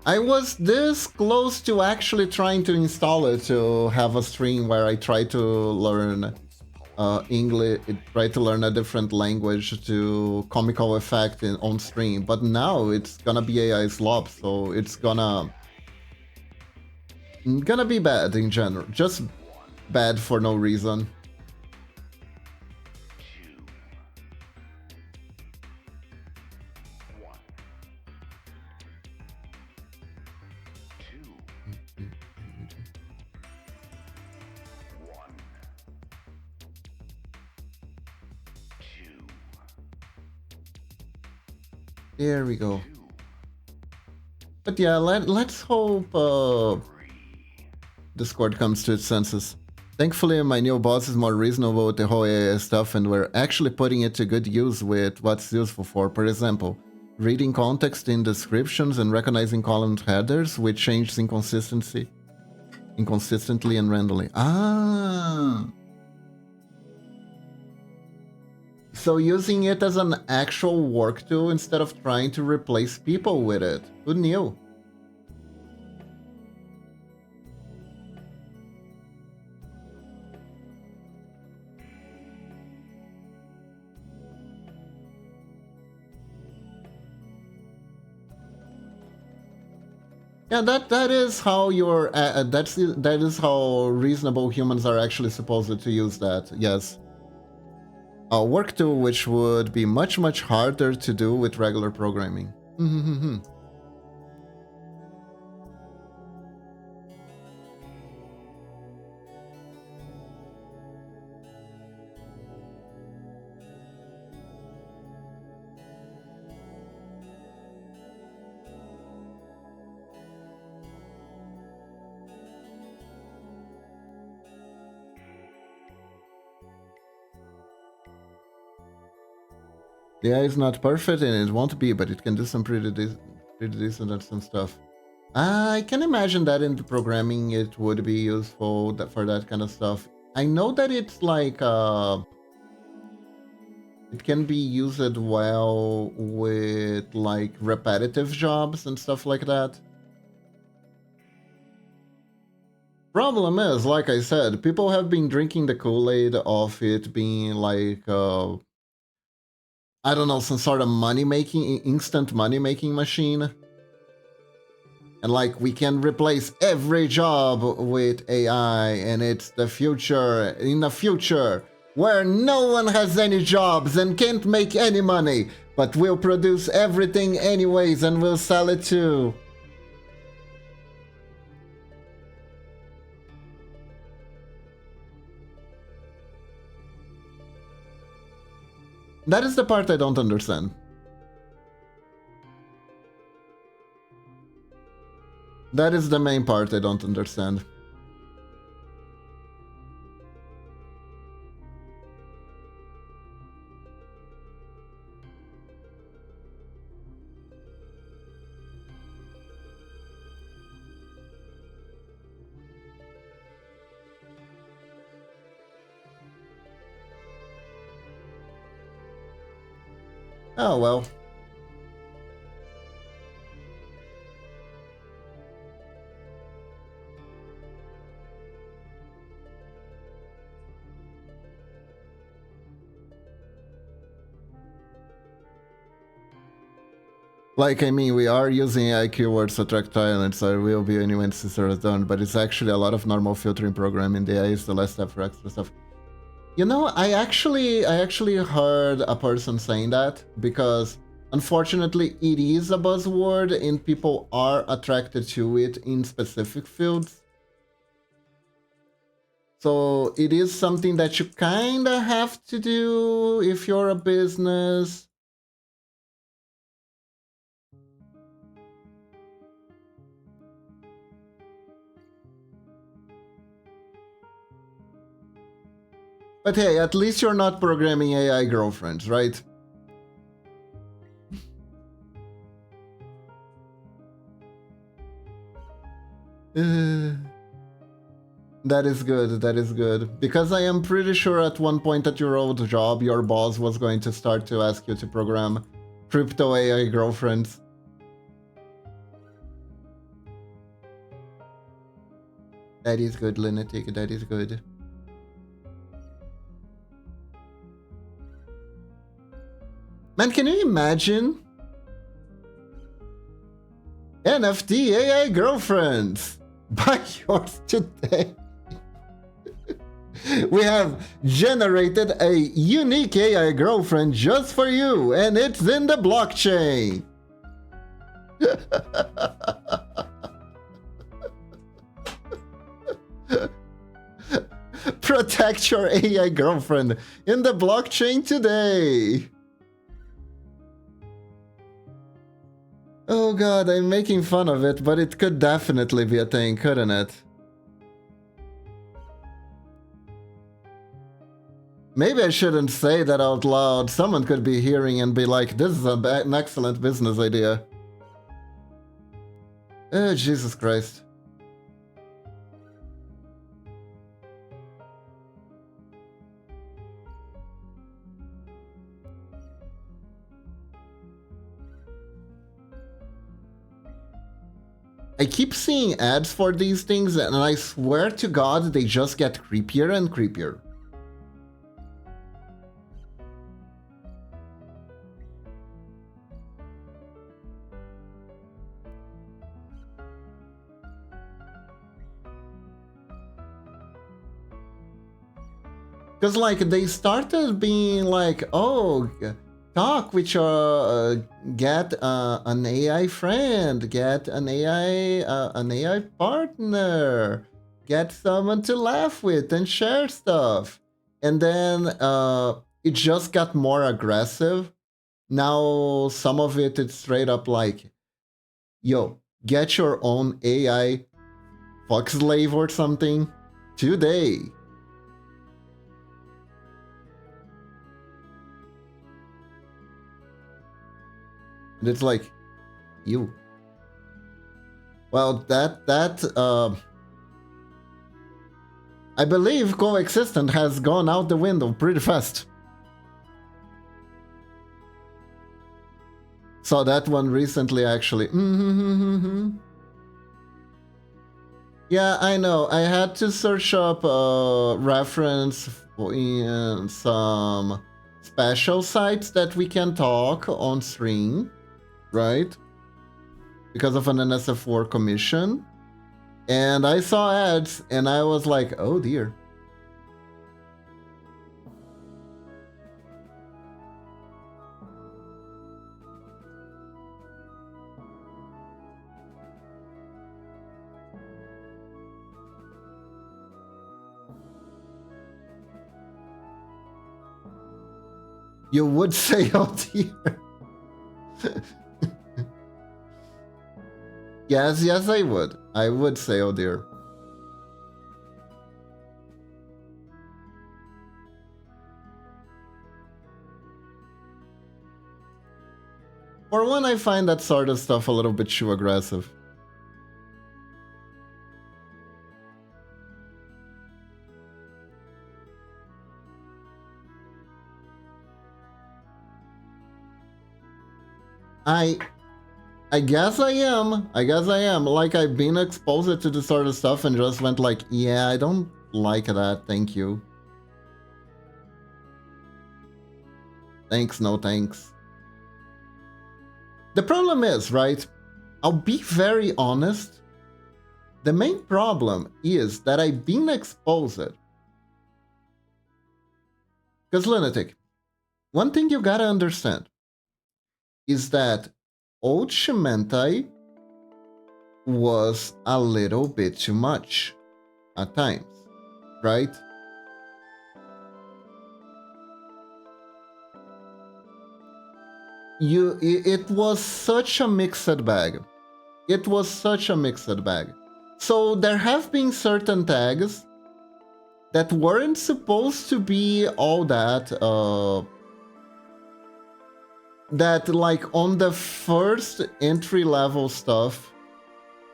I was this close to actually trying to install it to have a stream where I try to learn English, try to learn a different language to comical effect on stream, but now it's gonna be AI slop, so it's gonna be bad in general, just bad for no reason. There we go. But yeah, let's hope Discord comes to its senses. Thankfully, my new boss is more reasonable with the whole AI stuff, and we're actually putting it to good use with what's useful for. For example, reading context in descriptions and recognizing column headers with changes inconsistently and randomly. Ah! So using it as an actual work tool instead of trying to replace people with it. Who knew? Yeah, that is how you're. That is how reasonable humans are actually supposed to use that. Yes, a work tool which would be much harder to do with regular programming. The AI is not perfect and it won't be, but it can do some pretty decent and some stuff. I can imagine that in the programming it would be useful for that kind of stuff. I know that it's like it can be used well with like repetitive jobs and stuff like that. Problem is, like I said, people have been drinking the Kool-Aid of it being like I don't know, some sort of money-making, instant money-making machine. And like we can replace every job with AI, and it's the future, in the future where no one has any jobs and can't make any money, but we'll produce everything anyways and we'll sell it too. That is the part I don't understand. That is the main part I don't understand. Oh well. Like, I mean, we are using AI keywords to attract talent, so it will be any when sister is done, but it's actually a lot of normal filtering programming. The AI is the last step for extra stuff. You know, I actually heard a person saying that, because unfortunately it is a buzzword and people are attracted to it in specific fields. So it is something that you kind of have to do if you're a business. But hey, at least you're not programming AI girlfriends, right? That is good, that is good. Because I am pretty sure at one point at your old job, your boss was going to start to ask you to program crypto AI girlfriends. That is good, Lunatic, that is good. Man, can you imagine? NFT AI girlfriends! Buy yours today! We have generated a unique AI girlfriend just for you, and it's in the blockchain! Protect your AI girlfriend in the blockchain today! Oh god, I'm making fun of it, but it could definitely be a thing, couldn't it? Maybe I shouldn't say that out loud. Someone could be hearing and be like, this is an excellent business idea. Oh, Jesus Christ. I keep seeing ads for these things, and I swear to God, they just get creepier and creepier. Because, like, they started being like, oh, talk with your, get an AI friend, get an AI partner, get someone to laugh with and share stuff. And then it just got more aggressive. Now some of it is straight up like, yo, get your own AI fuck slave or something today. And it's like, you. Well, I believe coexistent has gone out the window pretty fast. Saw that one recently, actually. Yeah, I know. I had to search up a reference in some special sites that we can talk on stream, right? Because of an NSF4 commission. And I saw ads and I was like, oh dear. You would say, oh dear. Yes, I would. I would say, oh dear. For one, I find that sort of stuff a little bit too aggressive. I guess I am. Like, I've been exposed to this sort of stuff and just went like, yeah, I don't like that, thank you. Thanks, no thanks. The problem is, right, I'll be very honest, the main problem is that I've been exposed. Because, Lunatic, one thing you gotta understand is that old Shimentai was a little bit too much at times, right? It was such a mixed bag. It was such a mixed bag. So there have been certain tags that weren't supposed to be all that, that like on the first entry level stuff,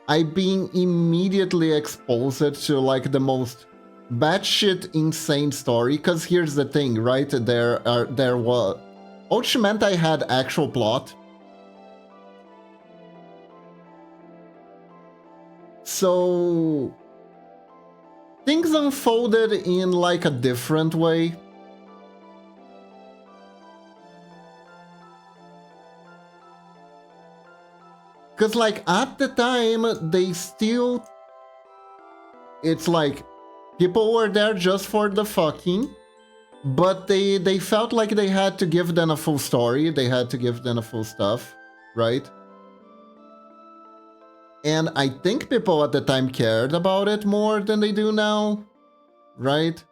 I've been immediately exposed to like the most batshit insane story. Cause here's the thing, right? There was Old Shimentai had actual plot. So things unfolded in like a different way. Because like at the time, they still... It's like people were there just for the fucking, but they felt like they had to give them a full story. They had to give them a full stuff, right? And I think people at the time cared about it more than they do now, right?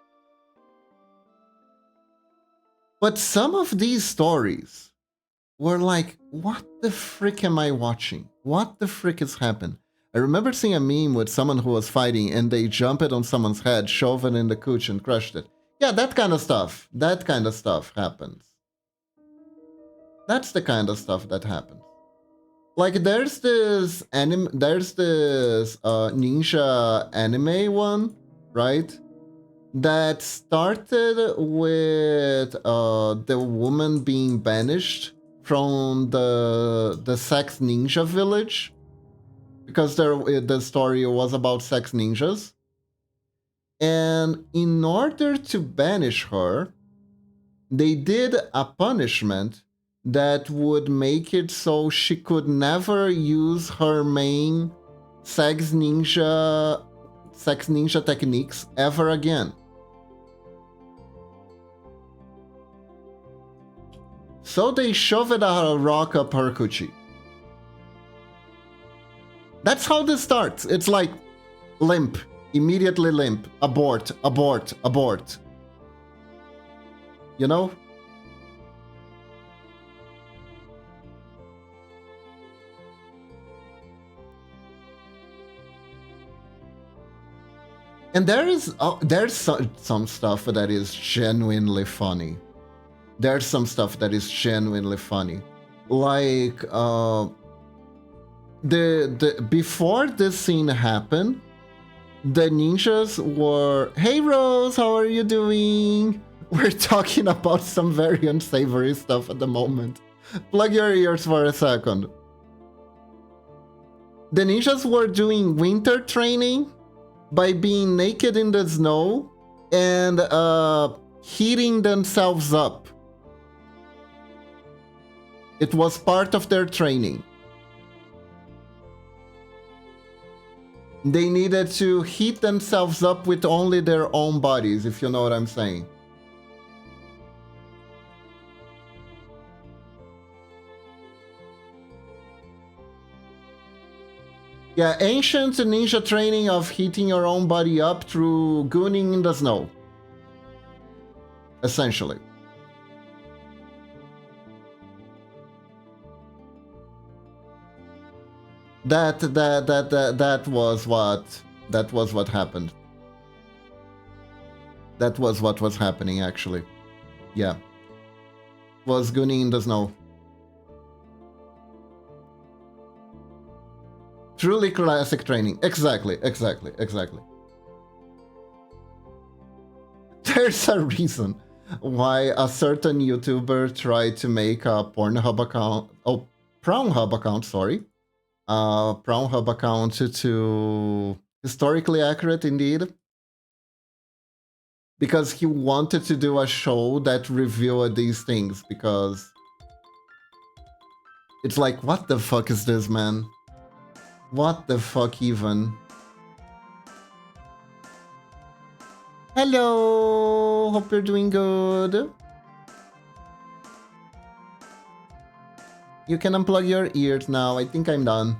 But some of these stories were like, what the frick am I watching? What the frick is happening? I remember seeing a meme with someone who was fighting and they jumped on someone's head, shoved it in the cooch and crushed it. Yeah, that kind of stuff. That kind of stuff happens. That's the kind of stuff that happens. Like there's this anime, ninja anime one, right? That started with the woman being banished from the sex ninja village, because the story was about sex ninjas. And in order to banish her, they did a punishment that would make it so she could never use her main sex ninja techniques ever again. So they shoved a rock up her coochie. That's how this starts. It's like limp, immediately limp, abort, abort, abort. You know? And there's some stuff that is genuinely funny. There's some stuff that is genuinely funny. like the before this scene happened, the ninjas were, "Hey Rose, how are you doing?" We're talking about some very unsavory stuff at the moment. Plug your ears for a second. The ninjas were doing winter training by being naked in the snow and heating themselves up. It was part of their training. They needed to heat themselves up with only their own bodies, if you know what I'm saying. Yeah, ancient ninja training of heating your own body up through gooning in the snow. Essentially. That was what happened. That was what was happening, actually. Yeah. Was gooning in the snow. Truly classic training. Exactly. There's a reason why a certain YouTuber tried to make a Pornhub account, Pornhub account, sorry. Pornhub account to historically accurate indeed. Because he wanted to do a show that revealed these things, because it's like, what the fuck is this, man? What the fuck even? Hello! Hope you're doing good. You can unplug your ears now. I think I'm done.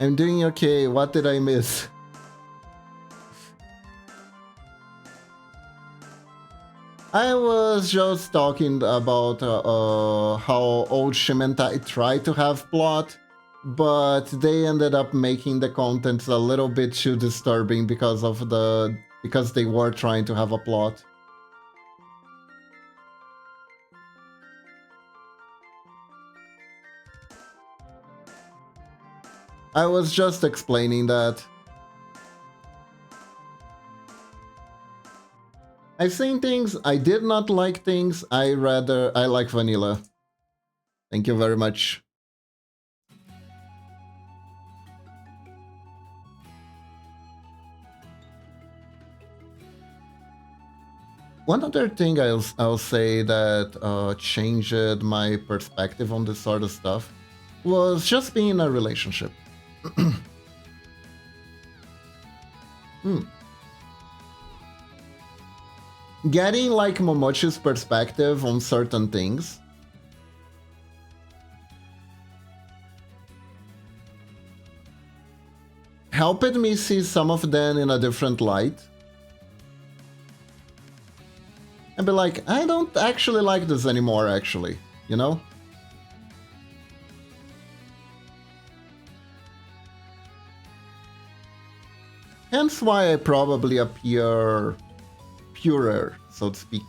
I'm doing okay. What did I miss? I was just talking about how old Shimentai tried to have plot, but they ended up making the content a little bit too disturbing because they were trying to have a plot. I was just explaining that. I've seen things, I did not like things, I like vanilla. Thank you very much. One other thing I'll say that changed my perspective on this sort of stuff was just being in a relationship. Getting like Momochi's perspective on certain things helped me see some of them in a different light. And be like, I don't actually like this anymore, actually, you know? Hence why I probably appear purer, so to speak.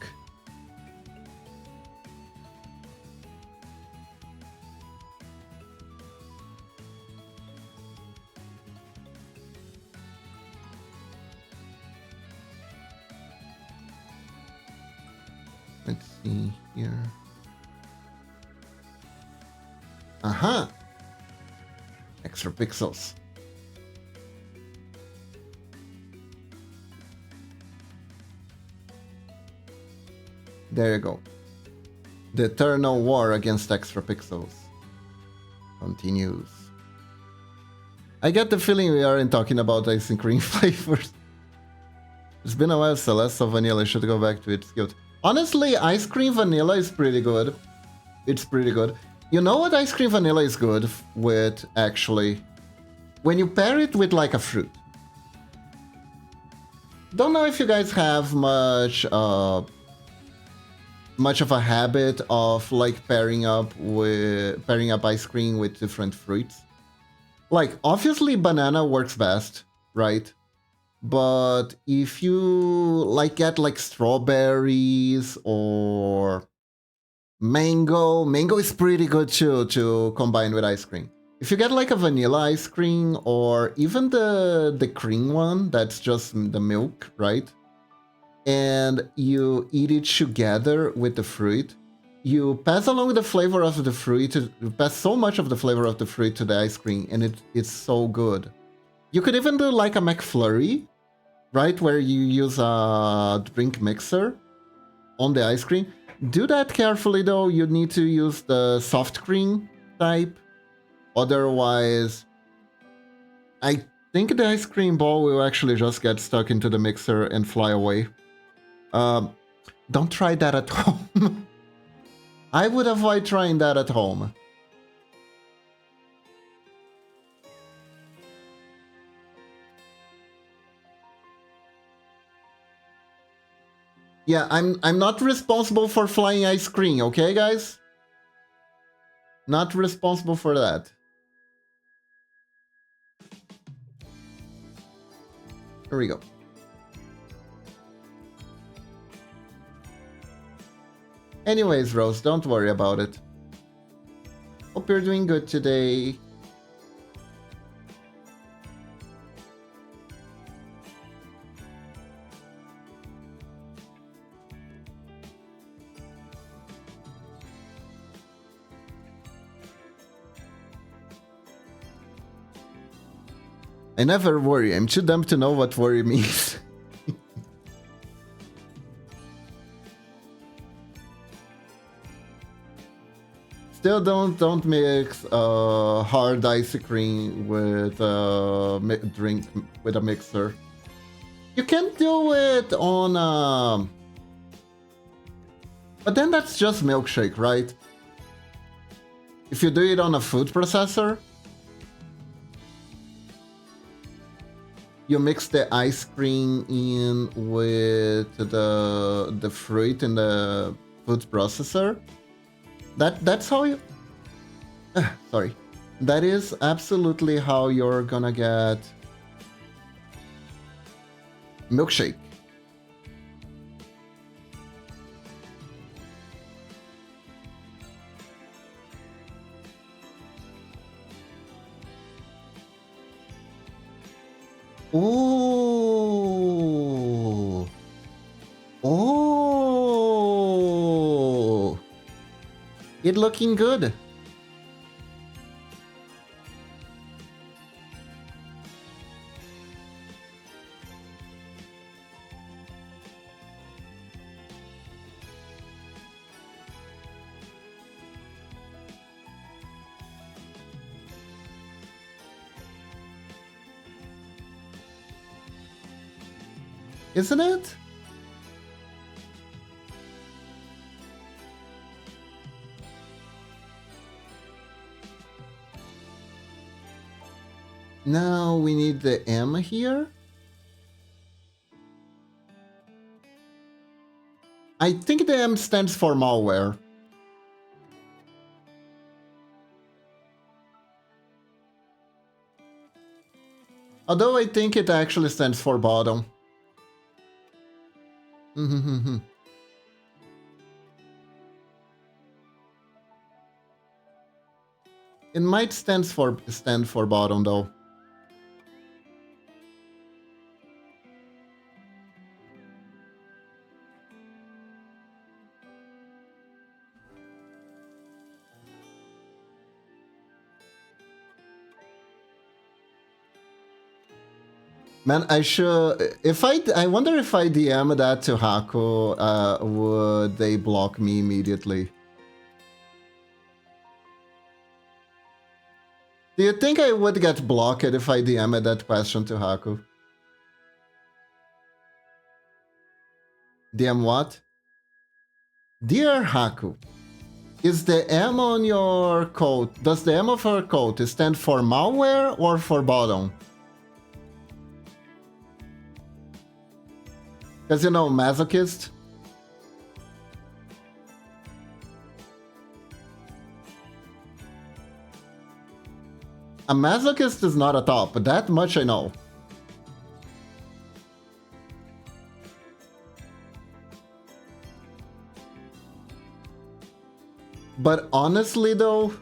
Let's see here. Aha! Extra pixels. There you go. The eternal war against extra pixels continues. I get the feeling we aren't talking about ice cream flavors. It's been a while, Celeste, so vanilla should go back to its guilt. Honestly, ice cream vanilla is pretty good. It's pretty good. You know what ice cream vanilla is good with, actually? When you pair it with like a fruit. Don't know if you guys have much much of a habit of like pairing up ice cream with different fruits. Like obviously banana works best, right? But if you like get like strawberries or mango is pretty good too to combine with ice cream. If you get like a vanilla ice cream or even the cream one, that's just the milk, right? And you eat it together with the fruit, you pass along the flavor of the fruit, you pass so much of the flavor of the fruit to the ice cream, and it's so good. You could even do like a McFlurry, right? Where you use a drink mixer on the ice cream. Do that carefully though, you need to use the soft cream type. Otherwise, I think the ice cream ball will actually just get stuck into the mixer and fly away. Don't try that at home. I would avoid trying that at home. Yeah, I'm not responsible for flying ice cream, okay, guys? Not responsible for that. Here we go. Anyways, Rose, don't worry about it. Hope you're doing good today. I never worry. I'm too dumb to know what worry means. Still don't mix hard ice cream with drink with a mixer. You can do it on but then that's just milkshake, right? If you do it on a food processor, you mix the ice cream in with the fruit in the food processor. That's how you... sorry. That is absolutely how you're gonna get milkshake. Oh. Oh. It looking good. Isn't it? Now we need the M here. I think the M stands for malware. Although I think it actually stands for bottom. It might stand for bottom though. Man, I should. If I wonder if I DM that to Haku, would they block me immediately? Do you think I would get blocked if I DM that question to Haku? DM what? Dear Haku, is the M on your coat? Does the M of your coat stand for malware or for bottom? Because you know, masochist. A masochist is not a top, but that much I know. But honestly though,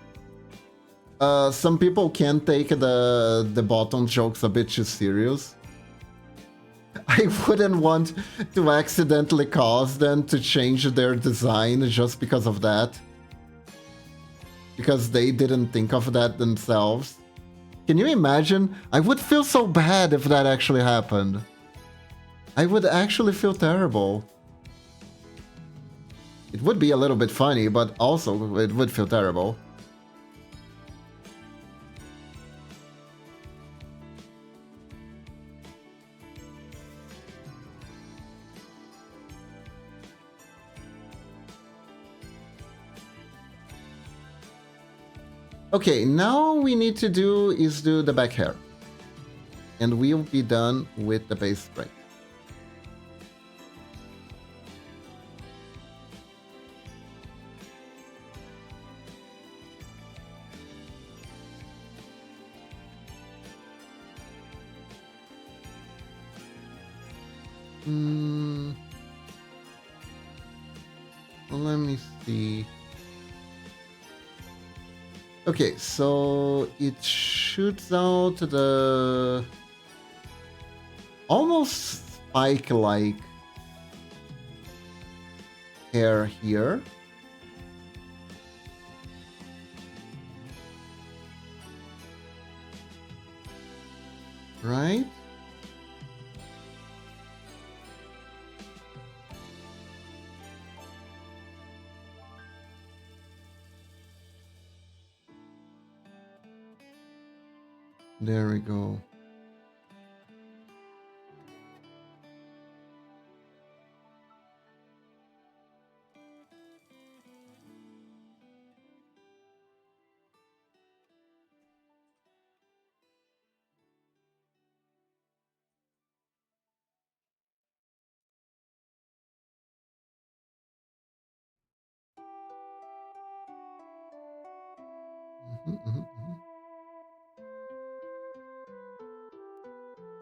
some people can take the bottom jokes a bit too serious. I wouldn't want to accidentally cause them to change their design just because of that. Because they didn't think of that themselves. Can you imagine? I would feel so bad if that actually happened. I would actually feel terrible. It would be a little bit funny, but also it would feel terrible. Okay, now we need to do is do the back hair. And we'll be done with the base spray. Well, let me see. Okay, so it shoots out the almost spike-like hair here. Right? There we go.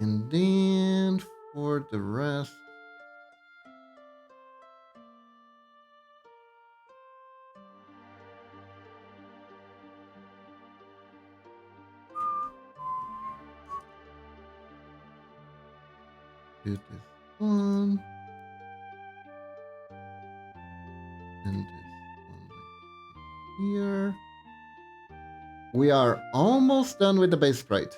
And then for the rest, do this one and this one right here. We are almost done with the base sprite.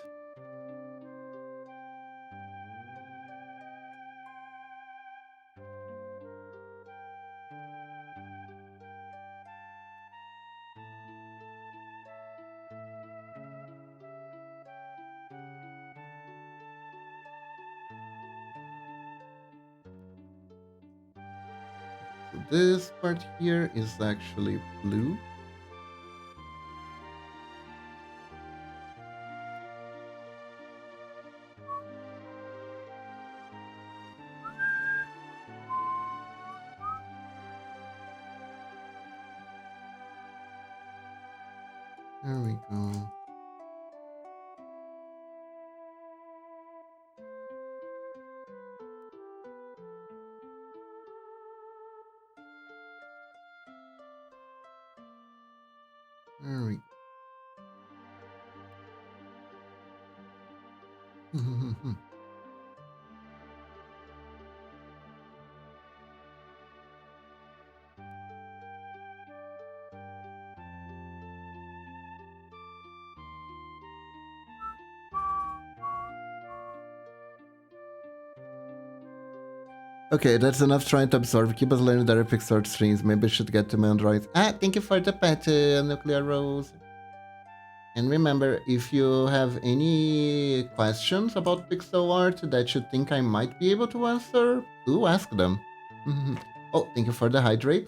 So this part here is actually blue. There we go. There we go. Okay, that's enough trying to absorb. Keep us learning the pixelart streams. Maybe I should get to my Androids. Thank you for the pet, Nuclear Rose. And remember, if you have any questions about pixel art that you think I might be able to answer, do ask them. Oh, thank you for the hydrate.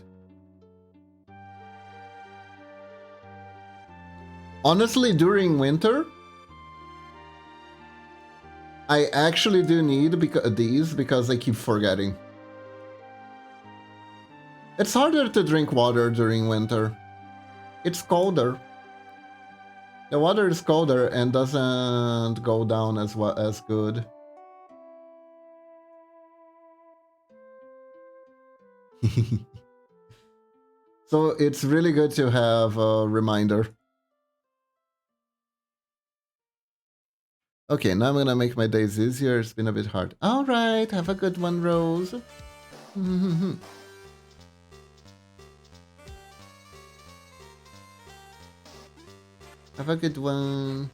Honestly, during winter, I actually do need these because I keep forgetting. It's harder to drink water during winter. It's colder. The water is colder and doesn't go down as good. So it's really good to have a reminder. Okay, now I'm gonna make my days easier. It's been a bit hard. All right, have a good one, Rose. Have a good one.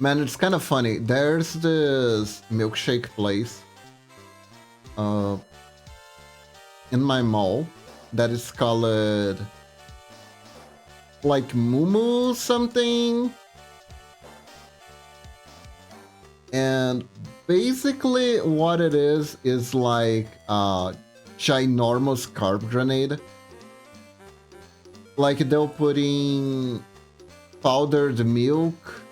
Man, it's kind of funny. There's this milkshake place in my mall that is called like Mumu something. And basically what it is like a ginormous carb grenade. Like they'll put in powdered milk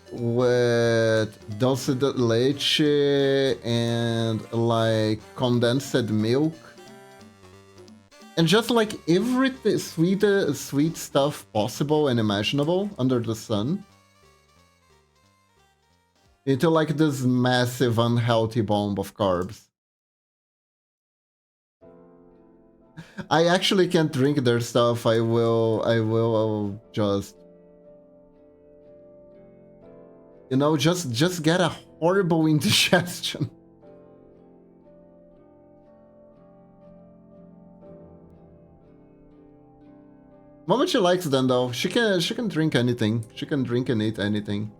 with dulce de leche and like condensed milk and just like every sweet stuff possible and imaginable under the sun into like this massive unhealthy bomb of carbs. I actually can't drink their stuff. I will just, you know, just get a horrible indigestion. Moment she likes them though. She can drink anything. She can drink and eat anything.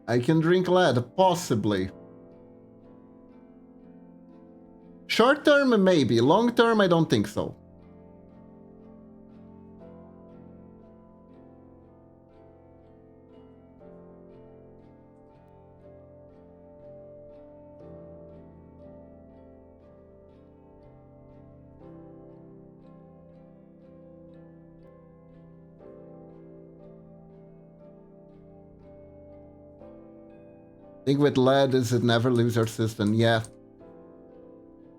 I can drink lead, possibly. Short term, maybe. Long term, I don't think so. Thing with lead is it never leaves your system. Yeah.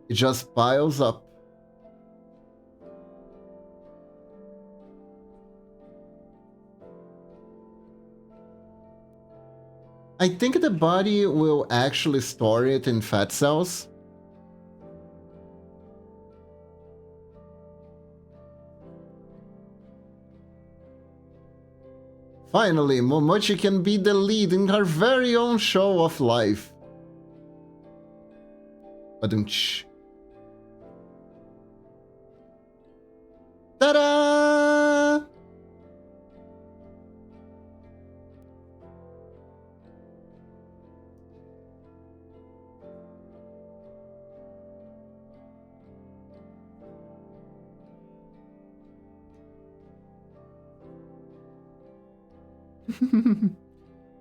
It just piles up. I think the body will actually store it in fat cells. Finally, Momochi can be the lead in her very own show of life. Badunch. Ta-da!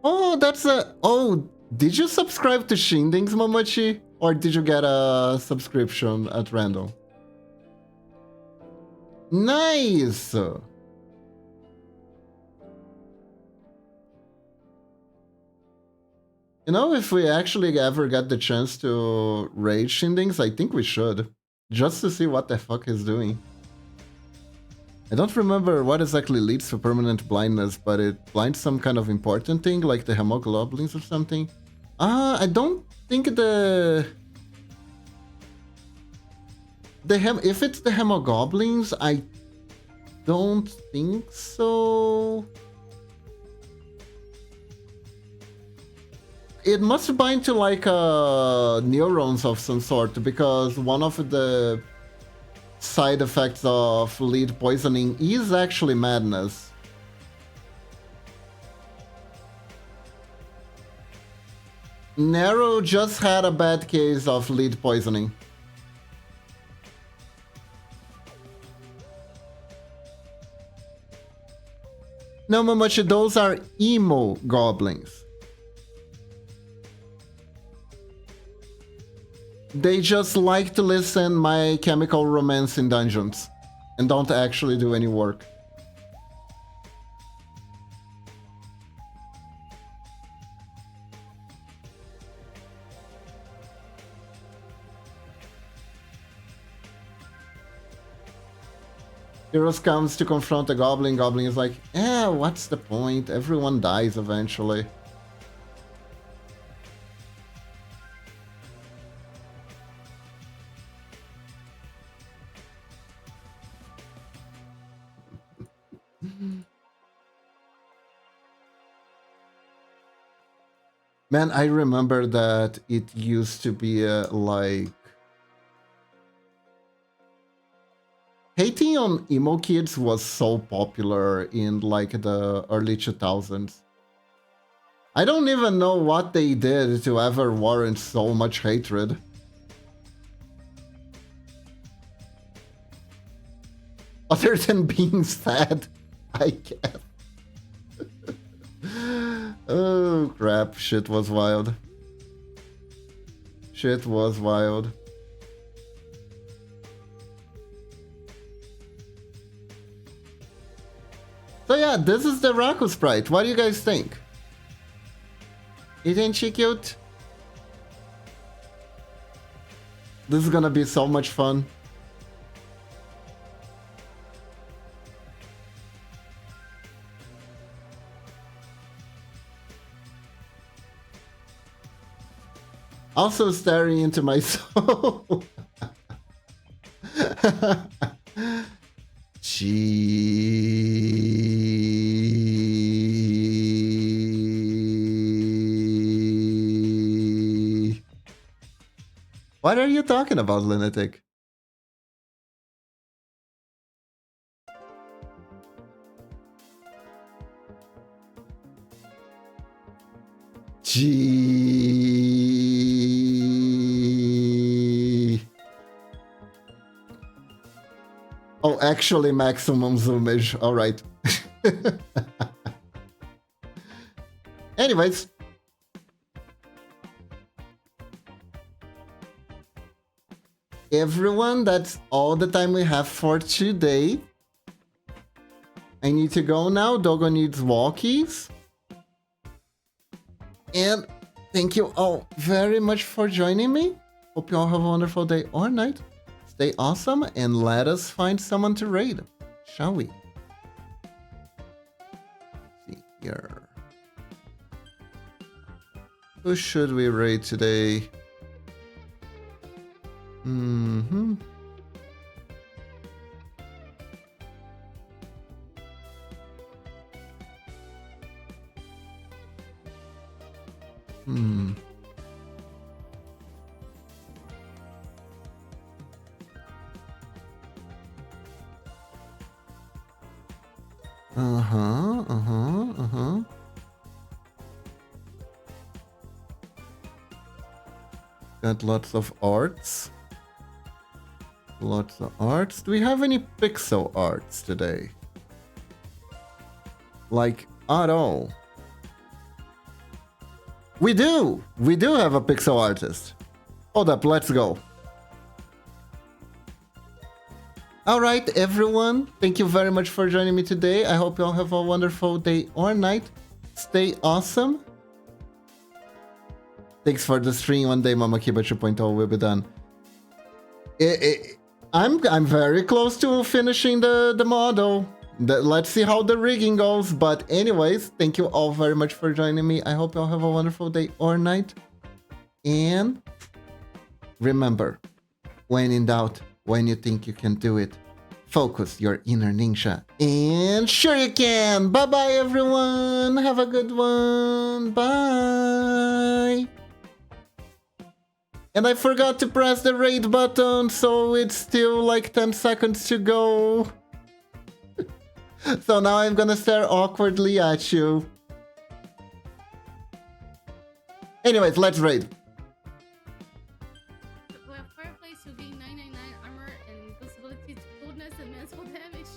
Oh, that's a... Oh, did you subscribe to Shindings, Momochi? Or did you get a subscription at random? Nice! You know, if we actually ever get the chance to raid Shindings, I think we should. Just to see what the fuck he's doing. I don't remember what exactly leads to permanent blindness, but it blinds some kind of important thing, like the hemoglobins or something. I don't think if it's the hemoglobins, I don't think so. It must bind to like neurons of some sort, because one of the side effects of lead poisoning is actually madness. Nero just had a bad case of lead poisoning. No, Momochi, those are emo goblins. They just like to listen My Chemical Romance in dungeons and don't actually do any work. Heroes comes to confront a goblin. Goblin is like, what's the point? Everyone dies eventually. Man, I remember that it used to be like... Hating on emo kids was so popular in like the early 2000s. I don't even know what they did to ever warrant so much hatred. Other than being sad, I guess. Oh crap, shit was wild. Shit was wild. So yeah, this is the Raku sprite. What do you guys think? Isn't she cute? This is gonna be so much fun. Also staring into my soul. Gee. What are you talking about, Lunatic? Gee. Oh, actually maximum zoomage. All right. Anyways. Everyone, that's all the time we have for today. I need to go now. Dogo needs walkies. And thank you all very much for joining me. Hope you all have a wonderful day or night. Stay awesome and let us find someone to raid, shall we? Let's see here. Who should we raid today? Mm-hmm. Got lots of arts. Lots of arts. Do we have any pixel arts today? Like, at all? We do! We do have a pixel artist. Hold up, let's go. Alright, everyone. Thank you very much for joining me today. I hope you all have a wonderful day or night. Stay awesome. Thanks for the stream. One day Mama Kiba 2.0 will be done. I'm very close to finishing the model. Let's see how the rigging goes. But anyways, thank you all very much for joining me. I hope you all have a wonderful day or night. And remember, when in doubt, when you think you can do it, focus your inner ninja. And sure you can. Bye-bye, everyone. Have a good one. Bye. And I forgot to press the raid button, so it's still like 10 seconds to go. So now I'm gonna stare awkwardly at you. Anyways, let's raid. Fireplace will gain 999 armor and invisibility to coldness and manageable damage.